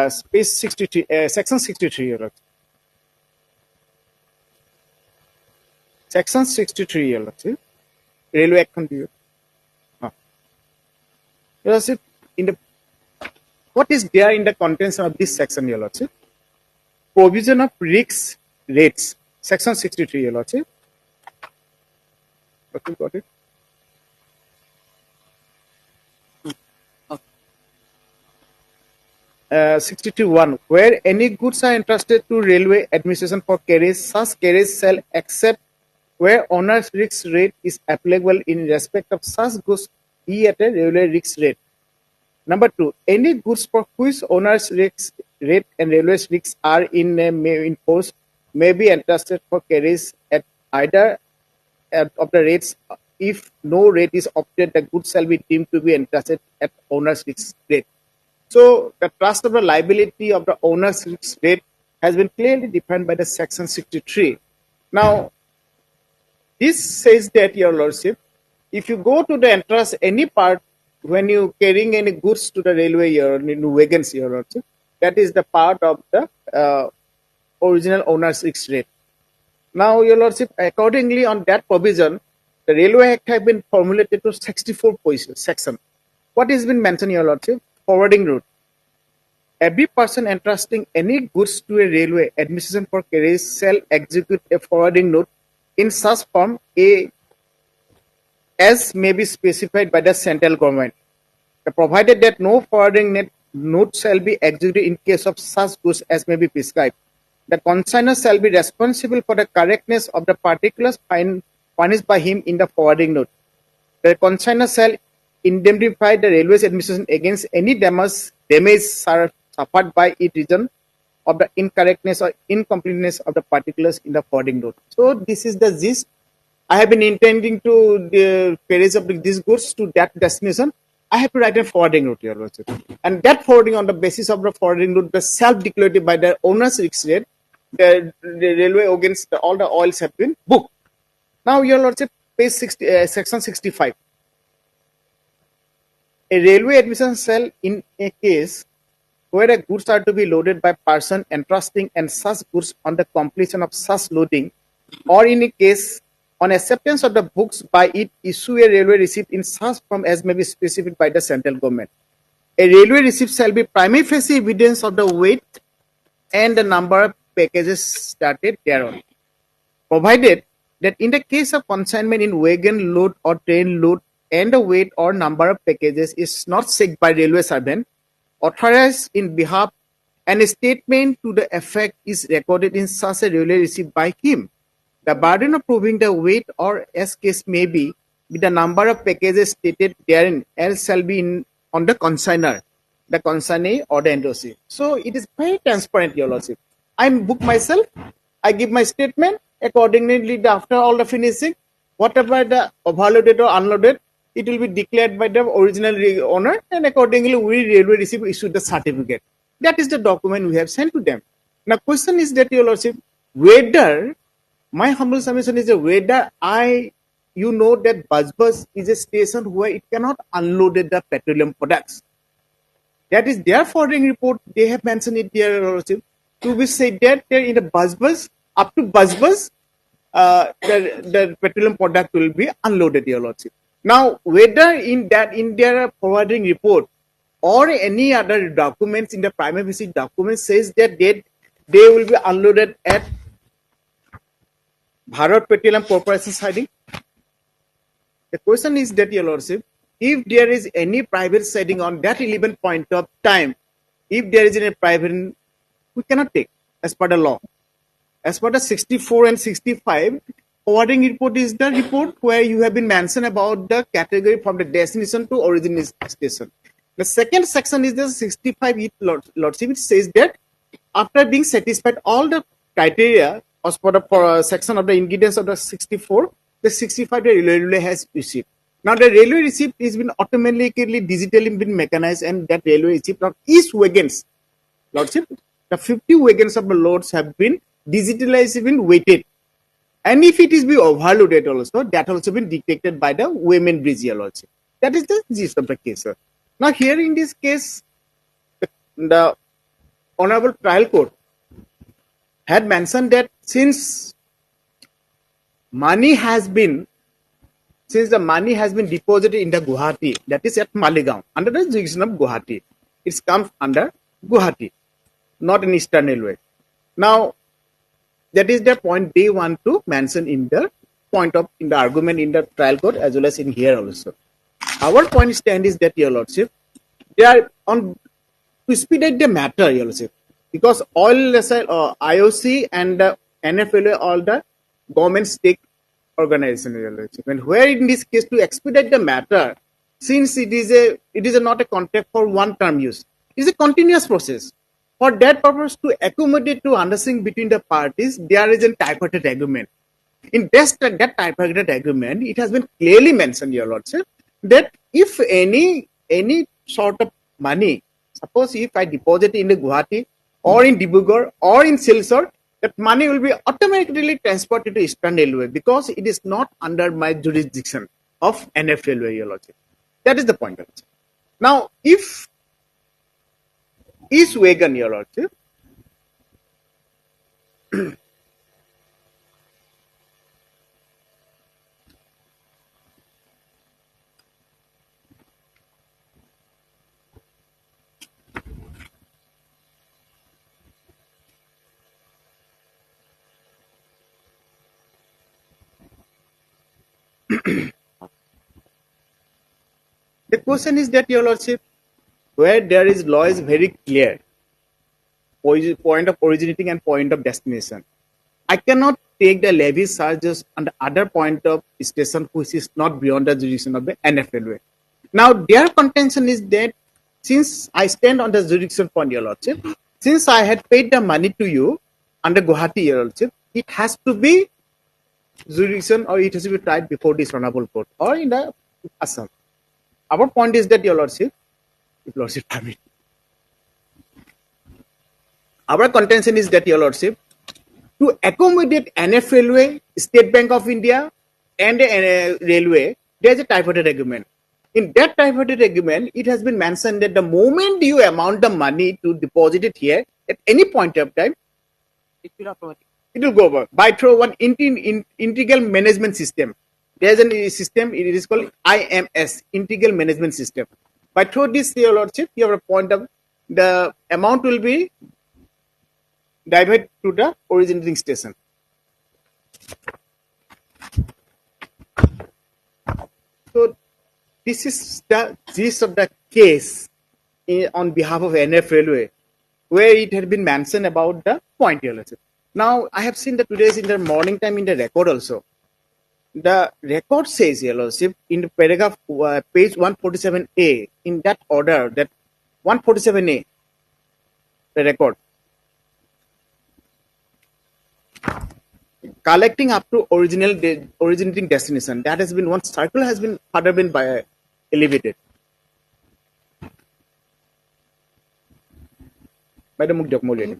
Speaker 21: space 63, section 63, Your Lordship. Section 63, Your Lordship. Railway Act continue. Your Lordship, what is there in the contents of this section, Your Lordship? Provision of risk rates, section 63, Your Lordship. Okay, got it. 62(1), where any goods are entrusted to railway administration for carriage, such carriage shall accept where owner's risk rate is applicable in respect of such goods be at a railway risk rate. Number 2, any goods for which owner's risk rate and railway's risks are in force may be entrusted for carriage at either of the rates. If no rate is opted, the goods shall be deemed to be entrusted at owner's risk rate. So, the trust of the liability of the owner's risk rate has been clearly defined by the section 63. Now, this says that, Your Lordship, if you go to the entrust any part when you carrying any goods to the railway, in wagons, Your Lordship, that is the part of the original owner's risk rate. Now, Your Lordship, accordingly on that provision, the Railway Act has been formulated to 64 section. What has been mentioned, Your Lordship? Forwarding route. Every person entrusting any goods to a railway administration for carriage shall execute a forwarding note in such form as may be specified by the central government, provided that no forwarding note shall be executed in case of such goods as may be prescribed. The consignor shall be responsible for the correctness of the particulars furnished by him in the forwarding note. The consignor shall indemnify the railways administration against any damage suffered by it reason of the incorrectness or incompleteness of the particulars in the forwarding note. So this is the gist. I have been intending to the carriage of these goods to that destination. I have to write a forwarding note, Your Lordship. And that forwarding, on the basis of the forwarding note, the self-declared by the owner's risk rate, the railway against all the oils have been booked. Now, Your Lordship, page 60, section 65. A railway administration shall, in a case where the goods are to be loaded by person entrusting and such goods on the completion of such loading, or in a case on acceptance of the books by it, issue a railway receipt in such form as may be specified by the central government. A railway receipt shall be prima facie evidence of the weight and the number of packages started thereon, provided that in the case of consignment in wagon load or train load and the weight or number of packages is not checked by railway servant authorized in behalf, and a statement to the effect is recorded in such a railway receipt by him. The burden of proving the weight, or as case may be, with the number of packages stated therein, else shall be on the consignor, the consignee, or the endorsee. So it is very transparent, Your Lordship. I book myself, I give my statement, accordingly after all the finishing, whatever the overloaded or unloaded, it will be declared by the original owner, and accordingly we railway receive issue the certificate. That is the document we have sent to them. Now question is that, Your Lordship, whether, my humble submission is whether you know that Bajbaj is a station where it cannot unload the petroleum products. That is their forwarding report. They have mentioned it there, Your Lordship. To be said that there in the bus, up to bus, the petroleum product will be unloaded, Your Lordship. Now, whether in their forwarding report or any other documents in the primary visit document says that they will be unloaded at Bharat Petroleum Corporation siding. The question is that, Your Lordship, if there is any private siding on that 11 point of time, if there is any private, we cannot take as per the law. As per the 64 and 65, forwarding report is the report where you have been mentioned about the category from the destination to origin station. The second section is the 65 Lordship, which says that after being satisfied all the criteria as per the section of the ingredients of the 64, the 65 the railway has received. Now the railway receipt is been automatically digitally been mechanized, and that railway receipt of each wagons, Lordship, the 50 wagons of the loads have been digitalized, been weighted, and if it is be overloaded also, that also been detected by the women bridge, Lordship. That is the gist of the case, sir. Now here in this case, the Honorable Trial Court had mentioned that since the money has been deposited in the Guwahati, that is at Maligaon, under the jurisdiction of Guwahati, it comes under Guwahati, not an Eastern Railway. Now, that is the point they want to mention in the in the argument in the trial court as well as in here also. Our point stand is that, Your Lordship, they are on to expedite the matter, Your Lordship, because all IOC and the NFLA, all the government stake organization, Your Lordship, and where in this case to expedite the matter, since it is not a contract for one term use, it is a continuous process. For that purpose, to accommodate to understanding between the parties, there is a tripartite agreement. In that tripartite agreement, it has been clearly mentioned, Your Lordship, that if any sort of money, suppose if I deposit in the Guwahati or in Dibrugarh or in Silchar, that money will be automatically transferred to Eastern Railway because it is not under my jurisdiction of NF Railway, Your Lordship. That is the point. Now, if East Wagon, Your Lordship, the question is that, Your Lordship, where there is law is very clear, point of originating and point of destination. I cannot take the levy charges on the other point of station which is not beyond the jurisdiction of the NFLWA. Now, their contention is that since I stand on the jurisdiction point, Your Lordship, since I had paid the money to you under Guwahati, Your Lordship, it has to be jurisdiction or it has to be tried before this honorable court or in the Assam. Our point is that, Your Lordship, if Lordship permit, our contention is that, Your Lordship, to accommodate NFLWA, State Bank of India, and Railway, there is a tripartite agreement. In that tripartite agreement, it has been mentioned that the moment you amount the money to deposit it here, at any point of time, it will go over by through one integral management system. There is a system, it is called IMS, Integral Management System. By through this, Your Lordship, you have a point of the amount will be diverted to the originating station. So, this is the gist of the case on behalf of NF Railway, where it had been mentioned about the point, Your Lordship. Now, I have seen that today's in the morning time in the record also. The record says, Your Lordship, in the paragraph page 147A, in that order, that 147A, the record, collecting up to originating destination, that has been one circle has been further been by elevated. Madam Mukjak,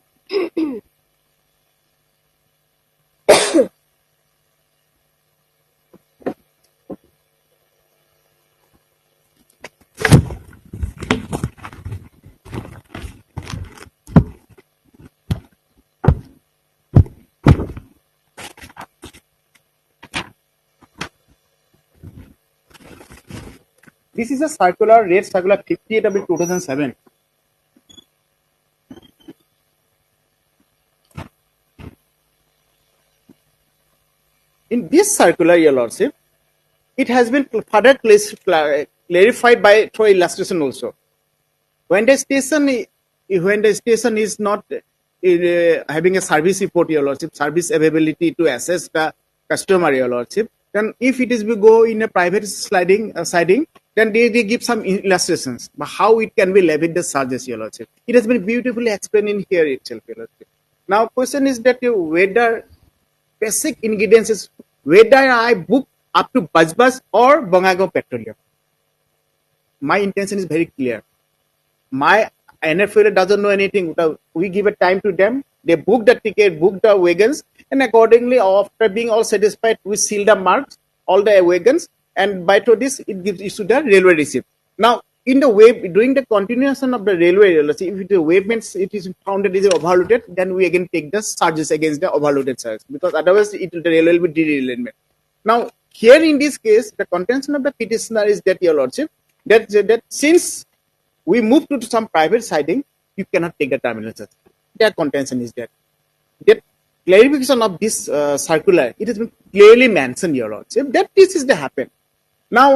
Speaker 21: This is a circular, red circular 58 of 2007. In this circular, Your Lordship, it has been further clarified by through illustration also. When the station is not having a service report, Your Lordship, service availability to assess the customer, Your Lordship, then if it is we go in a private siding, then they give some illustrations about how it can be levied the charges, Your Lordship. It has been beautifully explained in here itself, Your Lordship. Now, question is that whether basic ingredients is whether I book up to Bajbas or Bongaigaon Petroleum. My intention is very clear. My NFL doesn't know anything. We give a time to them. They book the ticket, book the wagons, and accordingly, after being all satisfied, we seal the marks, all the wagons, and by to this, it gives issue the railway receipt. Now, in the wave, during the continuation of the railway, let's say if the wave means it is found that it is overloaded, then we again take the charges against the overloaded charges, because otherwise the railway will be derailment. Now, here in this case, the contention of the petitioner is that, Your Lordship, that since we move to some private siding, you cannot take the terminal charge. Their contention is that clarification of this circular, it has been clearly mentioned, Your Lordship, that this is the happen. Now,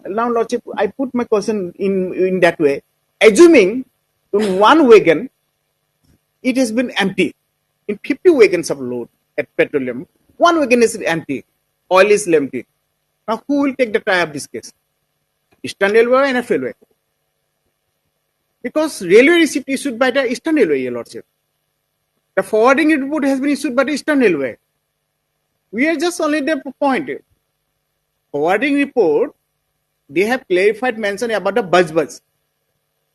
Speaker 21: Lordship, I put my question in that way, assuming in one wagon, it has been empty. In 50 wagons of load at petroleum, one wagon is empty, oil is empty. Now, who will take the try of this case? Eastern Railway or NF Railway? Because railway receipt issued by the Eastern Railway, Your Lordship. The forwarding report has been issued by the Eastern Railway. We are just only the point. Forwarding report, they have clarified mention about the Bajbas.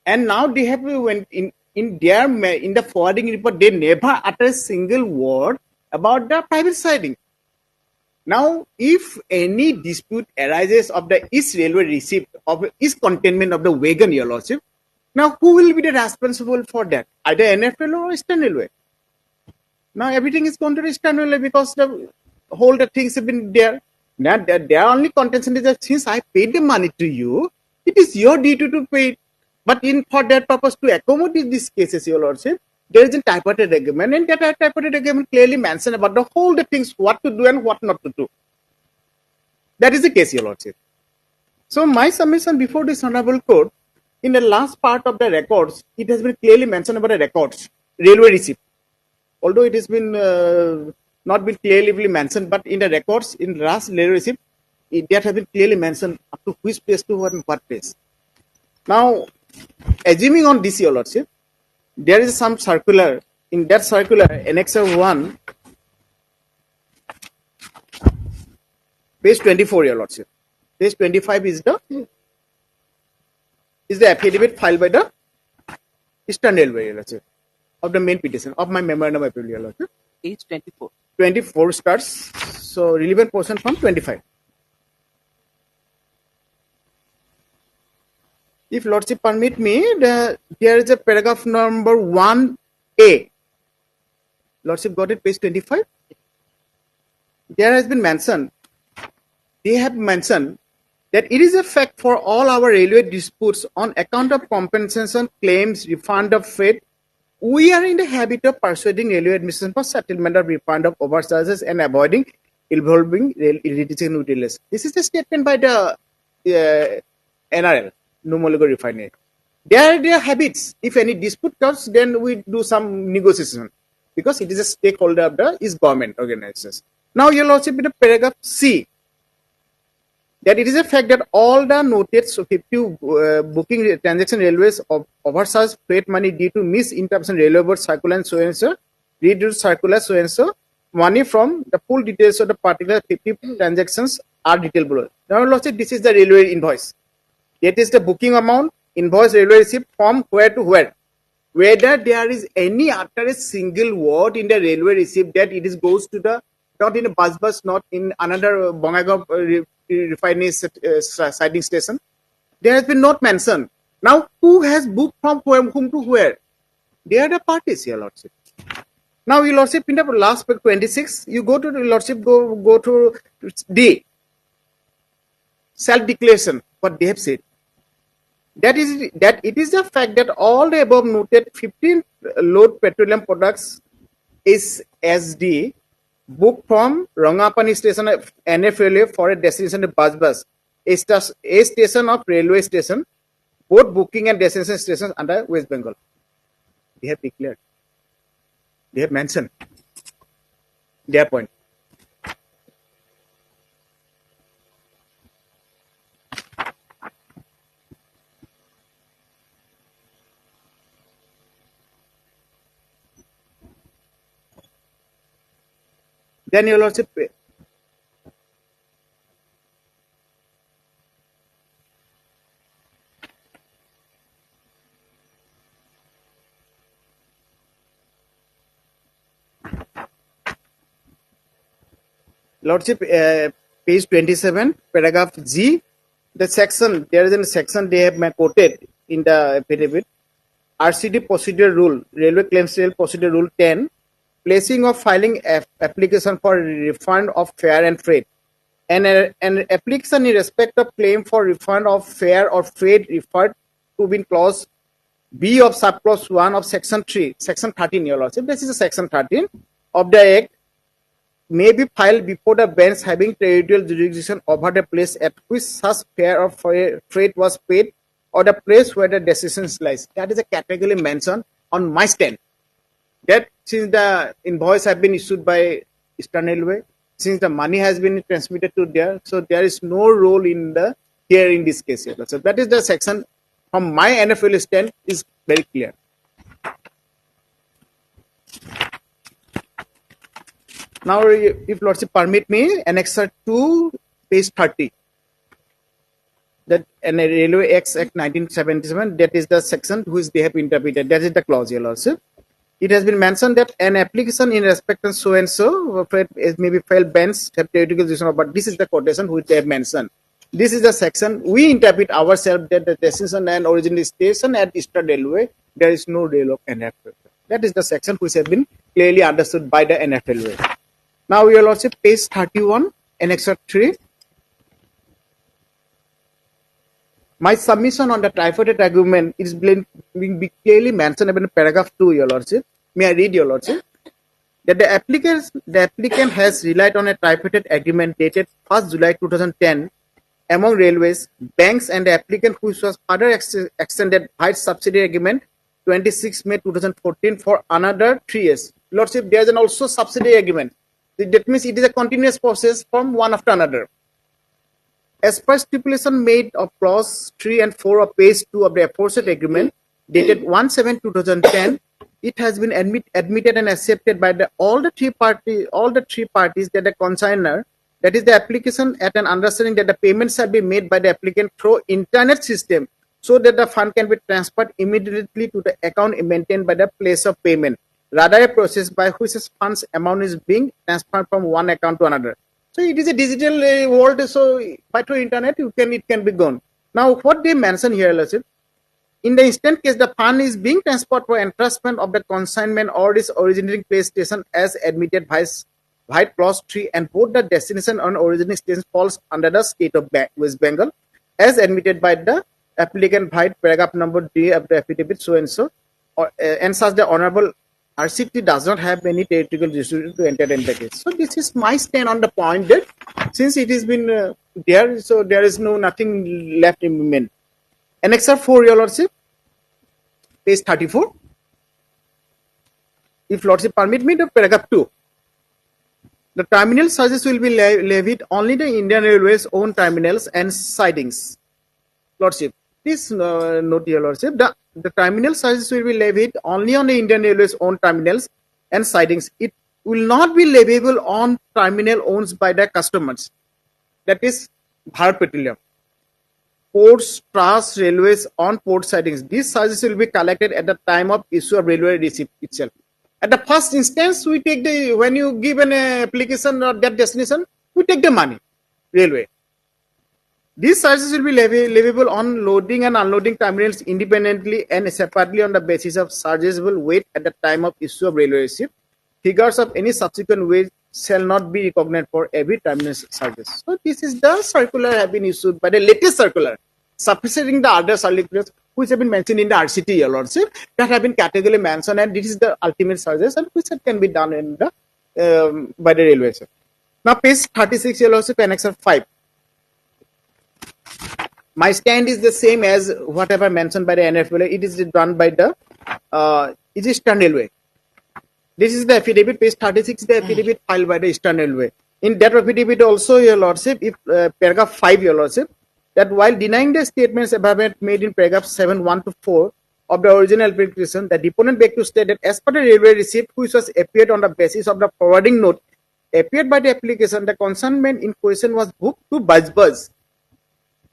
Speaker 21: And now they have went in the forwarding report, they never utter a single word about the private siding. Now, if any dispute arises of the East Railway receipt of East containment of the wagon, Your Lordship, now who will be the responsible for that? Either NF Railway or Eastern Railway. Now everything is gone to the Eastern Railway because the whole the things have been there. Now their only contention is that since I paid the money to you, it is your duty to pay it. But for that purpose, to accommodate these cases, Your Lordship, there is a tripartite agreement, and that tripartite agreement clearly mentioned about the whole the things, what to do and what not to do. That is the case, Your Lordship. So my submission before this Honorable Court, in the last part of the records, it has been clearly mentioned about the records, railway receipt. Although it has been not been clearly mentioned, but in the records, in the last railway receipt, that has been clearly mentioned up to which place to what place. Now, assuming on this, Your Lordship, there is some circular. In that circular, Annexure 1, page 24, Your Lordship. Page 25 is the affidavit filed by the Eastern Railway, Your Lordship, of the main petition of my memorandum of appeal, Your Lordship.
Speaker 4: Page 24.
Speaker 21: 24 starts, so relevant portion from 25. If Lordship permit me, there is a paragraph number 1A. Lordship got it, page 25. There has been mentioned, they have mentioned that it is a fact for all our railway disputes on account of compensation claims, refund of freight, we are in the habit of persuading railway administration for settlement of refund of overcharges and avoiding involving litigation with railways. This is a statement by the NRL, Numoligo Refinery. Their habits. If any dispute comes, then we do some negotiation because it is a stakeholder of the government organizations. Now, Your Lordship, in the paragraph C, that it is a fact that all the noted 50 booking transaction railways of overcharge freight money due to misinterpretation railway board circular and so and so, reduced circular so and so, money from the full details of the particular 50 transactions are detailed below. Now, Lordship, this is the railway invoice. That is the booking amount, invoice, railway receipt from where to where. Whether there is any after a single word in the railway receipt that it is goes to the, not in a bus, not in another Bongaigaon refinery siding station, there has been not mentioned. Now, who has booked from whom to where? They are the parties, Your Lordship. Now, Your Lordship, in the last page 26, you go to the Lordship, go to D. Self-declaration, what they have said. that it is the fact that all the above noted 15 load petroleum products is SD booked from Rangapani station of NF Railway for a destination to Bajbas, a station of railway station, both booking and destination stations under West Bengal. They have declared. They have mentioned their point. Then your lordship, lordship, page 27, paragraph G, the section, there is a section they have quoted in the affidavit. RCD procedure rule, Railway Claims Sale Procedure Rule 10, placing of filing application for refund of fare and freight. And an application in respect of claim for refund of fare or freight referred to be in clause B of subclause 1 of section 3, section 13, your lordship. This is a section 13 of the Act, may be filed before the bench having territorial jurisdiction over the place at which such fare or freight was paid or the place where the decision lies. That is a categorically mentioned on my stand. That since the invoice have been issued by Eastern Railway, since the money has been transmitted to there, so there is no role in the here in this case. So that is the section from my NFL stand is very clear. Now, if lordship permit me, annexure 2, page 30. That and Railway Act 1977, that is the section which they have interpreted. That is the clause, your lordship. It has been mentioned that an application in respect of so and so may be filed bench have territorial jurisdiction, but this is the quotation which they have mentioned. This is the section we interpret ourselves that the decision and origin station at Eastern Railway, there is no rail of NF. That is the section which has been clearly understood by the NF Railway. Now, your lordship, page 31, annexure 3. My submission on the tripartite agreement is being clearly mentioned in paragraph 2, your lordship. May I read, your lordship? That the applicant has relied on a tripartite agreement dated 1st July 2010 among railways, banks and the applicant, which was further extended by subsidiary agreement 26 May 2014 for another 3 years. Lordship, there is an also subsidiary agreement. That means it is a continuous process from one after another. As per stipulation made of clause 3 and 4 of page 2 of the aforesaid agreement, dated 1/7/2010, it has been admitted and accepted by all the three parties that the consigner, that is the application, at an understanding that the payments shall be made by the applicant through internet system, so that the fund can be transferred immediately to the account maintained by the place of payment, rather a process by which funds amount is being transferred from one account to another. So it is a digital world, so by through internet it can be gone. Now what they mention here, lordship, in the instant case the fund is being transferred for entrustment of the consignment or its originating place station as admitted by clause 3, and both the destination and originating station falls under the state of West Bengal as admitted by the applicant by paragraph number D of the affidavit so and so, and such the honorable RCT does not have any territorial jurisdiction to enter in the case. So this is my stand on the point that since it has been there, so there is nothing left in remain. Annexure 4, your lordship, page 34. If lordship permit me, the paragraph 2. The terminal charges will be levied only the Indian Railways own terminals and sidings. Lordship, please note, your lordship, the terminal charges will be levied only on the Indian Railways own terminals and sidings. It will not be leviable on terminal owned by the customers. That is Bharat Petroleum. Ports, trusts, railways on port sidings. These charges will be collected at the time of issue of railway receipt itself. At the first instance, we take when you give an application or that destination, we take the money, railway. These charges will be leviable on loading and unloading terminals independently and separately on the basis of chargeable weight at the time of issue of railway receipt. Figures of any subsequent weight shall not be recognized for every terminal charges. So this is the circular have been issued by the latest circular. sufficing the other surrogate which have been mentioned in the RCT, Your Lordship, that have been categorically mentioned, and this is the ultimate charges and which can be done in the by the railway. Sir. Now, page 36, Your Lordship, Annexure 5. My stand is the same as whatever mentioned by the NFLA. It is done by the Eastern Railway. This is the affidavit, page 36, the affidavit filed by the Eastern Railway. In that affidavit also, Your Lordship, if paragraph 5, Your Lordship, that while denying the statements above made in paragraph 7, 1 to 4 of the original application, the deponent begged to state that as per the railway receipt, which was appeared on the basis of the forwarding note appeared by the application, the consignment in question was booked to Bajbaz,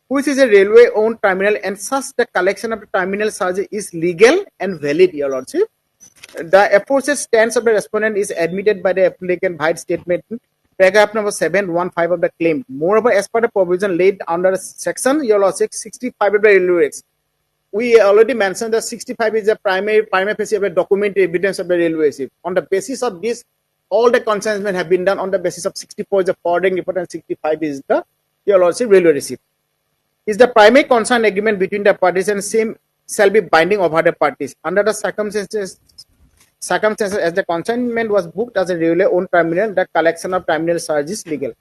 Speaker 21: which is a railway-owned terminal, and thus the collection of the terminal charges is legal and valid, Your Lordship. The aforesaid stance of the respondent is admitted by the applicant by statement, paragraph number 715 of the claim. Moreover, as per the provision laid under section, Your Lordship, 65 of the railway rates, we already mentioned that 65 is the primary facie of the document evidence of the railway receipt. On the basis of this, all the consignment have been done on the basis of 64 is the forwarding report and 65 is the, Your Lordship, railway receipt. Is the primary concern agreement between the parties and same shall be binding over the parties. Under the circumstances as the consignment was booked as a railway owned terminal, the collection of terminal charge is legal.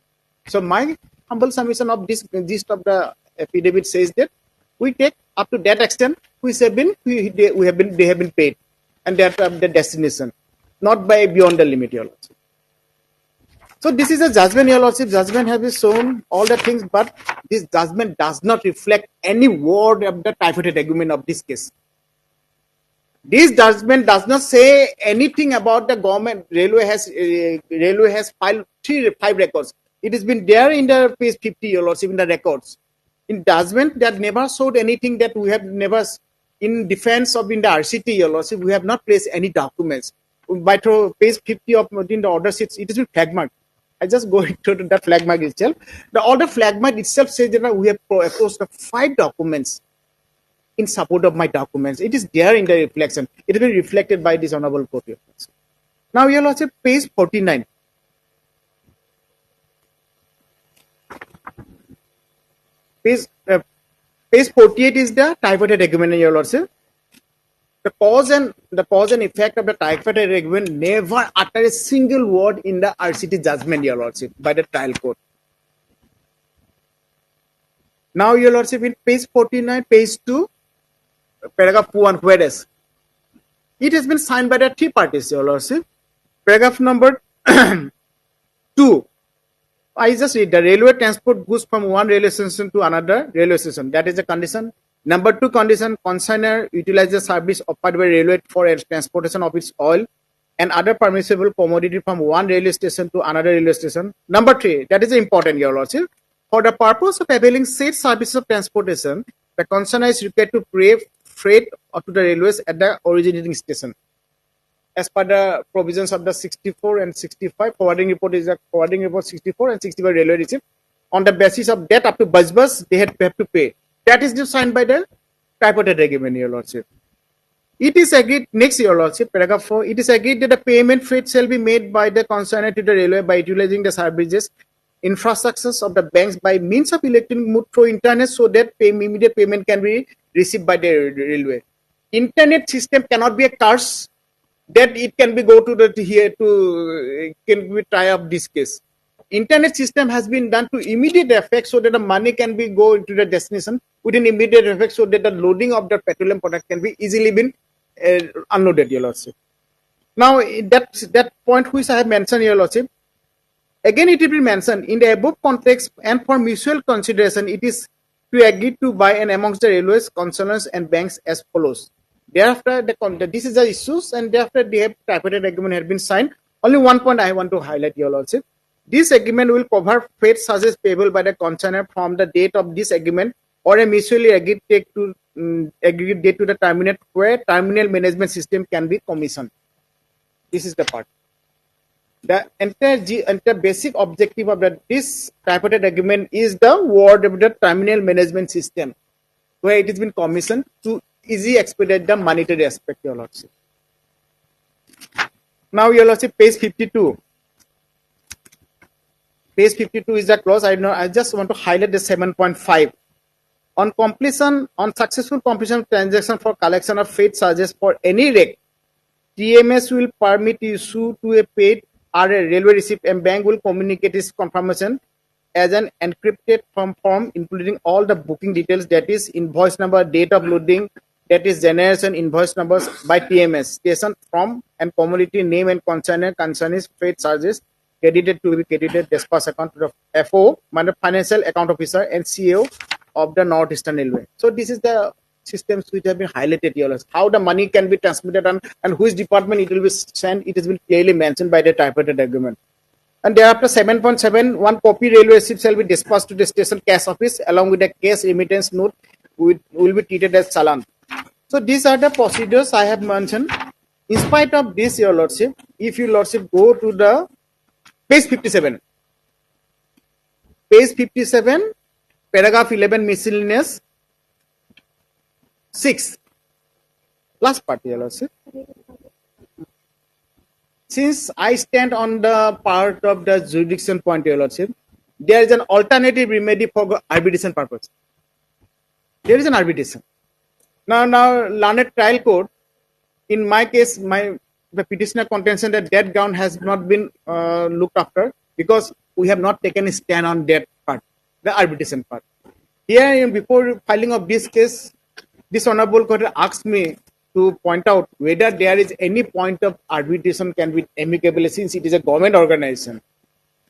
Speaker 21: So my humble submission of this gist of the affidavit says that we take up to that extent which have been they have been paid, and that the destination, not by beyond the limit, Your Lordship. So this is a judgment, Your Lordship. Judgment has shown all the things, but this judgment does not reflect any word of the tripartite agreement of this case. This judgment does not say anything about the government. Railway has filed 5 records. It has been there in the page 50, Your Lordship, in the records. In judgment, that never showed anything that we have never, in defense of in the RCT, Your Lordship, we have not placed any documents. By page 50 of in the order sheets, it has been flag marked. I just go into that flag mark itself. The order flag mark itself says that we have approached 5 documents in support of my documents. It is there in the reflection. It has been reflected by this honorable court. Now, Your Lordship, page 49. Page 48 is the tripartite agreement, Your Lordship. The cause and effect of the tripartite agreement never utter a single word in the RCT judgment, Your Lordship, by the trial court. Now, Your Lordship, in page 49, page 2, paragraph 1, whereas it has been signed by the 3 parties, Your Lordship. Paragraph number 2. I just read, the railway transport goods from one railway station to another railway station. That is the condition. Number 2 condition, consignor utilizes the service offered by railway for transportation of its oil and other permissible commodity from one railway station to another railway station. Number 3, that is important, Your Lordship. For the purpose of availing said services of transportation, the consignor is required to pay freight to the railways at the originating station. As per the provisions of the 64 and 65, forwarding report is a forwarding report 64 and 65 railway receipt. On the basis of that, up to Bajbaz, they have to pay. That is just signed by the tripartite agreement, Your Lordship. It is agreed, next, Your Lordship, paragraph 4, it is agreed that the payment freight shall be made by the consignor to the railway by utilizing the services infrastructures of the banks by means of electronic mode through internet, so that immediate payment can be received by the railway. Internet system cannot be a curse that it can be go to the here to can we try up this case. Internet system has been done to immediate effect so that the money can be go into the destination with an immediate effect, so that the loading of the petroleum product can be easily been unloaded, Your Lordship. Now that point which I have mentioned, Your Lordship, again it will be mentioned in the above context and for mutual consideration, it is to agree to by and amongst the railways, concerners and banks as follows. Thereafter, this is the issues, and thereafter the tripartite agreement has been signed. Only one point I want to highlight, Your Lordship. This agreement will cover freight charges payable by the consignor from the date of this agreement or a mutually agreed date to the terminate where terminal management system can be commissioned. This is the part. The entire basic objective of this tripartite agreement is the word of the terminal management system, where it has been commissioned to easily expedite the monetary aspect, Your Lordship. Now, Your Lordship, page 52. Page 52 is the clause. I just want to highlight the 7.5. On successful completion of transaction for collection of freight charges for any rate, TMS will permit issue to a paid or a railway receipt, and bank will communicate its confirmation as an encrypted form including all the booking details, that is invoice number, date of loading, that is generation invoice numbers by TMS, station from and commodity name and concerning freight charges credited to be credited dispatch account of FO, financial account officer, and CEO of the Northeastern Railway. So this is the systems which have been highlighted here. How the money can be transmitted and which department it will be sent, it has been clearly mentioned by the typewritten agreement. And thereafter 7.7, one copy railway receipt shall be dispatched to the station cash office along with a cash remittance note will be treated as challan. So these are the procedures I have mentioned. In spite of this, your lordship, if your lordship go to the page 57, paragraph 11, miscellaneous 6, last part, your lordship. Since I stand on the part of the jurisdiction point, your lordship, there is an alternative remedy for arbitration purpose. There is an arbitration. Now, learned trial court, in my case, the petitioner contention that ground has not been looked after because we have not taken a stand on that part, the arbitration part. Here, before filing of this case, this honorable court asked me to point out whether there is any point of arbitration can be amicable since it is a government organization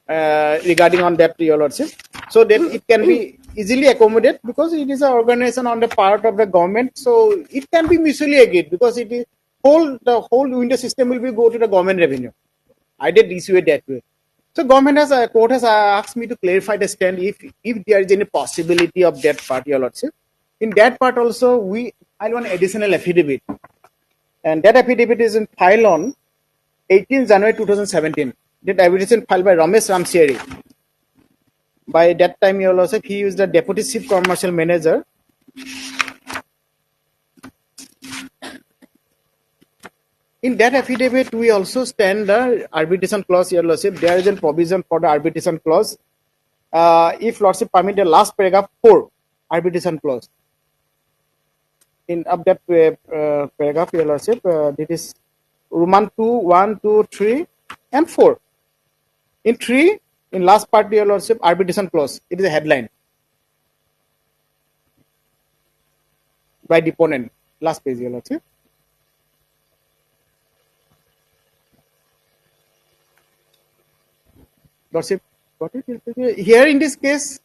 Speaker 21: regarding on that, your lordship. So then it can be easily accommodated because it is an organization on the part of the government. So it can be mutually agreed because it is the whole window system will be go to the government revenue. I did issue it that way. So court has asked me to clarify the stand if there is any possibility of that part, your lordship. In that part also, I want additional affidavit. And that affidavit is in file on 18 January 2017. That affidavit is filed by Ramesh Ramsieri. By that time, your lordship, he is the Deputy Chief Commercial Manager. In that affidavit, we also stand the arbitration clause, your lordship. There is a provision for the arbitration clause. If lordship permit the last paragraph 4, arbitration clause. In of that paragraph, your lordship, it is Roman 2, 1, 2, 3, and 4. In 3, in last part, your lordship, arbitration clause. It is a headline by deponent. Last page, your lordship. Lordship, got it? Here in this case,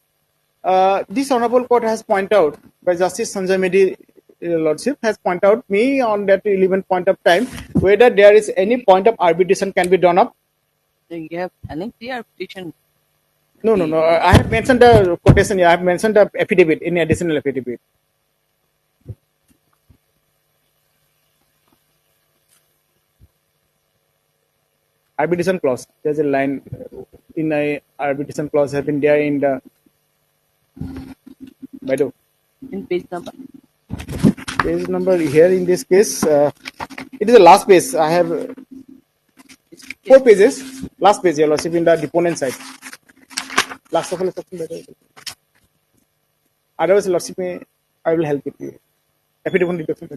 Speaker 21: this honorable court has pointed out by Justice Sanjay Medi, lordship, has pointed out me on that 11 point of time whether there is any point of arbitration can be done up.
Speaker 4: You have any petition?
Speaker 21: No. I have mentioned the quotation here. I have mentioned the affidavit in additional affidavit. Arbitration clause. There's a line in a arbitration clause have been there in the Baido.
Speaker 4: In page number?
Speaker 21: Page number here in this case, it is the last page. I have 4 pages. Last page, your lordship, in the deponent side. Last of all, otherwise, lordship, I will help you. Affidavit deduction.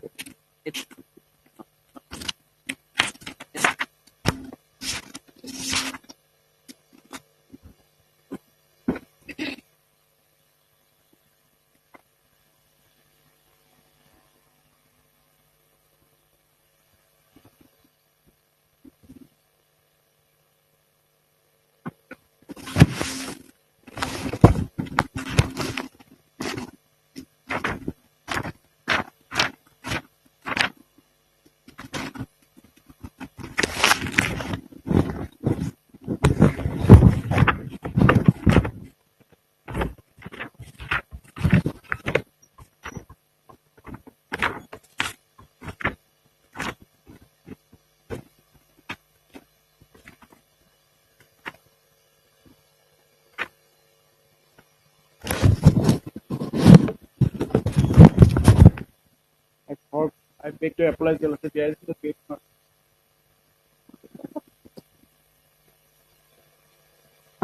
Speaker 21: I beg to apologize, your lordship. There is the page.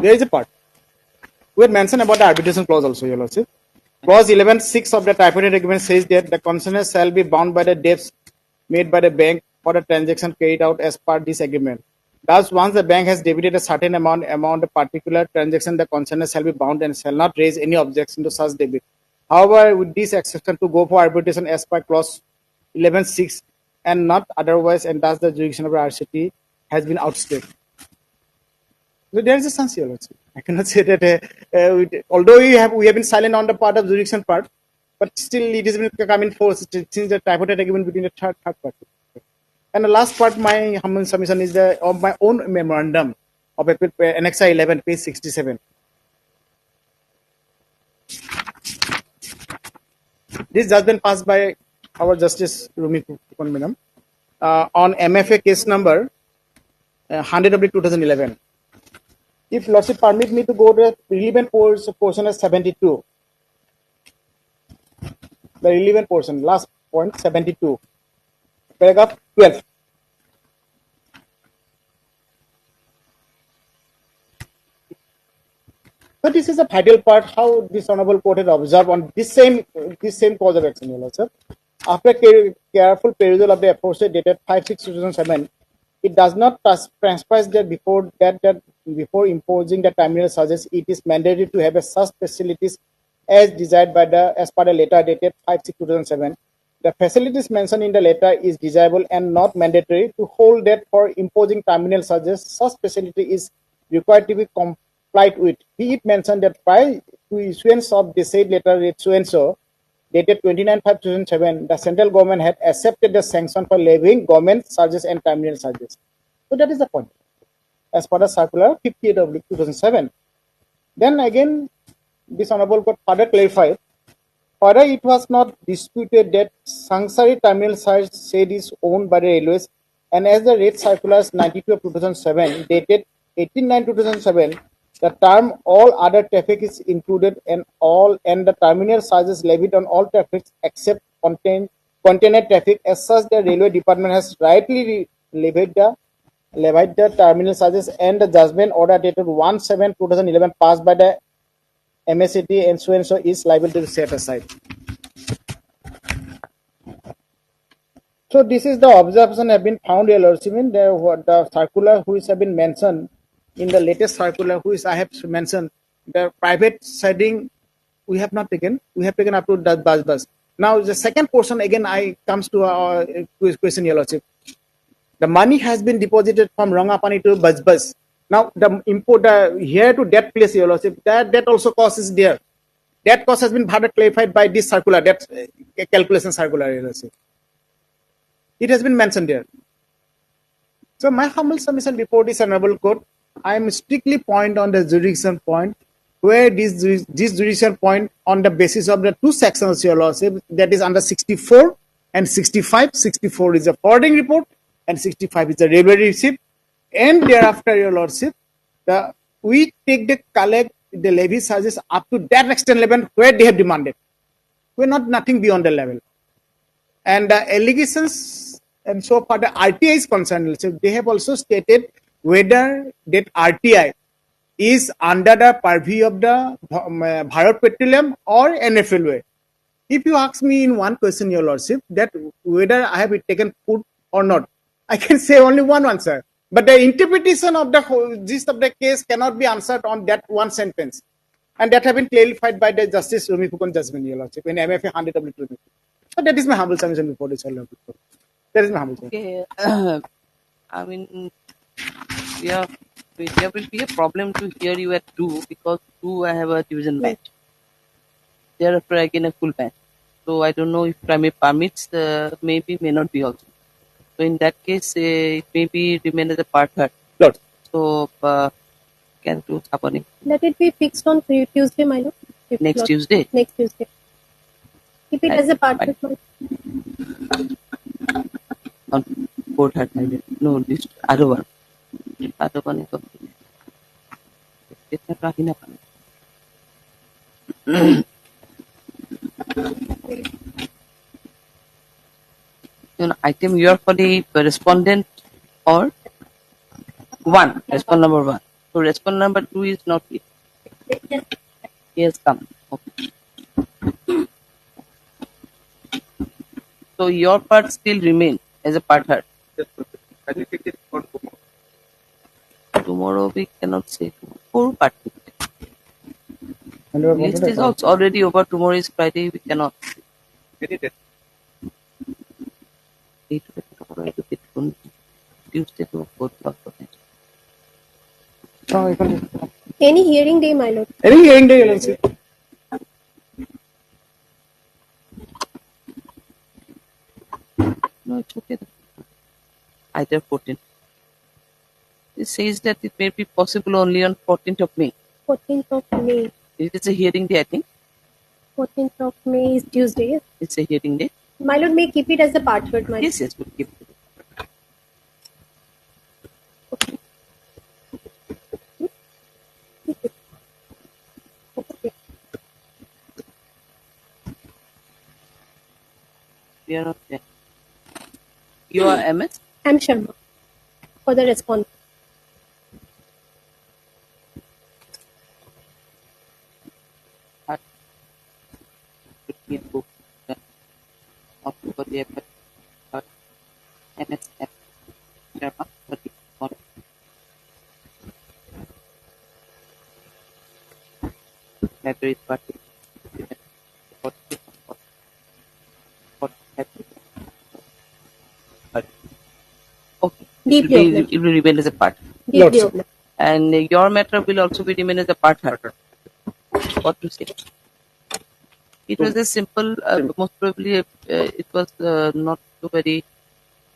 Speaker 21: There is a part. We had mentioned about the arbitration clause also, your lordship. Clause 11.6 of the tripartite agreement says that the consignors shall be bound by the debts made by the bank for the transaction carried out as part this agreement. Thus, once the bank has debited a certain amount a particular transaction, the consignor shall be bound and shall not raise any objection to such debit. However, with this exception to go for arbitration as per clause 11.6 and not otherwise, and thus the jurisdiction of the RCT has been outstayed. So there is a sense here also. I cannot say that although we have been silent on the part of jurisdiction part, but still it has been come in force since the tripartite agreement between the third party. And the last part, my humble submission is of my own memorandum of Annexa 11, page 67. This judgment passed by our Justice Rumi Phukon Madam on MFA case number 100/2011. If Lordship permit me to go to the relevant portion as 72. The relevant portion, last point 72. Paragraph 12. So this is a vital part how this honorable court had observed on this same cause of action, Your Lordship. After careful perusal of the aforesaid dated 5/6/2007, it does not transpire that before imposing the terminal charges, it is mandatory to have a such facilities as desired by as per the letter dated 5/6/2007. The facilities mentioned in the letter is desirable and not mandatory to hold that for imposing terminal charges, such facility is required to be complied with. Be it mentioned that prior to issuance of the said letter so dated 29/5/2007, the central government had accepted the sanction for levying government charges and terminal charges. So that is the point. As per the circular 58/2007. Then again, this honorable court further clarified. Further, it was not disputed that Sangsari terminal charge said is owned by the railways, and as the rate circulars 92/2007 dated 18/9/2007, the term all other traffic is included and the terminal charges levied on all traffic except container traffic. As such, the railway department has rightly levied the terminal charges, and the judgment order dated 1/7/2011 passed by the MSAT and so is liable to be set aside. So this is the observation have been found here, Lordship, in the circular which have been mentioned in the latest circular which I have mentioned. The private siding we have not taken. We have taken up to the bus. Now the second portion again I comes to our question, Your Lordship. The money has been deposited from Rangapani to bus. Now the import here to that place, Your Lordship, that also cost is there. That cost has been further clarified by this circular, that calculation circular, Your Lordship. It has been mentioned there. So my humble submission before this honorable court, I am strictly point on the jurisdiction point, where this jurisdiction point on the basis of the two sections, Your Lordship, that is under 64 and 65. 64 is a forwarding report and 65 is a railway receipt. And thereafter, Your Lordship, we collect the levy charges up to that extent level where they have demanded. We're not nothing beyond the level. And the allegations, and so far the RTI is concerned, they have also stated whether that RTI is under the purview of the Bharat Petroleum or NFLway. If you ask me in one question, Your Lordship, that whether I have taken food or not, I can say only one answer. But the interpretation of the whole gist of the case cannot be answered on that one sentence. And that have been clarified by the Justice Rumi Phukon judgment, Your Lordship, in MFA 100/2022. So that is my humble submission before this honorable court. That is my humble submission.
Speaker 4: Okay. I mean, there will be a problem to hear you at 2 because 2 I have a division bench. Thereafter again a full bench. So I don't know if primary permits, maybe, may not be also. So in that case, it may be remain as a part heard.
Speaker 21: Lord.
Speaker 4: So can do happening
Speaker 8: Let it be fixed on Tuesday, my lord. If
Speaker 4: next
Speaker 8: not-
Speaker 4: Tuesday.
Speaker 8: Next Tuesday. Keep it as a part heard, my lord.
Speaker 4: On court heard, my dear. No, this other one. Other one is complete. It's not enough. Item you are for the respondent or 1, respondent number 1. So respondent number 2 is not here. He has come. Okay. So your part still remain as a part heard. Tomorrow we cannot say. Four part. List is also already over. Tomorrow is Friday. We cannot. Tuesday to 4 o'clock.
Speaker 8: Any hearing day, my lord.
Speaker 21: Any hearing day, Your Lordship.
Speaker 4: No, it's okay. Either 14. It says that it may be possible only on 14th of May.
Speaker 8: 14th of May.
Speaker 4: It is a hearing day, I think.
Speaker 8: 14th of May is Tuesday.
Speaker 4: It's a hearing day.
Speaker 8: My lord may keep it as the part heard, my
Speaker 4: Yes, we'll keep it.
Speaker 8: Okay.
Speaker 4: We are not there. You are MS?
Speaker 8: I'm Sharma for the response.
Speaker 4: October the NSF Sharma 31. February is party. Okay.
Speaker 8: Deeply obliged.
Speaker 4: It will remain as a part.
Speaker 8: Deeply obliged.
Speaker 4: And your matter will also be remain as a part heard. What to say? It was a simple, most probably it was not so very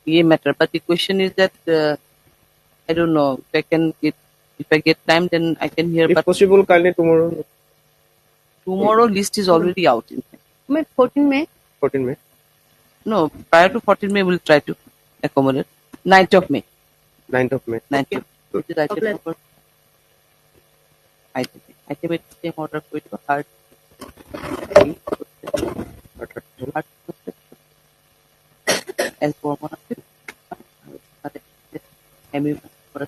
Speaker 4: matter. But the question is that I don't know if I can get, if I get time, then I can hear.
Speaker 17: If
Speaker 4: But
Speaker 17: possible, kindly tomorrow.
Speaker 4: tomorrow list is already out. In fact.
Speaker 8: May 14 May.
Speaker 17: 14 May.
Speaker 4: No, prior to 14 May, we'll try to accommodate. 9th of May.
Speaker 17: 9th of May.
Speaker 4: 9th of May. Which is item number. Item it same order for it hard. As for one of it, MU for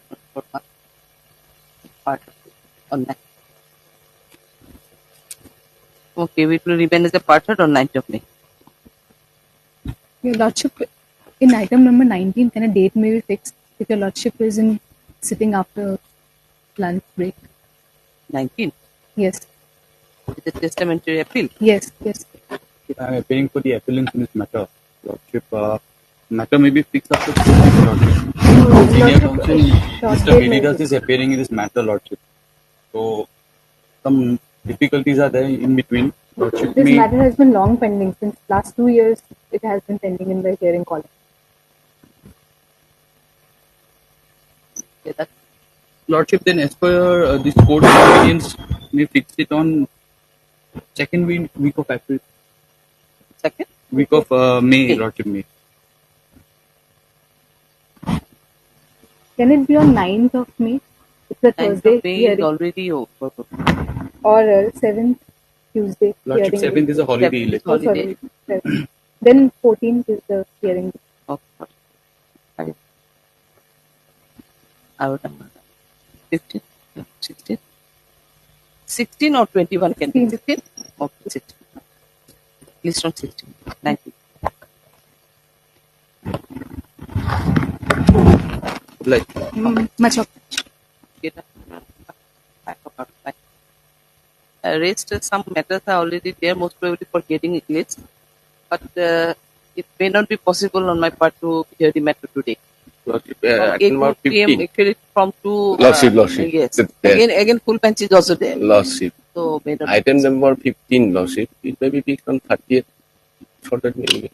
Speaker 4: part on that. Okay, we will remain as a part on 9th of May.
Speaker 11: Your Lordship, in item number 19, can a date may be fixed if Your Lordship is in sitting after lunch break?
Speaker 4: 19.
Speaker 11: Yes.
Speaker 4: Is it testamentary appeal?
Speaker 11: Yes, yes.
Speaker 6: I am appealing for the appellants in this matter. Lordship, matter may be fixed after 2 weeks, Lordship. Senior counsel, Mr. Vedidas is appearing in this matter, Lordship. So, some difficulties are there in between. Lordship
Speaker 11: This
Speaker 6: may...
Speaker 11: matter has been long pending. Since last 2 years, it has been pending in the hearing column.
Speaker 4: Okay, that's
Speaker 9: Lordship, then as per this court of opinions, may fix it on second week of April.
Speaker 4: Second?
Speaker 9: Week of May,
Speaker 4: Okay.
Speaker 9: Lordship, May.
Speaker 11: Can it be on 9th of May? It's a
Speaker 4: 9th
Speaker 11: Thursday
Speaker 4: of May is
Speaker 11: hearing.
Speaker 4: already over.
Speaker 11: Or 7th Tuesday
Speaker 9: Lordship,
Speaker 11: hearing.
Speaker 9: 7th is a holiday.
Speaker 4: Seventh is
Speaker 11: Oh,
Speaker 4: holiday.
Speaker 11: sorry. 7th. Then 14th is the hearing.
Speaker 4: Okay. I would 15, 16. 16 or 21 can be 16? Okay, 16. List on 16. 19.
Speaker 9: Like,
Speaker 11: Much of
Speaker 4: Raised some matters are already there, most probably for getting it list. But it may not be possible on my part to hear the matter today.
Speaker 2: Lordship,
Speaker 4: From
Speaker 2: item
Speaker 4: 8
Speaker 2: number
Speaker 4: p.m.
Speaker 2: 15.
Speaker 4: actually from 2.
Speaker 2: Lordship.
Speaker 4: Yes.
Speaker 2: There.
Speaker 4: Again, full bench is also there.
Speaker 2: Lordship.
Speaker 4: So, may not
Speaker 2: Item number 15, Lordship. It may be fixed on 30th. For that meeting.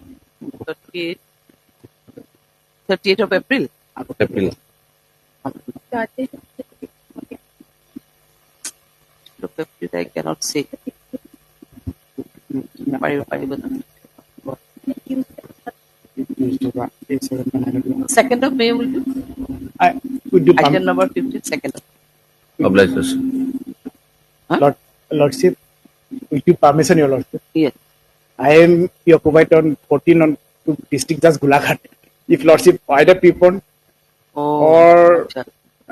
Speaker 4: 38th of April.
Speaker 2: April.
Speaker 4: Of April, I cannot say. Second of May will do.
Speaker 21: Would you
Speaker 4: Item number 15, second of
Speaker 2: Obliged, Lordship.
Speaker 21: Lordship, with your permission, Your Lordship.
Speaker 4: Yes.
Speaker 21: I am your provider on 14 on to district Judge Gulaghat. If Lordship either prepone or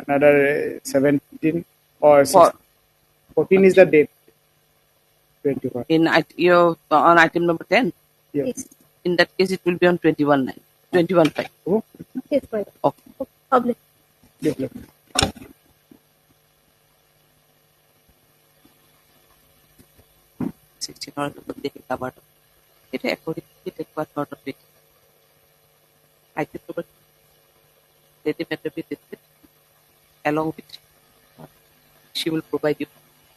Speaker 21: another 17 or 14 is the date. 21.
Speaker 4: In your on item number 10.
Speaker 21: Yes.
Speaker 4: in that case, it will be on 21.9, 21.5.
Speaker 8: Yes, fine.
Speaker 4: Okay.
Speaker 8: Public.
Speaker 4: 16 hours of the covered. It accordingly take part out of it. I think about let the matter be listed along with she will provide you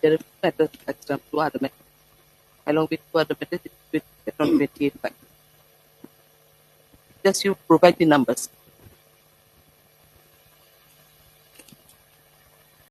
Speaker 4: there are matters extra to other matters. Along with two other matters, it will get on 28.5. Just you provide the numbers.